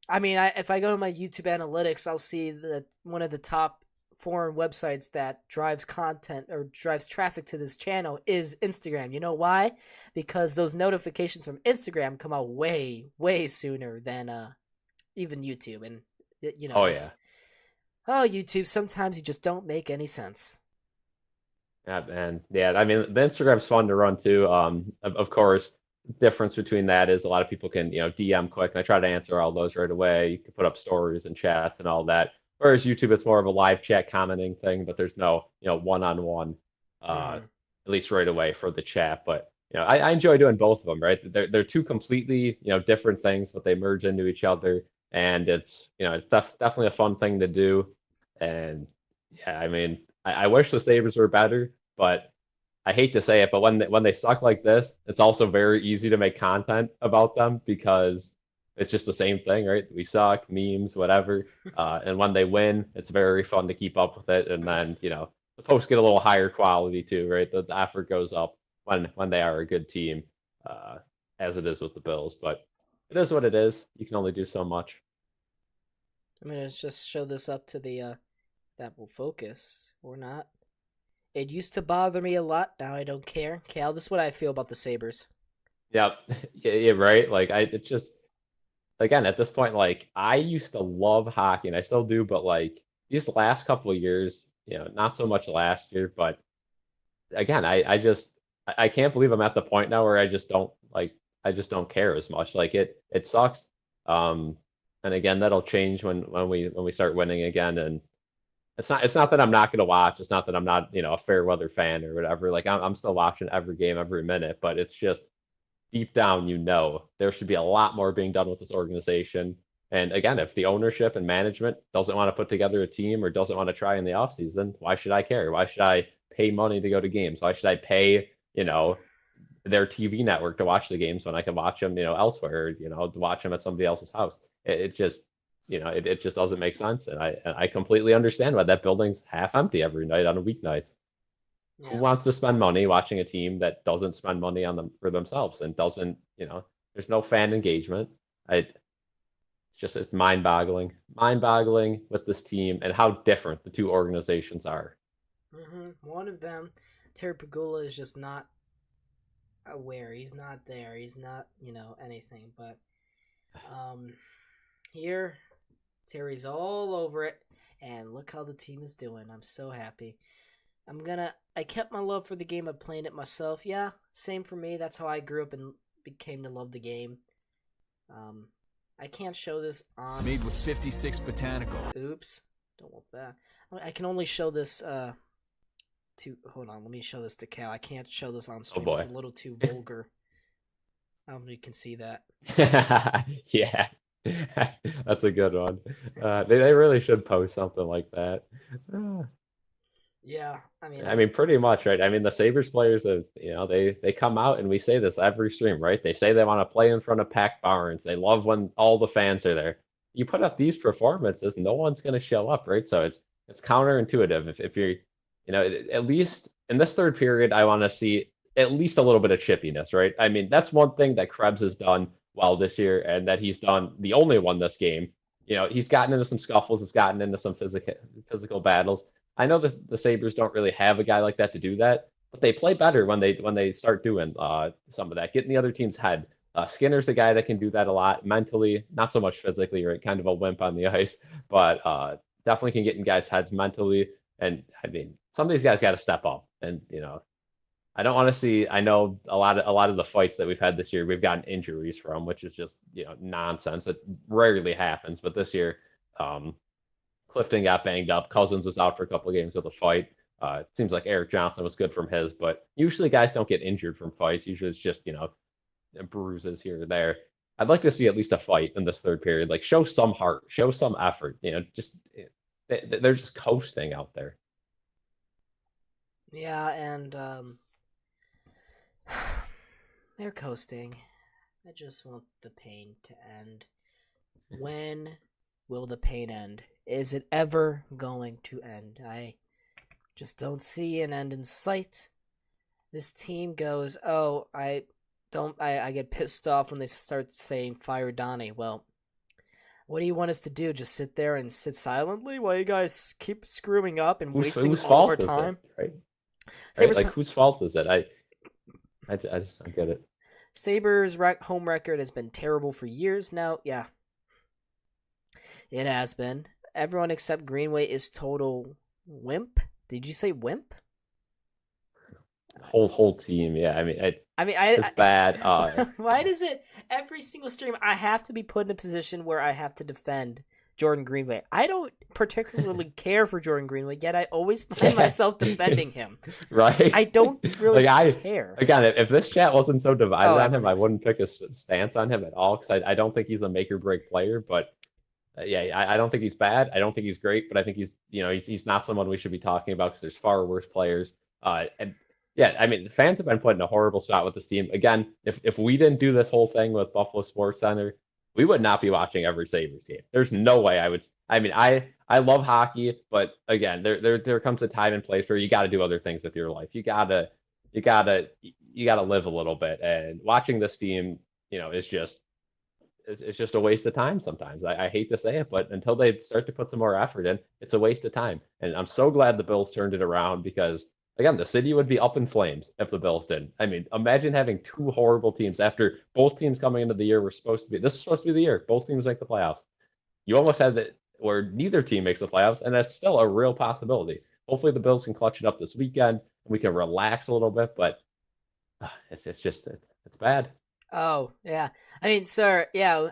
I mean, if I go to my YouTube analytics, I'll see that one of the top foreign websites that drives content or drives traffic to this channel is Instagram. You know why? Because those notifications from Instagram come out way, way sooner than even YouTube. And Oh yeah. Oh, YouTube, sometimes you just don't make any sense. Yeah, and yeah, I mean, the Instagram's fun to run too. Of course, the difference between that is a lot of people can DM quick, and I try to answer all those right away. You can put up stories and chats and all that. Whereas YouTube, it's more of a live chat commenting thing, but there's no one-on-one, at least right away for the chat. But I enjoy doing both of them. Right, they're two completely different things, but they merge into each other, and it's it's definitely a fun thing to do. And yeah, I mean, I wish the Sabres were better, but I hate to say it, but when they suck like this, it's also very easy to make content about them because it's just the same thing, right? We suck, memes, whatever. And when they win, it's very fun to keep up with it. And then, the posts get a little higher quality too, right? The effort goes up when they are a good team, uh, as it is with the Bills. But it is what it is. You can only do so much. I'm gonna just show this up to the that will focus or not. It used to bother me a lot. Now I don't care. Cal, this is what I feel about the Sabres. Yep. Yeah, right. Like it's just again at this point, like I used to love hockey and I still do, but like these last couple of years, not so much last year, but again, I can't believe I'm at the point now where I just don't care as much. Like it sucks. Um, and again, that'll change when we start winning again. And it's not that I'm not gonna watch. It's not that I'm not a fair weather fan or whatever. Like I'm still watching every game every minute, but it's just deep down, there should be a lot more being done with this organization. And again, if the ownership and management doesn't want to put together a team or doesn't want to try in the offseason, why should I care? Why should I pay money to go to games? Why should I pay, their TV network to watch the games when I can watch them, elsewhere, to watch them at somebody else's house? It just, it just doesn't make sense. And I completely understand why that building's half empty every night on a weeknight. Who Yeah. wants to spend money watching a team that doesn't spend money on them for themselves and doesn't, there's no fan engagement. It's mind-boggling with this team and how different the two organizations are. One of them, Terry Pagula, is just not aware. He's not there. He's not, anything. But here, Terry's all over it. And look how the team is doing. I'm so happy. I kept my love for the game of playing it myself. Yeah, same for me. That's how I grew up and became to love the game. I can't show this on. Made with 56 botanical. Oops, don't want that. I can only show this to. Hold on, let me show this to Cal. I can't show this on stream. Oh boy. It's a little too vulgar. I don't know if you can see that. Yeah, that's a good one. They really should post something like that. Yeah, I mean, pretty much, right? I mean, the Sabres players have, they come out and we say this every stream, right? They say they want to play in front of packed barns. They love when all the fans are there. You put up these performances, no one's going to show up, right? So it's counterintuitive. If you're, at least in this third period, I want to see at least a little bit of chippiness, right? I mean, that's one thing that Krebs has done well this year, and that he's done the only one this game. He's gotten into some scuffles, he's gotten into some physical battles. I know the Sabres don't really have a guy like that to do that, but they play better when they start doing some of that, getting the other team's head. Skinner's a guy that can do that a lot mentally, not so much physically, right? Kind of a wimp on the ice, but definitely can get in guys' heads mentally. And I mean, some of these guys got to step up. And I don't want to see. I know a lot of the fights that we've had this year, we've gotten injuries from, which is just nonsense. That rarely happens, but this year. Clifton got banged up. Cousins was out for a couple of games with a fight. It seems like Eric Johnson was good from his, but usually guys don't get injured from fights. Usually it's just, bruises here or there. I'd like to see at least a fight in this third period. Like, show some heart, show some effort. They're just coasting out there. Yeah, and they're coasting. I just want the pain to end. When will the pain end? Is it ever going to end? I just don't see an end in sight. This team goes, I get pissed off when they start saying fire Donnie. Well, what do you want us to do? Just sit there and sit silently while you guys keep screwing up and wasting all of our time? Right? Right? Like, whose fault is it? I just don't get it. Sabres' home record has been terrible for years now. Yeah, it has been. Everyone except Greenway is total wimp. Did you say wimp? Whole team, yeah. I mean, it's bad. Why does it every single stream I have to be put in a position where I have to defend Jordan Greenway? I don't particularly care for Jordan Greenway, yet I always find myself defending him. Right? I don't really care. Again, if this chat wasn't so divided on him, I wouldn't pick a stance on him at all, because I don't think he's a make or break player. But I don't think he's bad. I don't think he's great, but I think he's not someone we should be talking about, because there's far worse players. And Yeah, I mean, the fans have been put in a horrible spot with this team. Again, if we didn't do this whole thing with Buffalo Sports Center, we would not be watching every Sabres game. There's no way I would. I mean, I love hockey, but again, there comes a time and place where you got to do other things with your life. You gotta live a little bit. And watching this team, is just it's just a waste of time sometimes. I hate to say it, but until they start to put some more effort in, it's a waste of time. And I'm so glad the Bills turned it around because, again, the city would be up in flames if the Bills didn't. I mean, imagine having two horrible teams after both teams coming into the year were supposed to be. This is supposed to be the year. Both teams make the playoffs. You almost had that where neither team makes the playoffs, and that's still a real possibility. Hopefully, the Bills can clutch it up this weekend and we can relax a little bit. But it's bad. Oh, yeah. I mean, sir, yeah,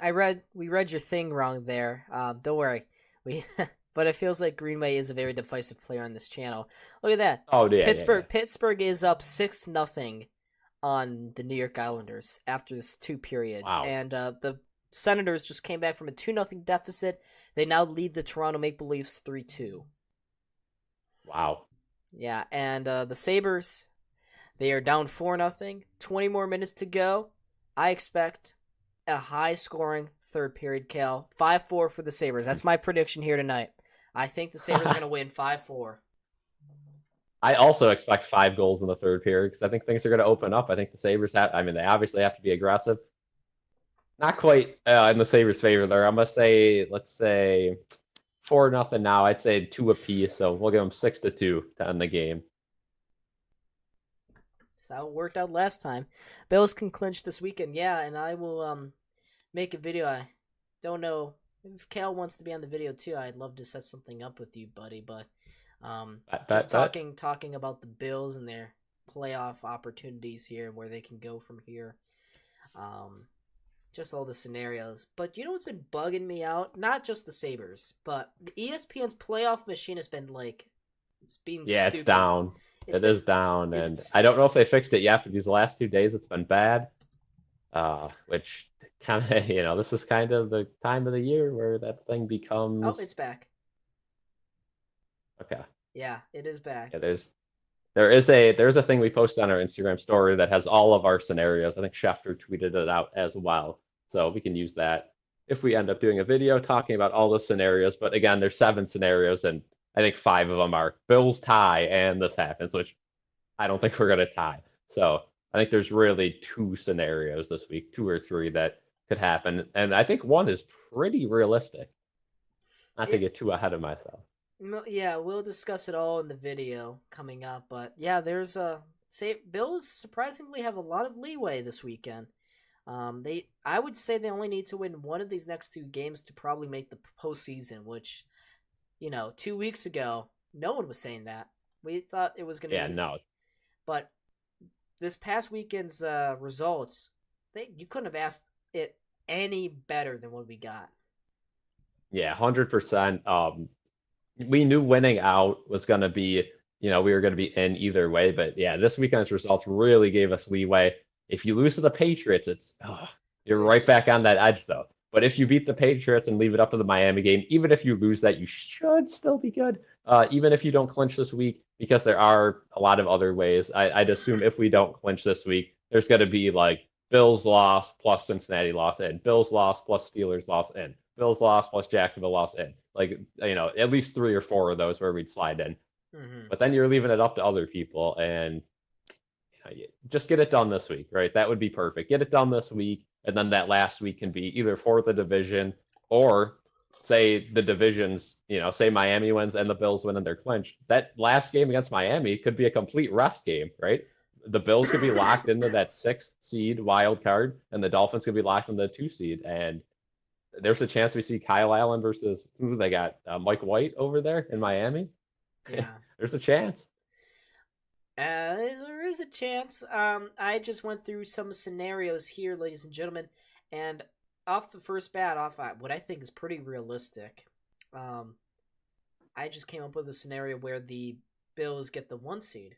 we read your thing wrong there. Don't worry. We but it feels like Greenway is a very divisive player on this channel. Look at that. Oh yeah, Pittsburgh is up 6-0 on the New York Islanders after this two periods. Wow. And the Senators just came back from a 2-0 deficit. They now lead the Toronto Maple Leafs 3-2. Wow. Yeah, and the Sabres, they are down 4-0. 20 more minutes to go. I expect a high-scoring third period, Cal. 5-4 for the Sabres. That's my prediction here tonight. I think the Sabres are going to win 5-4. I also expect 5 goals in the third period because I think things are going to open up. I think the Sabres they obviously have to be aggressive. Not quite in the Sabres' favor there. I'm going to say, let's say 4-0 now. I'd say 2 apiece. So we'll give them 6-2 to end the game. That's how it worked out last time. Bills can clinch this weekend, yeah, and I will make a video. I don't know if Cal wants to be on the video too. I'd love to set something up with you, buddy. But talking about the Bills and their playoff opportunities here, where they can go from here. Just all the scenarios. But you know what's been bugging me out? Not just the Sabres, but the ESPN's playoff machine has been being stupid. It's down. It is down, and I don't know if they fixed it yet, but these last 2 days it's been bad. Which kind of, this is kind of the time of the year where that thing becomes. Oh, it's back. Okay. Yeah, it is back. Yeah, there's a thing we posted on our Instagram story that has all of our scenarios. I think Schefter tweeted it out as well, so we can use that if we end up doing a video talking about all the scenarios. But again, there's 7 scenarios, and I think 5 of them are Bills tie and this happens, which I don't think we're going to tie. So I think there's really 2 scenarios this week, 2 or 3 that could happen. And I think one is pretty realistic. Not to get too ahead of myself. Yeah, we'll discuss it all in the video coming up. But yeah, Bills surprisingly have a lot of leeway this weekend. I would say they only need to win one of these next 2 games to probably make the postseason, which, 2 weeks ago, no one was saying that. We thought it was going to be... Yeah, no. But this past weekend's results, you couldn't have asked it any better than what we got. Yeah, 100%. We knew winning out was going to be, we were going to be in either way. But yeah, this weekend's results really gave us leeway. If you lose to the Patriots, you're right back on that edge, though. But if you beat the Patriots and leave it up to the Miami game, even if you lose that, you should still be good. Even if you don't clinch this week, because there are a lot of other ways. I'd assume if we don't clinch this week, there's going to be Bills loss plus Cincinnati loss in, Bills loss plus Steelers loss in, Bills loss plus Jacksonville loss in. At least 3 or 4 of those where we'd slide in. Mm-hmm. But then you're leaving it up to other people, and just get it done this week, right? That would be perfect. Get it done this week, and then that last week can be either for the division or say the divisions, say Miami wins and the Bills win and they're clinched. That last game against Miami could be a complete rest game, right? The Bills could be locked into that 6th seed wild card, and the Dolphins could be locked in the 2 seed. And there's a chance we see Kyle Allen versus who they got, Mike White over there in Miami. Yeah, there's a chance. There is a chance. I just went through some scenarios here, ladies and gentlemen, and off the first bat, what I think is pretty realistic. I just came up with a scenario where the Bills get the 1 seed.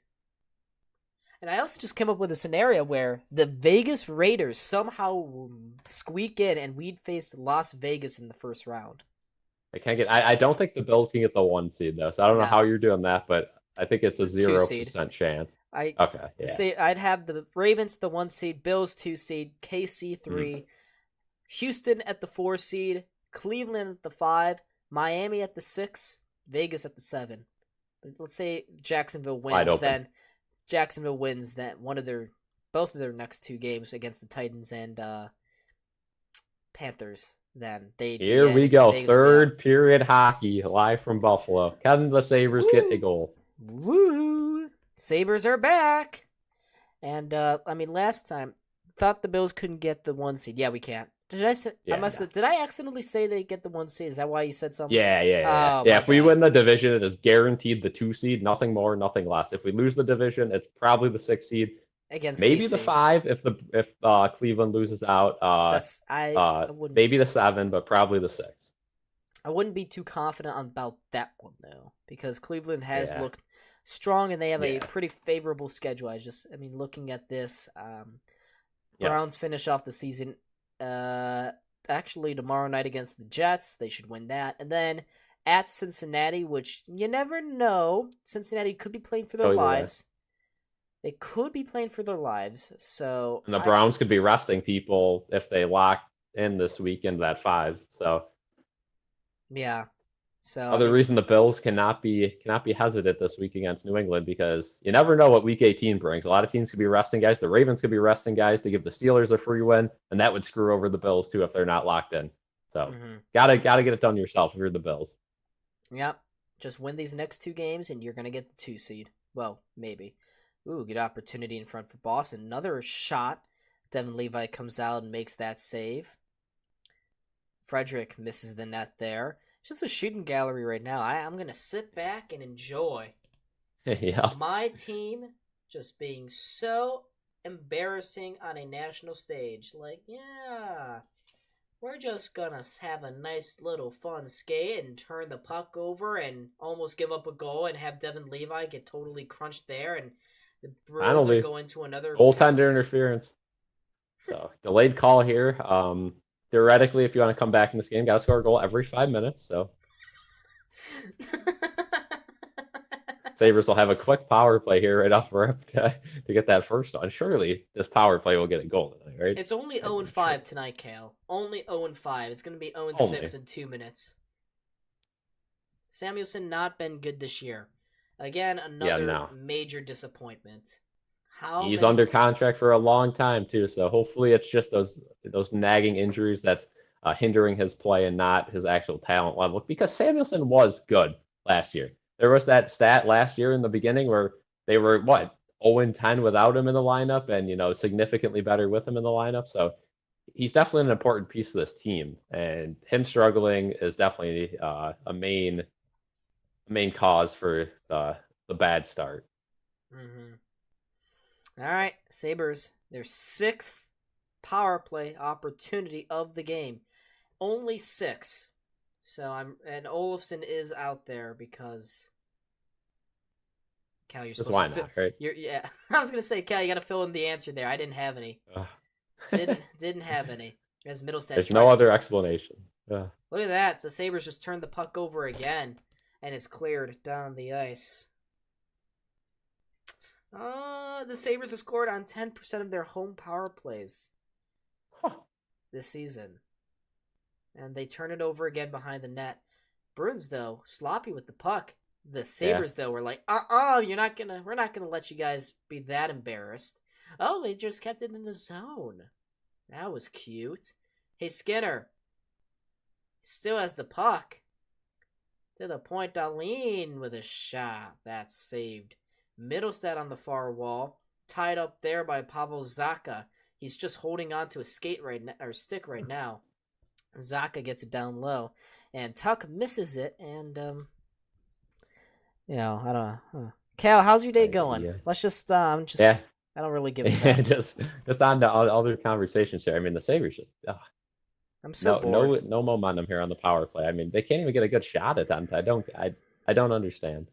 And I also just came up with a scenario where the Vegas Raiders somehow squeak in and we'd face Las Vegas in the first round. I don't think the Bills can get the 1 seed though, so I don't know how you're doing that, but I think it's a The 2 seed. 0% chance. I Okay, yeah. say I'd have the Ravens the 1 seed, Bills 2 seed, KC 3, Mhm. Houston at the 4 seed, Cleveland at the 5, Miami at the 6, Vegas at the 7. But let's say Jacksonville Wide wins, open. then Jacksonville wins that both of their next 2 games against the Titans and Panthers. Then they'd be Here in we and go. Vegas would be out. Third period hockey live from Buffalo. Can the Sabres get a goal? Woo! Sabres are back. And I mean, last time thought the Bills couldn't get the 1 seed. Yeah, we can't. Did I say? Yeah, Did I accidentally say they get the 1 seed? Is that why you said something? Yeah. Oh, Yeah, my if we bad. win the division, it is guaranteed the 2 seed, nothing more, nothing less. If we lose the division, it's probably the 6 seed, Against maybe KC. the 5 if Cleveland loses out. That's I wouldn't Maybe the 7, but probably the 6. I wouldn't be too confident about that one though, because Cleveland has Yeah. looked strong and they have a Yeah. pretty favorable schedule. I mean, looking at this, Yeah. Browns finish off the season actually tomorrow night against the Jets. They should win that. And then at Cincinnati, which you never know. Cincinnati could be playing for their Go either way. lives. They could be playing for their lives. So And the Browns could be resting people if they lock in this weekend at 5. So yeah. So another reason the Bills cannot be hesitant this week against New England, because you never know what Week 18 brings. A lot of teams could be resting guys. The Ravens could be resting guys to give the Steelers a free win, and that would screw over the Bills too if they're not locked in. So gotta get it done yourself if you're the Bills. Yep. Just win these next 2 games and you're gonna get the 2 seed. Well, maybe. Ooh, good opportunity in front for Boston. Another shot. Devin Levi comes out and makes that save. Frederick misses the net there. It's just a shooting gallery right now. I'm going to sit back and enjoy Yeah. my team just being so embarrassing on a national stage. Like, yeah, we're just going to have a nice little fun skate and turn the puck over and almost give up a goal and have Devin Levi get totally crunched there, and the Bruins are going to another goaltender interference. So delayed call here. Theoretically, if you want to come back in this game, got to score a goal every 5 minutes. So Sabres will have a quick power play here right off rip to get that first one. Surely this power play will get a goal tonight, right? It's only 0-5 tonight, Kale. Only 0-5. It's going to be 0-6 in 2 minutes. Samuelsson not been good this year. Again, another major disappointment. He's under contract for a long time too, so hopefully it's just those nagging injuries that's hindering his play and not his actual talent level. Because Samuelsson was good last year. There was that stat last year in the beginning where they were 0-10 without him in the lineup, and significantly better with him in the lineup. So he's definitely an important piece of this team, and him struggling is definitely a main cause for the bad start. Mm-hmm. All right, Sabres, their 6th power play opportunity of the game. Only 6. And Olofsson is out there because Cal, you're supposed why to not, right? Yeah, I was gonna say, Cal, you got to fill in the answer there. I didn't have any. Didn't have any. As Middlestat. There's no other explanation. Look at that. The Sabres just turned the puck over again, and it's cleared down the ice. The Sabres have scored on 10% of their home power plays this season. And they turn it over again behind the net. Bruins, though, sloppy with the puck. The Sabres, though, were like, we're not gonna let you guys be that embarrassed. Oh, they just kept it in the zone. That was cute. Hey, Skinner. Still has the puck. To the point, Dahlin with a shot. That's saved. Middlestat on the far wall, tied up there by Pavel Zacha. He's just holding on to a stick right now. Zacha gets it down low, and Tuck misses it. And I don't know. Cal, how's your day going? Yeah. Let's just I don't really give a crap. just on to other conversations here. I mean, the Sabres just I'm so bored. No momentum here on the power play. I mean, they can't even get a good shot at them. I don't understand.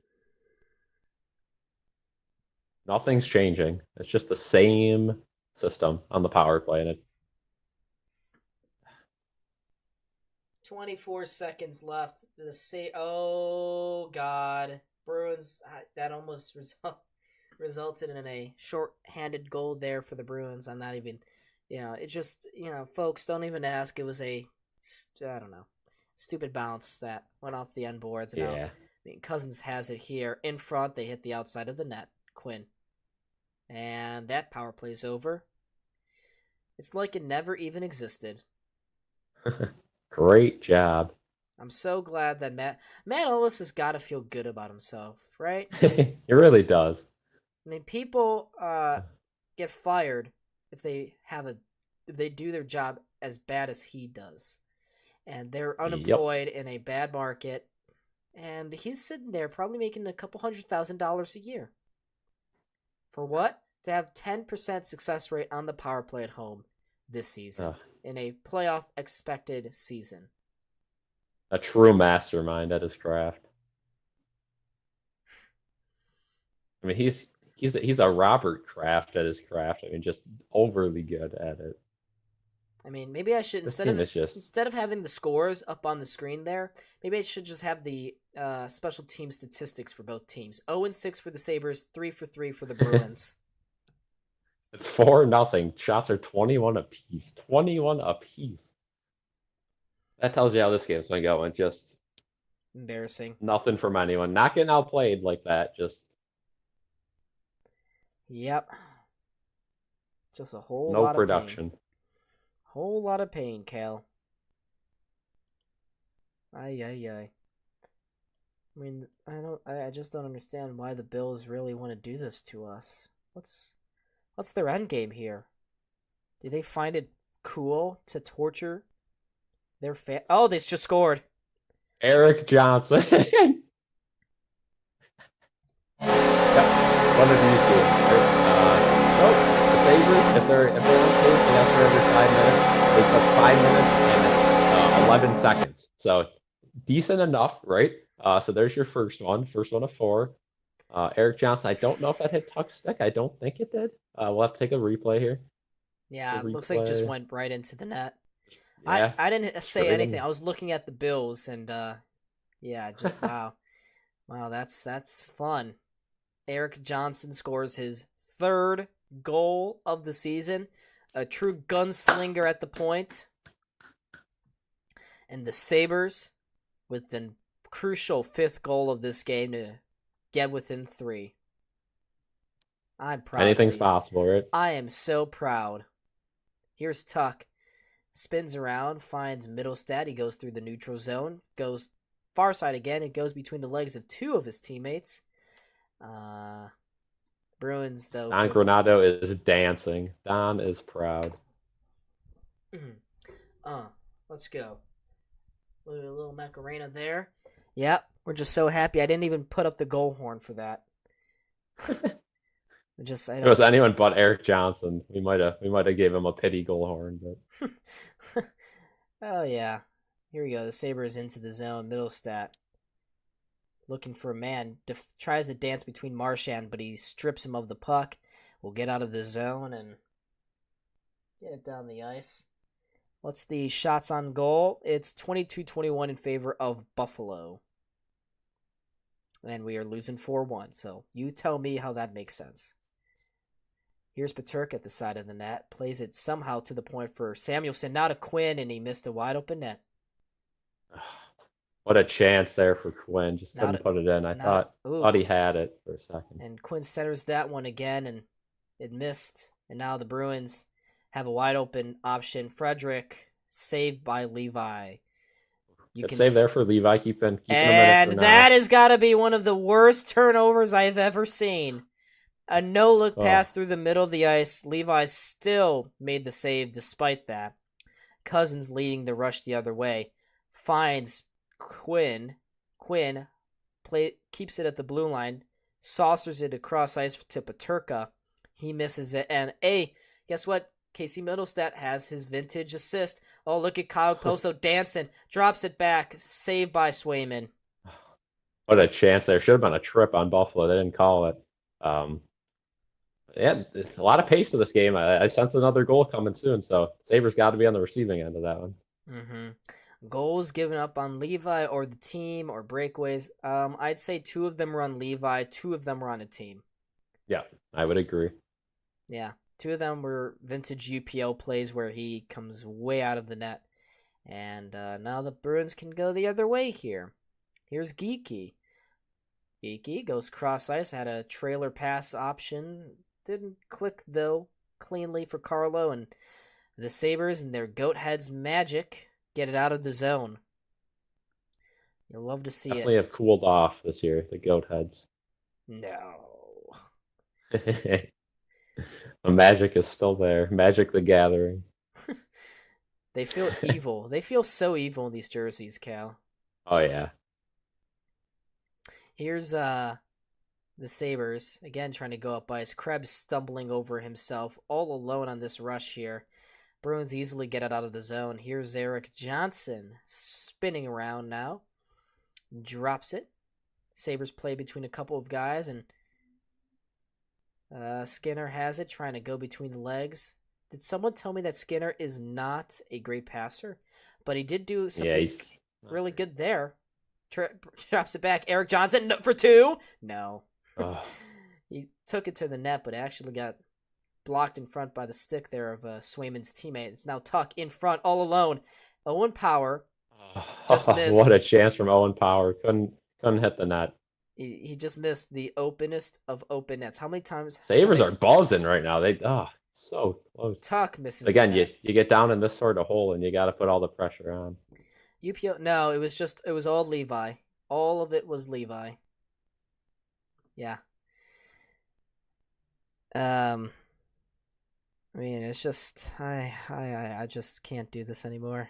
Nothing's changing. It's just the same system on the power play, and 24 seconds left. Oh God, Bruins, that almost resulted in a short-handed goal there for the Bruins. I'm not even, it just, folks, don't even ask. It was I don't know, stupid bounce that went off the end boards. And Yeah. Cousins has it here in front. They hit the outside of the net. Quinn. And that power play's over. It's like it never even existed. Great job. I'm so glad that Matt Ellis has got to feel good about himself, right? It really does. I mean, people get fired if they do their job as bad as he does, and they're unemployed in a bad market, and he's sitting there probably making a couple $100,000 a year. For what? To have 10% success rate on the power play at home this season in a playoff expected season. A true mastermind at his craft. I mean, he's a Robert Kraft at his craft. I mean, just overly good at it. I mean, maybe I should instead of having the scores up on the screen there, maybe I should just have the special team statistics for both teams. 0-6 for the Sabres, 3-3 for the Bruins. It's 4-0. Shots are 21 apiece. 21 apiece. That tells you how this game's been going. Just embarrassing. Nothing from anyone. Not getting outplayed like that. Just yep. Just a whole no lot production. Of pain. Whole lot of pain, Cal. Ay. I mean, I just don't understand why the Bills really want to do this to us. What's their end game here? Do they find it cool to torture their fan? Oh, they just scored. Eric Johnson. Yep. One of these two. The Sabres, if they're on pace, they have for every 5 minutes. They took 5 minutes and 11 seconds. So decent enough, right? So there's your first one of 4. Eric Johnson, I don't know if that hit Tuck's stick. I don't think it did. We'll have to take a replay here. Yeah, it looks like it just went right into the net. Yeah, I didn't say anything. I was looking at the Bills, and wow, that's fun. Eric Johnson scores his 3rd goal of the season, a true gunslinger at the point, and the Sabres with the crucial 5th goal of this game to get within 3. I'm proud. Anything's possible, right? I am so proud. Here's Tuck. Spins around, finds Middlestat. He goes through the neutral zone. Goes far side again. It goes between the legs of 2 of his teammates. Bruins, though. Don Granado is dancing. Don is proud. Let's go. A little Macarena there. Yep, we're just so happy. I didn't even put up the goal horn for that. If it was anyone but Eric Johnson, we might have gave him a pity goal horn, but oh yeah. Here we go. The Sabres into the zone. Middlestat looking for a man. Tries to dance between Marchand, but he strips him of the puck. We'll get out of the zone and get it down the ice. What's the shots on goal? It's 22-21 in favor of Buffalo. And we are losing 4-1. So you tell me how that makes sense. Here's Paterk at the side of the net. Plays it somehow to the point for Samuelson. Now to Quinn, and he missed a wide open net. What a chance there for Quinn. Just couldn't put it in. I thought he had it for a second. And Quinn centers that one again, and it missed. And now the Bruins have a wide open option. Frederick, saved by Levi. Good save there for Levi. Keep him in. And that has got to be one of the worst turnovers I've ever seen. A no-look pass through the middle of the ice. Levi still made the save despite that. Cousins leading the rush the other way. Finds Quinn. Quinn keeps it at the blue line. Saucers it across ice to Paterka. He misses it. And, hey, guess what? Casey Middlestat has his vintage assist. Oh, look at Kyle Poso dancing. Drops it back. Saved by Swayman. What a chance there. Should have been a trip on Buffalo. They didn't call it. Yeah, there's a lot of pace to this game. I sense another goal coming soon, so Sabres got to be on the receiving end of that one. Goals given up on Levi or the team or breakaways. I'd say 2 of them were on Levi, 2 of them were on a team. Yeah, I would agree. Yeah, 2 of them were vintage UPL plays where he comes way out of the net. And now the Bruins can go the other way here. Here's Geeky. Geeky goes cross ice, had a trailer pass option. Didn't click, though, cleanly for Carlo. And the Sabres and their goat heads magic get it out of the zone. You'll love to see Definitely it. have cooled off this year, the goat heads. No. The magic is still there. Magic the Gathering. They feel evil. They feel so evil in these jerseys, Cal. Oh yeah. Here's the Sabres, again trying to go up ice. Krebs stumbling over himself, all alone on this rush here. Bruins easily get it out of the zone. Here's Eric Johnson spinning around now. Drops it. Sabres play between a couple of guys, and Skinner has it, trying to go between the legs. Did someone tell me that Skinner is not a great passer? But he did do something really good there. Drops it back. Eric Johnson for 2. No. He took it to the net, but actually got blocked in front by the stick there of Swayman's teammate. It's now Tuck in front, all alone. Owen Power just missed. What a chance from Owen Power. Couldn't hit the net. He just missed the openest of open nets. How many times? Sabres are buzzing right now. They so close. Tuck misses. Again, you get down in this sort of hole and you got to put all the pressure on. UPL. No, it was all Levi. All of it was Levi. Yeah. I mean, it's just I just can't do this anymore.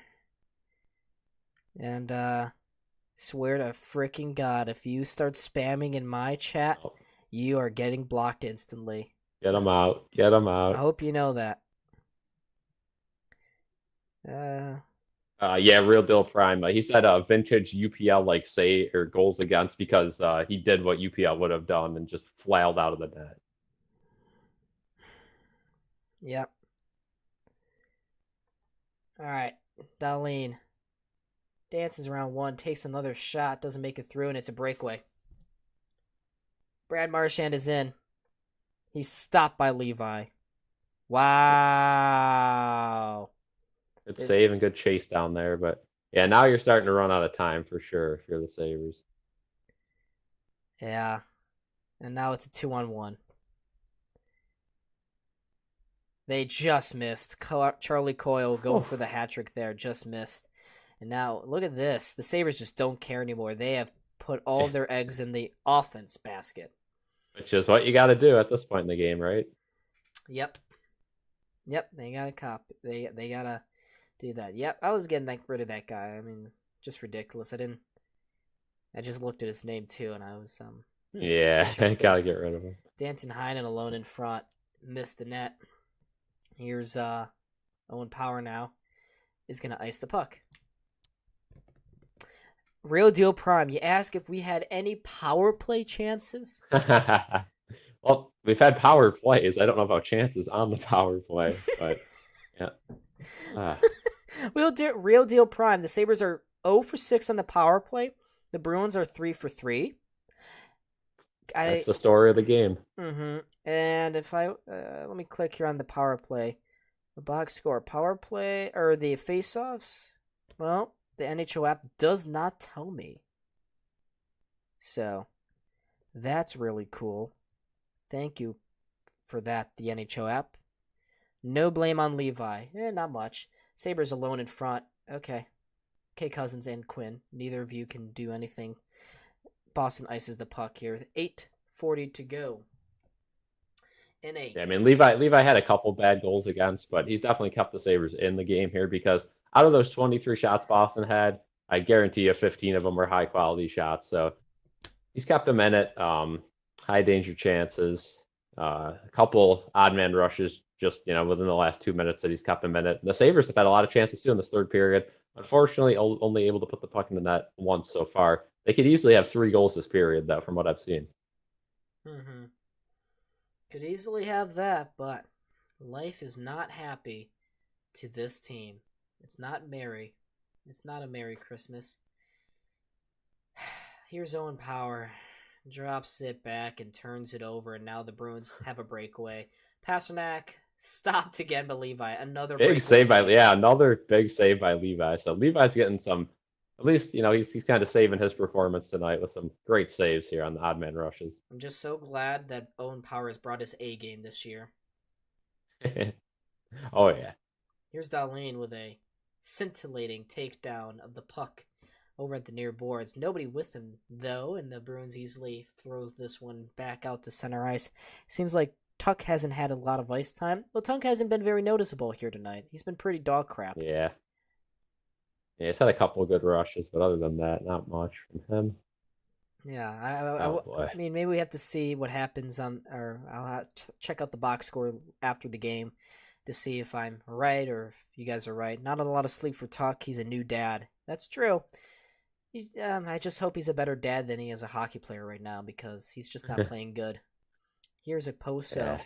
And swear to freaking God, if you start spamming in my chat, you are getting blocked instantly. Get them out. Get them out. I hope you know that. Yeah, Real Deal Prime. He said vintage UPL like say or goals against because he did what UPL would have done and just flailed out of the net. Yep. All right, Darlene dances around one, takes another shot, doesn't make it through, and it's a breakaway. Brad Marchand is in. He's stopped by Levi. Wow. Good save and good chase down there, but yeah, now you're starting to run out of time for sure if you're the Sabres. Yeah. And now it's a 2-on-1. They just missed. Charlie Coyle going for the hat trick there, just missed. And now, look at this. The Sabres just don't care anymore. They have put all of their eggs in the offense basket. Which is what you got to do at this point in the game, right? Yep. They got to cop. They got to do that. Yep, I was getting rid of that guy. I mean, just ridiculous. I just looked at his name, too, and I was... Yeah, got to get rid of him. Danton Heinen alone in front. Missed the net. Here's Owen Power now. Is going to ice the puck. Real Deal Prime, you ask if we had any power play chances? Well, we've had power plays. I don't know about chances on the power play, but yeah. Real Deal Prime, the Sabres are 0 for 6 on the power play. The Bruins are 3 for 3. That's the story of the game. Mm-hmm. And if I let me click here on the power play, the box score, power play or the face-offs. Well, the NHL app does not tell me, so that's really cool. Thank you for that, the NHL app. No blame on Levi. Not much. Sabres alone in front. Okay. Cousins and Quinn. Neither of you can do anything. Boston ices the puck here. 8:40 to go. Yeah, I mean, Levi had a couple bad goals against, but he's definitely kept the Sabres in the game here because out of those 23 shots Boston had, I guarantee you 15 of them were high-quality shots. So he's kept them in it. High-danger chances. A couple odd-man rushes just, within the last 2 minutes that he's kept them in it. And the Sabres have had a lot of chances, too, in this third period. Unfortunately, only able to put the puck in the net once so far. They could easily have 3 goals this period, though, from what I've seen. Mm-hmm. Could easily have that, but life is not happy to this team. It's not merry. It's not a Merry Christmas. Here's Owen Power. Drops it back and turns it over, and now the Bruins have a breakaway. Pasternak stopped again by Levi. Another Big save by another big save by Levi. So Levi's getting some, at least he's kind of saving his performance tonight with some great saves here on the odd man rushes. I'm just so glad that Owen Power has brought his A game this year. Oh yeah. Here's Darlene with a scintillating takedown of the puck over at the near boards. Nobody with him, though, and the Bruins easily throws this one back out to center ice. Seems like Tuck hasn't had a lot of ice time. Well, Tuck hasn't been very noticeable here tonight. He's been pretty dog crap. Yeah. Yeah, he's had a couple of good rushes, but other than that, not much from him. Yeah, Boy. I mean, maybe we have to see what happens or I'll have to check out the box score after the game to see if I'm right or if you guys are right. Not a lot of sleep for Tuck. He's a new dad. That's true. I just hope he's a better dad than he is a hockey player right now because he's just not playing good. Here's a Poso. Yeah.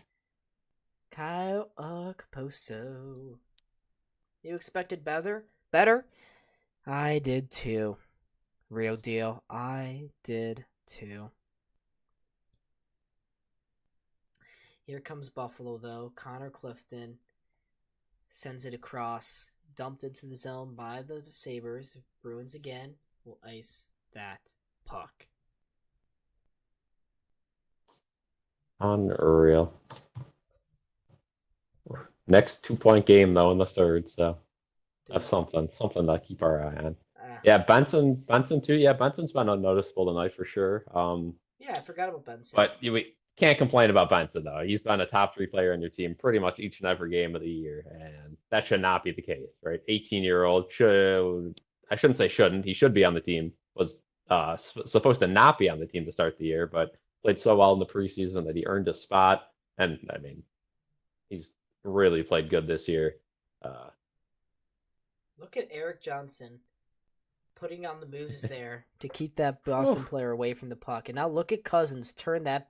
Kyle Okposo. You expected better? Better? I did too. Real deal. I did too. Here comes Buffalo, though. Connor Clifton sends it across. Dumped into the zone by the Sabres. Bruins again will ice that puck. Unreal. Next 2-point game, though, in the third, so that's something to keep our eye on. Yeah, Benson too. Yeah, Benson's been unnoticeable tonight for sure. Yeah, I forgot about Benson. But we can't complain about Benson, though. He's been a top 3 player on your team pretty much each and every game of the year, and that should not be the case, right? 18-year-old I shouldn't say shouldn't. He should be on the team. Was supposed to not be on the team to start the year, but played so well in the preseason that he earned a spot. And I mean, he's really played good this year. Look at Eric Johnson putting on the moves there to keep that Boston player away from the puck. And now look at Cousins turn that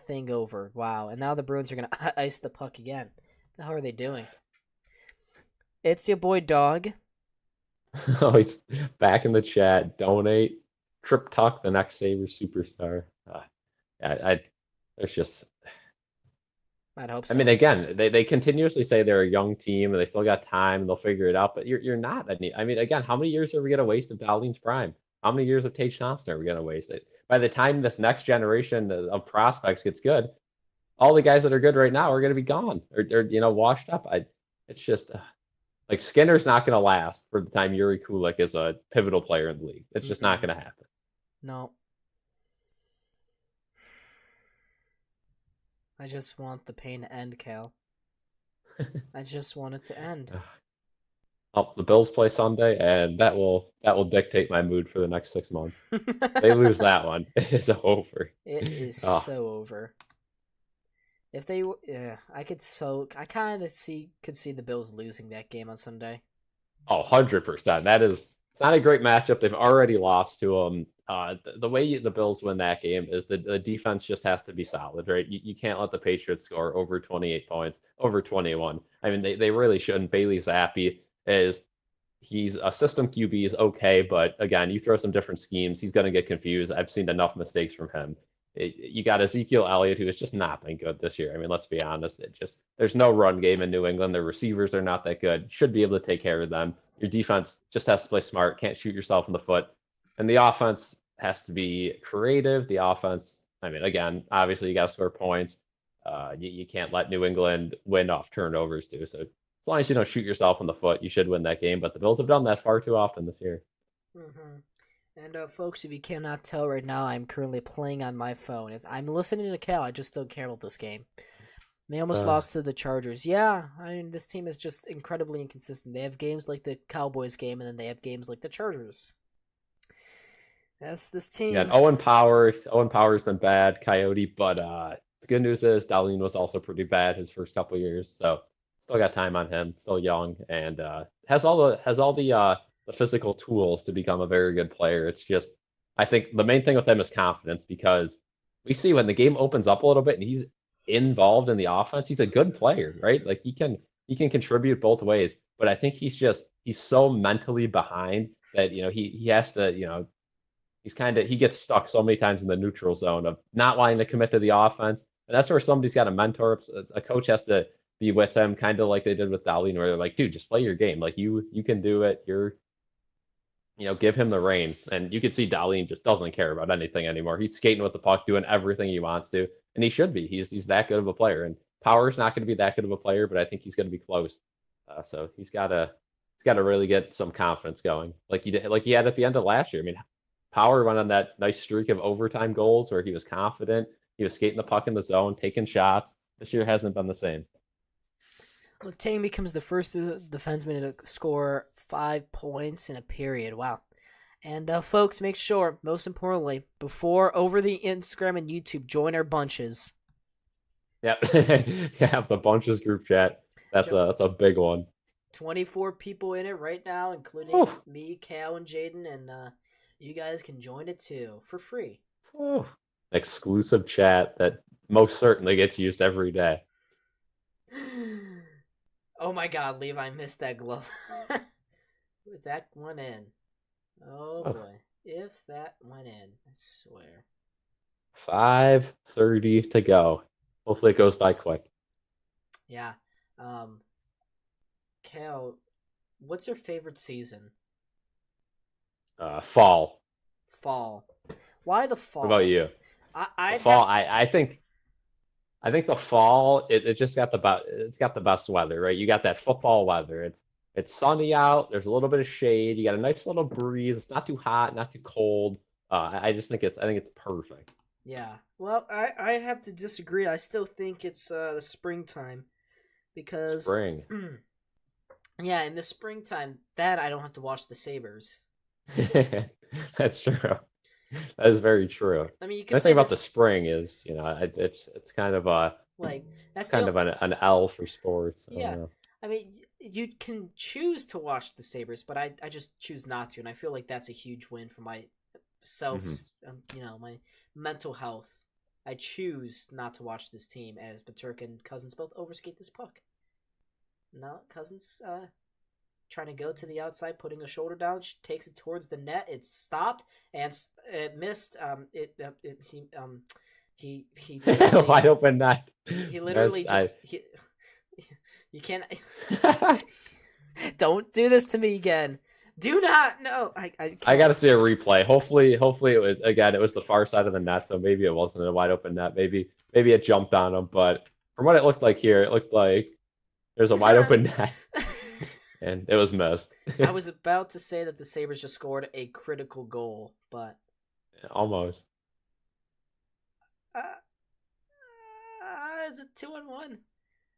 thing over. Wow. And now the Bruins are going to ice the puck again. What the hell are they doing? It's your boy Dog. Oh, he's back in the chat. Donate. Trip Tuck, the next Sabres superstar. There's just... I'd hope so. I mean, again, they continuously say they're a young team and they still got time and they'll figure it out, but you're not. I mean, again, how many years are we going to waste of Darlene's prime? How many years of Tage Thompson are we going to waste? By the time this next generation of prospects gets good, all the guys that are good right now are going to be gone or washed up. It's just like Skinner's not going to last for the time Yuri Kulik is a pivotal player in the league. It's just not going to happen. No. I just want the pain to end, Cal. I just want it to end. Oh, the Bills play Sunday, and that will dictate my mood for the next 6 months. They lose that one, it is over. It is so over. If they, I kind of could see the Bills losing that game on Sunday. Oh, 100%. It's not a great matchup. They've already lost to them. The way the Bills win that game is the defense just has to be solid, right? You can't let the Patriots score over 28 points, over 21. I mean, they really shouldn't. Bailey Zappi he's a system QB is okay, but again, you throw some different schemes, he's going to get confused. I've seen enough mistakes from him. You got Ezekiel Elliott, who has just not been good this year. I mean, let's be honest. There's no run game in New England. Their receivers are not that good. Should be able to take care of them. Your defense just has to play smart. Can't shoot yourself in the foot. And the offense has to be creative. The offense, I mean, again, obviously you got to score points. You can't let New England win off turnovers too. So as long as you don't shoot yourself in the foot, you should win that game. But the Bills have done that far too often this year. Mm-hmm. And folks, if you cannot tell right now, I'm currently playing on my phone. I'm listening to Cal. I just don't care about this game. They almost lost to the Chargers. Yeah, I mean, this team is just incredibly inconsistent. They have games like the Cowboys game, and then they have games like the Chargers. That's this team. Yeah, and Owen Power's been bad, Coyote, but the good news is Darlene was also pretty bad his first couple of years, so still got time on him, still young, and has all the physical tools to become a very good player. It's just, I think the main thing with him is confidence, because we see when the game opens up a little bit and he's involved in the offense, he's a good player, right? Like he can contribute both ways, but I think he's just he's so mentally behind that he has to he gets stuck so many times in the neutral zone of not wanting to commit to the offense. And that's where somebody's got a mentor. A coach has to be with him, kind of like they did with Darlene, where they're like, dude, just play your game. Like you can do it. Give him the reins. And you can see Darlene just doesn't care about anything anymore. He's skating with the puck, doing everything he wants to. And he should be. He's that good of a player. And Power's not going to be that good of a player, but I think he's going to be close. So he's got to really get some confidence going, like he had at the end of last year. I mean, Power went on that nice streak of overtime goals where he was confident. He was skating the puck in the zone, taking shots. This year hasn't been the same. Well, Tang becomes the first defenseman to score 5 points in a period. Wow. And folks, make sure, most importantly, over the Instagram and YouTube, join our bunches. Yep. Yeah, the bunches group chat. That's a big one. 24 people in it right now, including me, Cal, and Jaden, and you guys can join it too for free. Exclusive chat that most certainly gets used every day. Oh my God, Levi missed that glove. With that one in. Oh boy. If that went in, I swear. 5:30 to go. Hopefully it goes by quick. Yeah. Cal, what's your favorite season? Fall. Fall. Why the fall? What about you? Fall. I think the fall it just got the best weather, right? You got that football weather. It's sunny out. There's a little bit of shade. You got a nice little breeze. It's not too hot, not too cold. I think it's perfect. Yeah. Well, I have to disagree. I still think it's the springtime because spring. Yeah, in the springtime, that I don't have to watch the Sabres. That's true. That is very true. I mean, you can the say thing about the spring is, it's kind of that's kind of an L for sports. Yeah, I mean, you can choose to watch the Sabres, but I just choose not to, and I feel like that's a huge win for my self, my mental health. I choose not to watch this team as Paterka and Cousins both overskate this puck. No, Cousins trying to go to the outside, putting a shoulder down, takes it towards the net. It stopped and it missed. He wide open net. He literally you can't. Don't do this to me again. Do not. No, I got to see a replay. Hopefully it was the far side of the net, so maybe it wasn't a wide open net. Maybe it jumped on him, but from what it looked like here, it looked like there's a wide open net, and it was missed. I was about to say that the Sabres just scored a critical goal, but almost. It's a 2-on-1.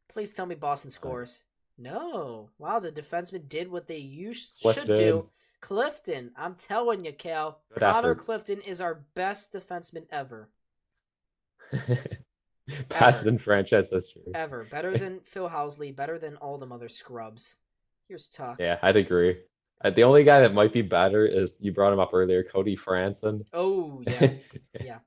Please tell me Boston scores. No. Wow, the defenseman did what they should do. Clifton, I'm telling you, Cal. Connor Clifton is our best defenseman ever. Best in franchise history. Ever. Better than Phil Housley, better than all them other scrubs. Here's Tuck. Yeah, I'd agree. The only guy that might be better is, you brought him up earlier, Cody Franson. Oh, yeah. Yeah.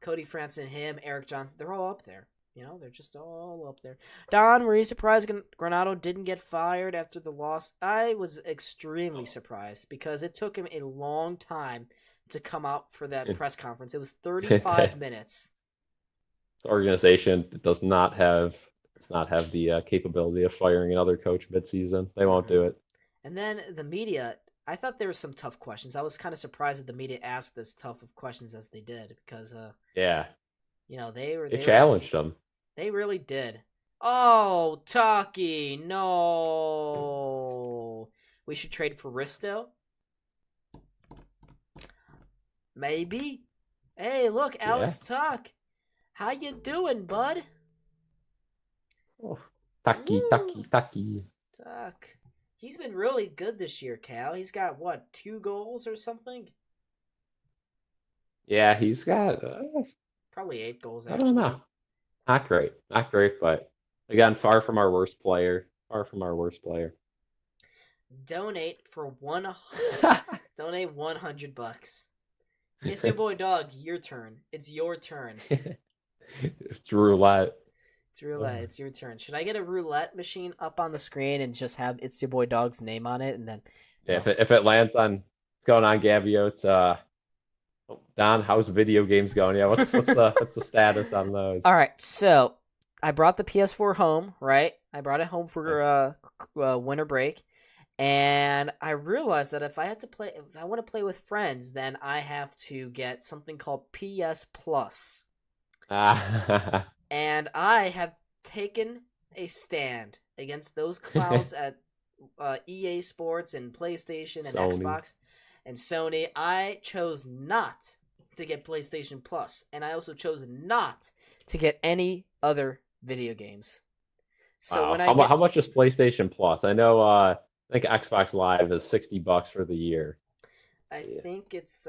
Cody Franson, him, Eric Johnson, they're all up there. They're just all up there. Don, were you surprised Granato didn't get fired after the loss? I was extremely surprised because it took him a long time to come out for that press conference. It was 35 minutes. This organization does not have the capability of firing another coach midseason. They won't do it. And then the media, I thought there were some tough questions. I was kind of surprised that the media asked as tough of questions as they did because they challenged them. They really did. Oh, Tucky, no. We should trade for Risto? Maybe. Hey, look, Alex Tuck. How you doing, bud? Oh, Tucky. Tuck. He's been really good this year, Cal. He's got, 2 goals or something? Yeah, he's got... probably 8 goals, actually. I don't know. Not great, but again, far from our worst player. Donate for donate $100. It's your boy Dog. Your turn. It's your turn. It's roulette. It's roulette. It's your turn. Should I get a roulette machine up on the screen and just have It's Your Boy Dog's name on it, and then? Yeah, if it lands on what's going on, Gabby, it's Don, how's video games going? Yeah, what's the status on those? All right, so I brought the PS4 home, right? I brought it home for winter break, and I realized that if I want to play with friends, then I have to get something called PS Plus. And I have taken a stand against those clowns at EA Sports and PlayStation and Sony. Xbox and Sony. I chose not to get PlayStation Plus, and I also chose not to get any other video games. So when how much is PlayStation Plus? I know I think Xbox Live is $60 for the year. I think it's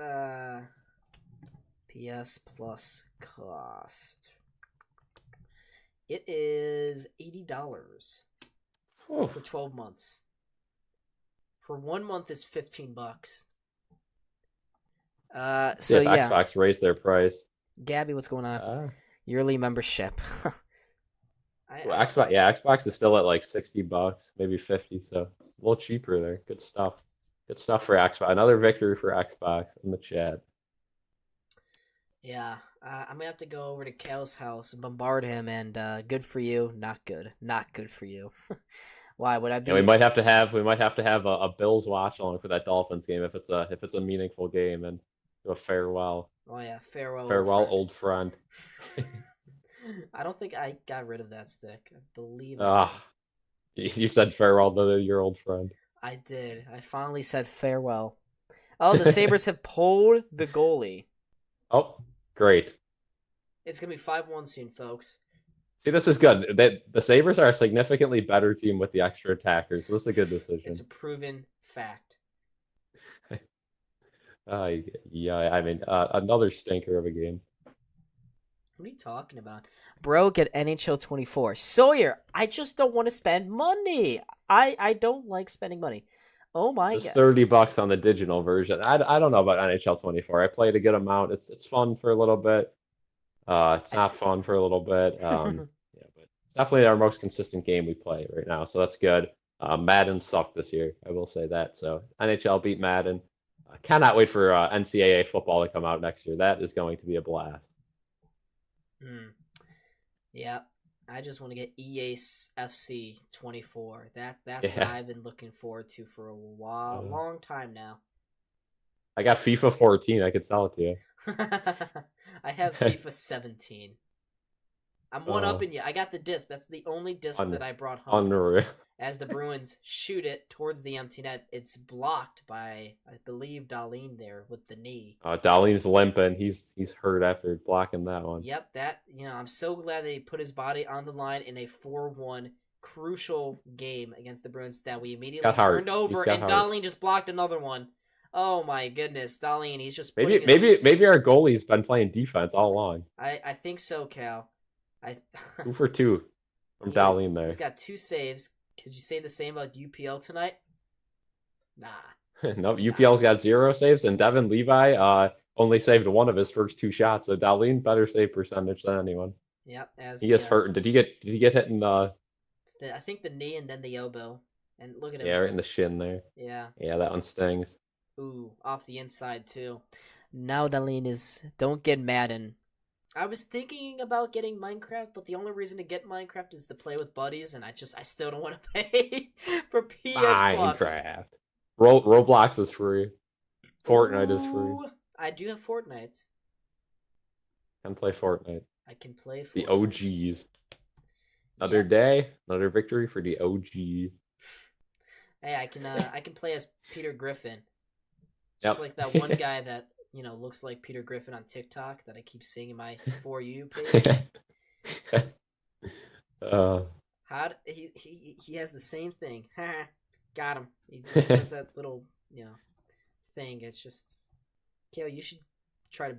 PS Plus cost. It is $80 for 12 months. For 1 month, it's $15. So yeah, Xbox raised their price. Gabby, what's going on? Yearly membership. Xbox is still at like $60, maybe 50, so a little cheaper there. Good stuff. Good stuff for Xbox. Another victory for Xbox in the chat. Yeah, I'm gonna have to go over to Cal's house and bombard him. And good for you, not good, not good for you. Why would I be? And we might have to have a Bills watch along for that Dolphins game if it's a meaningful game, and do a farewell. Oh yeah, farewell, old friend. I don't think I got rid of that stick. I believe. You said farewell to your old friend. I did. I finally said farewell. Oh, the Sabres have pulled the goalie. Oh, great. It's going to be 5-1 soon, folks. See, this is good. The Sabres are a significantly better team with the extra attackers. This is a good decision. It's a proven fact. Another stinker of a game. What are you talking about? Bro, get NHL 24. Sawyer, I just don't want to spend money. I don't like spending money. Oh my god. It's $30 on the digital version. I don't know about NHL 24. I played a good amount. It's fun for a little bit. It's not fun for a little bit. But it's definitely our most consistent game we play right now. So that's good. Madden sucked this year. I will say that. So NHL beat Madden. I cannot wait for NCAA football to come out next year. That is going to be a blast. Yeah. I just want to get EA FC 24. That's what I've been looking forward to for a long time now. I got FIFA 14. I could sell it to you. I have FIFA 17. I'm one up in you. I got the disc. That's the only disc that I brought home. Unreal. As the Bruins shoot it towards the empty net, it's blocked by, I believe, Dahlin there with the knee. Dahlin's limping. He's hurt after blocking that one. Yep, I'm so glad that he put his body on the line in a 4-1 crucial game against the Bruins that we immediately turned over, and Dahlin just blocked another one. Oh my goodness, Dahlin, he's just maybe our goalie's been playing defense all along. I think so, Cal. 2 for 2 from Dahlin there. He's got 2 saves. Could you say the same about UPL tonight? Nah. No, UPL's got 0 saves, and Devin Levi only saved 1 of his first 2 shots. So Dahlin better save percentage than anyone. Yep. He gets hurt. Did he get hit in the? I think the knee and then the elbow. And look at him. Yeah, right in the shin there. Yeah. Yeah, that one stings. Ooh, off the inside too. Now Dahlin is. Don't get Madden. I was thinking about getting Minecraft, but the only reason to get Minecraft is to play with buddies, and I still don't want to pay for PS Plus. Minecraft. Roblox is free. Fortnite is free. I do have Fortnite. I can play Fortnite. I can play Fortnite. The OGs. Another day, another victory for the OG. Hey, I can play as Peter Griffin. Just like that one guy that looks like Peter Griffin on TikTok that I keep seeing in my For You page. He has the same thing. Got him. He does that little thing. It's just, Kale, you should try to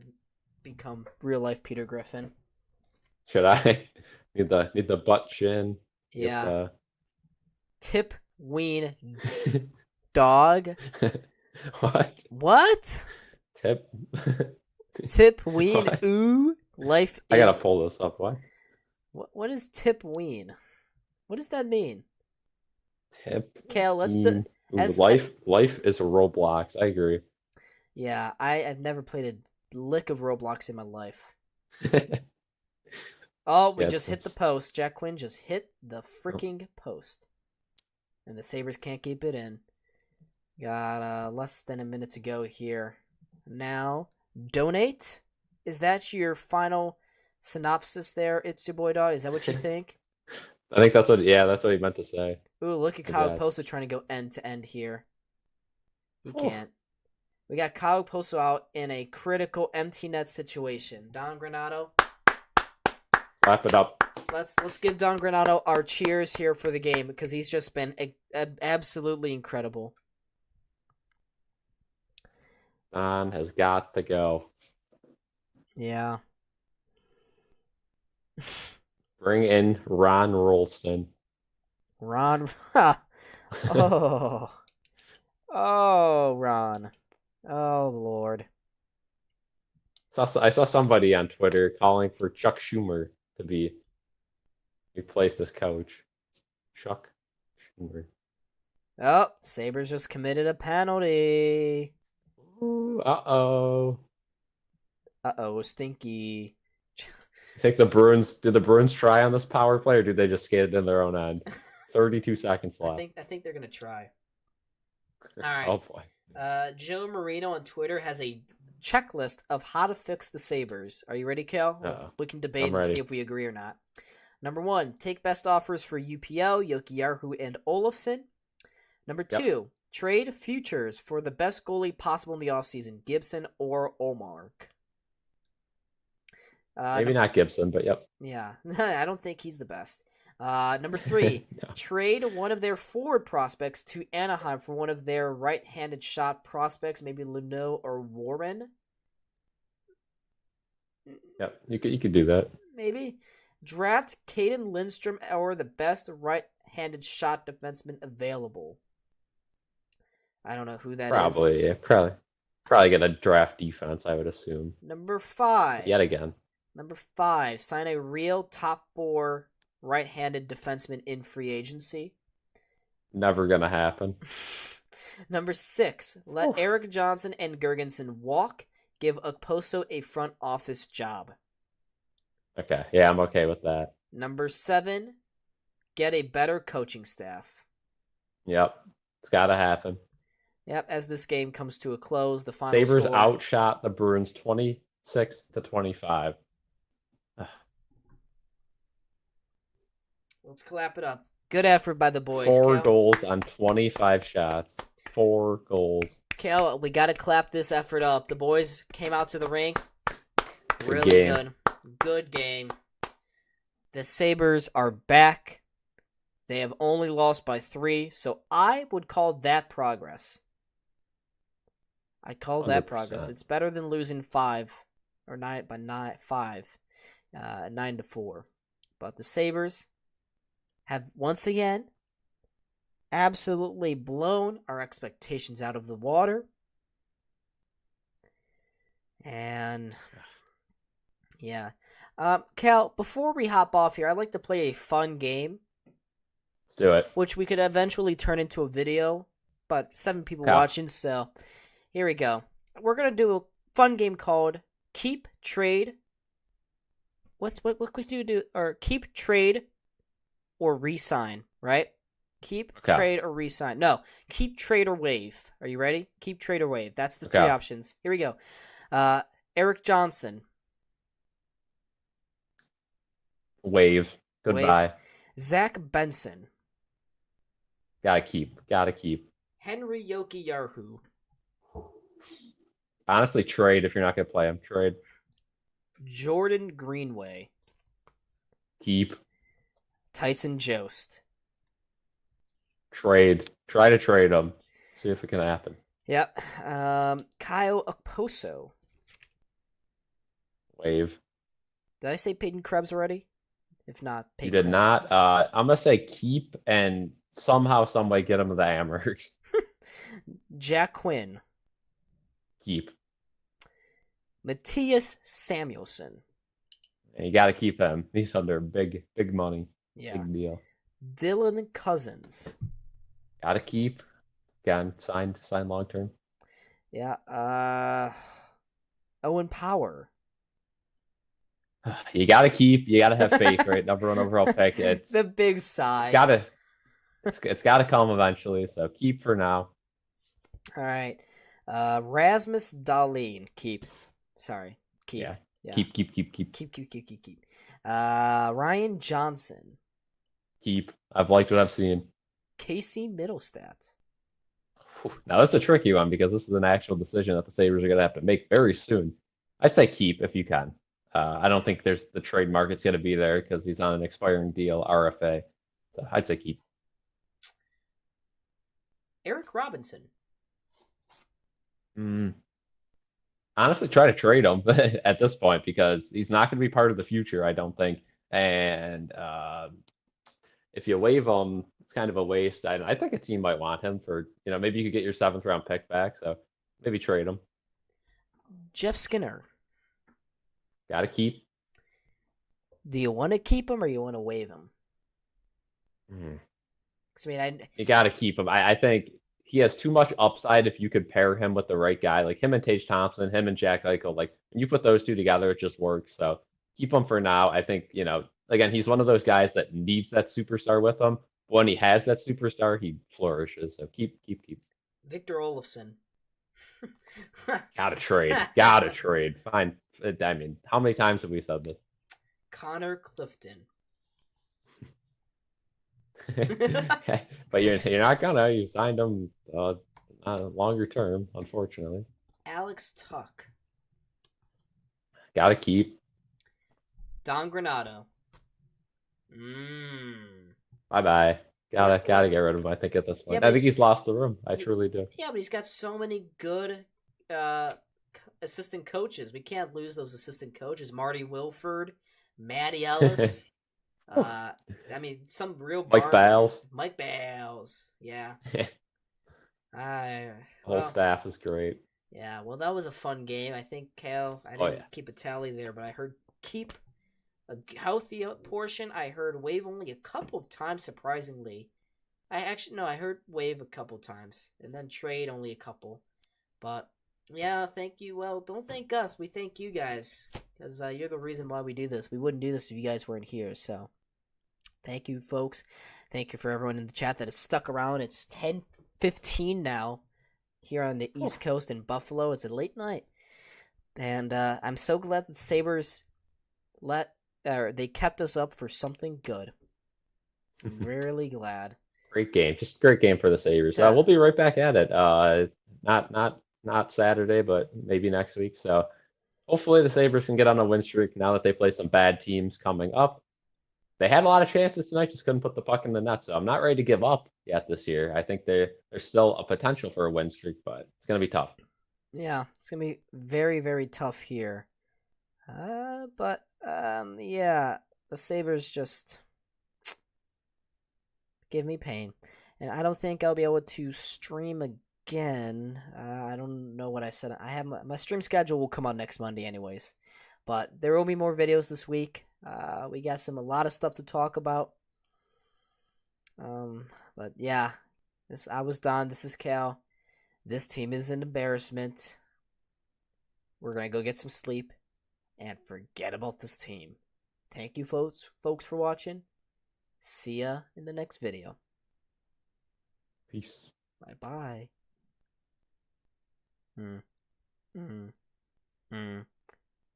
become real life Peter Griffin. Should I? Need the butt chin. Yeah. Tip ween dog. What? Tip Ween what? ooh life. I gotta pull this up. What? What is tip ween? What does that mean? Tip. Kale, Ooh, as life is a Roblox. I agree. yeah, I've never played a lick of Roblox in my life. Oh, we Yeah, just hit the post. Jack Quinn just hit the freaking post. And the Sabres can't keep it in. Got less than a minute to go here. Now, donate? Is that your final synopsis there, It's Your Boy Dog? Is that what you think? I think that's what he meant to say. Ooh, look at I Kyle guess. Poso trying to go end to end here. He Oh. can't. We got Kyle Poso out in a critical empty net situation. Don Granato. Wrap it up. Let's give Don Granato our cheers here for the game because he's just been absolutely incredible. Don has got to go. Yeah. Bring in Ron Rolston. Ron. Oh. Oh, Ron. Oh, Lord. I saw somebody on Twitter calling for Chuck Schumer to be replaced as coach. Chuck Schumer. Oh, Sabres just committed a penalty. Ooh, uh-oh. Uh-oh, stinky. I think did the Bruins try on this power play or did they just skate it in their own end? 32 seconds left. I think they're gonna try. All right. Oh boy. Joe Marino on Twitter has a checklist of how to fix the Sabres. Are you ready, Cal? We can debate and see if we agree or not. Number 1, take best offers for UPL, Jokiharju, and Olofsson. Number 2, trade futures for the best goalie possible in the offseason, Gibson or Olmark. Maybe not Gibson, but yep. Yeah, I don't think he's the best. Number 3, no. Trade one of their forward prospects to Anaheim for one of their right-handed shot prospects, maybe Luneau or Warren. Yep, you could do that. Maybe. Draft Caden Lindstrom or the best right-handed shot defenseman available. I don't know who that is. Yeah, probably get a draft defense, I would assume. Number 5. Yet again. Number 5, sign a real top 4 right-handed defenseman in free agency. Never gonna happen. Number 6, let Eric Johnson and Gergensen walk. Give Okposo a front office job. Okay, yeah, I'm okay with that. Number 7, get a better coaching staff. Yep, it's got to happen. Yep, as this game comes to a close, the final Sabres score... outshot the Bruins 26-25. Let's clap it up. Good effort by the boys. 4 goals on 25 shots. 4 goals. Kale, we got to clap this effort up. The boys came out to the rink. Really good. Good game. The Sabres are back. They have only lost by 3, so I would call that progress. I call that 100%. Progress. It's better than losing 5 or 9 by 9-4. But the Sabres have once again absolutely blown our expectations out of the water. And yeah. Cal, before we hop off here, I'd like to play a fun game. Let's do it. Which we could eventually turn into a video, but 7 people watching, so here we go. We're going to do a fun game called Keep Trade. What could you do? Or Keep Trade or Resign, right? Keep, trade, or resign. No, keep, trade, or waive. Are you ready? Keep, trade, or waive. That's the 3 options. Here we go. Eric Johnson. Waive. Goodbye. Waive. Zach Benson. Gotta keep. Henry Jokiharju. Honestly, trade if you're not going to play him. Trade. Jordan Greenway. Keep. Tyson Jost. Trade. Try to trade him. See if it can happen. Yep. Kyle Okposo. Waive. Did I say Peyton Krebs already? If not, Peyton You did Krebs. not. I'm going to say keep and somehow, some way get him to the Hammers. Jack Quinn. Keep. Matthias Samuelsson. And you got to keep him. He's under big money, Yeah. big deal. Dylan Cousins. Got to keep. Again, signed long term. Yeah. Owen Power. You got to keep. You got to have faith, right? Number one overall pick. The big sigh. It's got to come eventually. So keep for now. All right. Rasmus Dahlin. Keep. Sorry. Keep. Yeah. Yeah. Keep. Ryan Johnson. Keep. I've liked what I've seen. Casey Middlestat. Now, this is a tricky one because this is an actual decision that the Sabres are going to have to make very soon. I'd say keep if you can. I don't think the trade market's going to be there because he's on an expiring deal, RFA. So I'd say keep. Eric Robinson. Honestly, try to trade him at this point because he's not going to be part of the future, I don't think. And if you waive him, it's kind of a waste. I think a team might want him for, maybe you could get your 7th round pick back. So maybe trade him. Jeff Skinner. Got to keep. Do you want to keep him or you want to waive him? You got to keep him. I think he has too much upside if you could pair him with the right guy, like him and Tage Thompson, him and Jack Eichel. Like when you put those two together, it just works. So keep him for now. I think, again, he's one of those guys that needs that superstar with him. When he has that superstar, he flourishes. So keep. Victor Olofsson. Gotta trade. Fine. I mean, how many times have we said this? Connor Clifton. But you're not gonna. You signed him longer term, unfortunately. Alex Tuck. Gotta keep. Don Granato. Bye. Gotta get rid of him. I think at this point, I think he's lost the room. I truly do. Yeah, but he's got so many good assistant coaches. We can't lose those assistant coaches. Marty Wilford, Matty Ellis. Some real Mike Bales. Mike Bales. Yeah. Whole staff is great. Yeah, well, that was a fun game. I think, Cal, I didn't keep a tally there, but I heard keep a healthy portion. I heard wave only a couple of times, surprisingly. I heard wave a couple times, and then trade only a couple. But, yeah, thank you. Well, don't thank us. We thank you guys, because you're the reason why we do this. We wouldn't do this if you guys weren't here, so thank you, folks. Thank you for everyone in the chat that has stuck around. It's 10:15 now here on the East Coast in Buffalo. It's a late night, and I'm so glad that the Sabres they kept us up for something good. I'm really glad. Great game, just great game for the Sabres. We'll be right back at it. Not Saturday, but maybe next week. So hopefully the Sabres can get on a win streak now that they play some bad teams coming up. They had a lot of chances tonight, just couldn't put the puck in the net. So I'm not ready to give up yet this year. I think there's still a potential for a win streak, but it's going to be tough. Yeah, it's going to be very, very tough here. But the Sabres just give me pain. And I don't think I'll be able to stream again. I don't know what I said. I have my stream schedule will come out next Monday anyways. But there will be more videos this week. We got a lot of stuff to talk about. But yeah, I was Don. This is Cal. This team is an embarrassment. We're gonna go get some sleep and forget about this team. Thank you, folks for watching. See ya in the next video. Peace. Bye bye.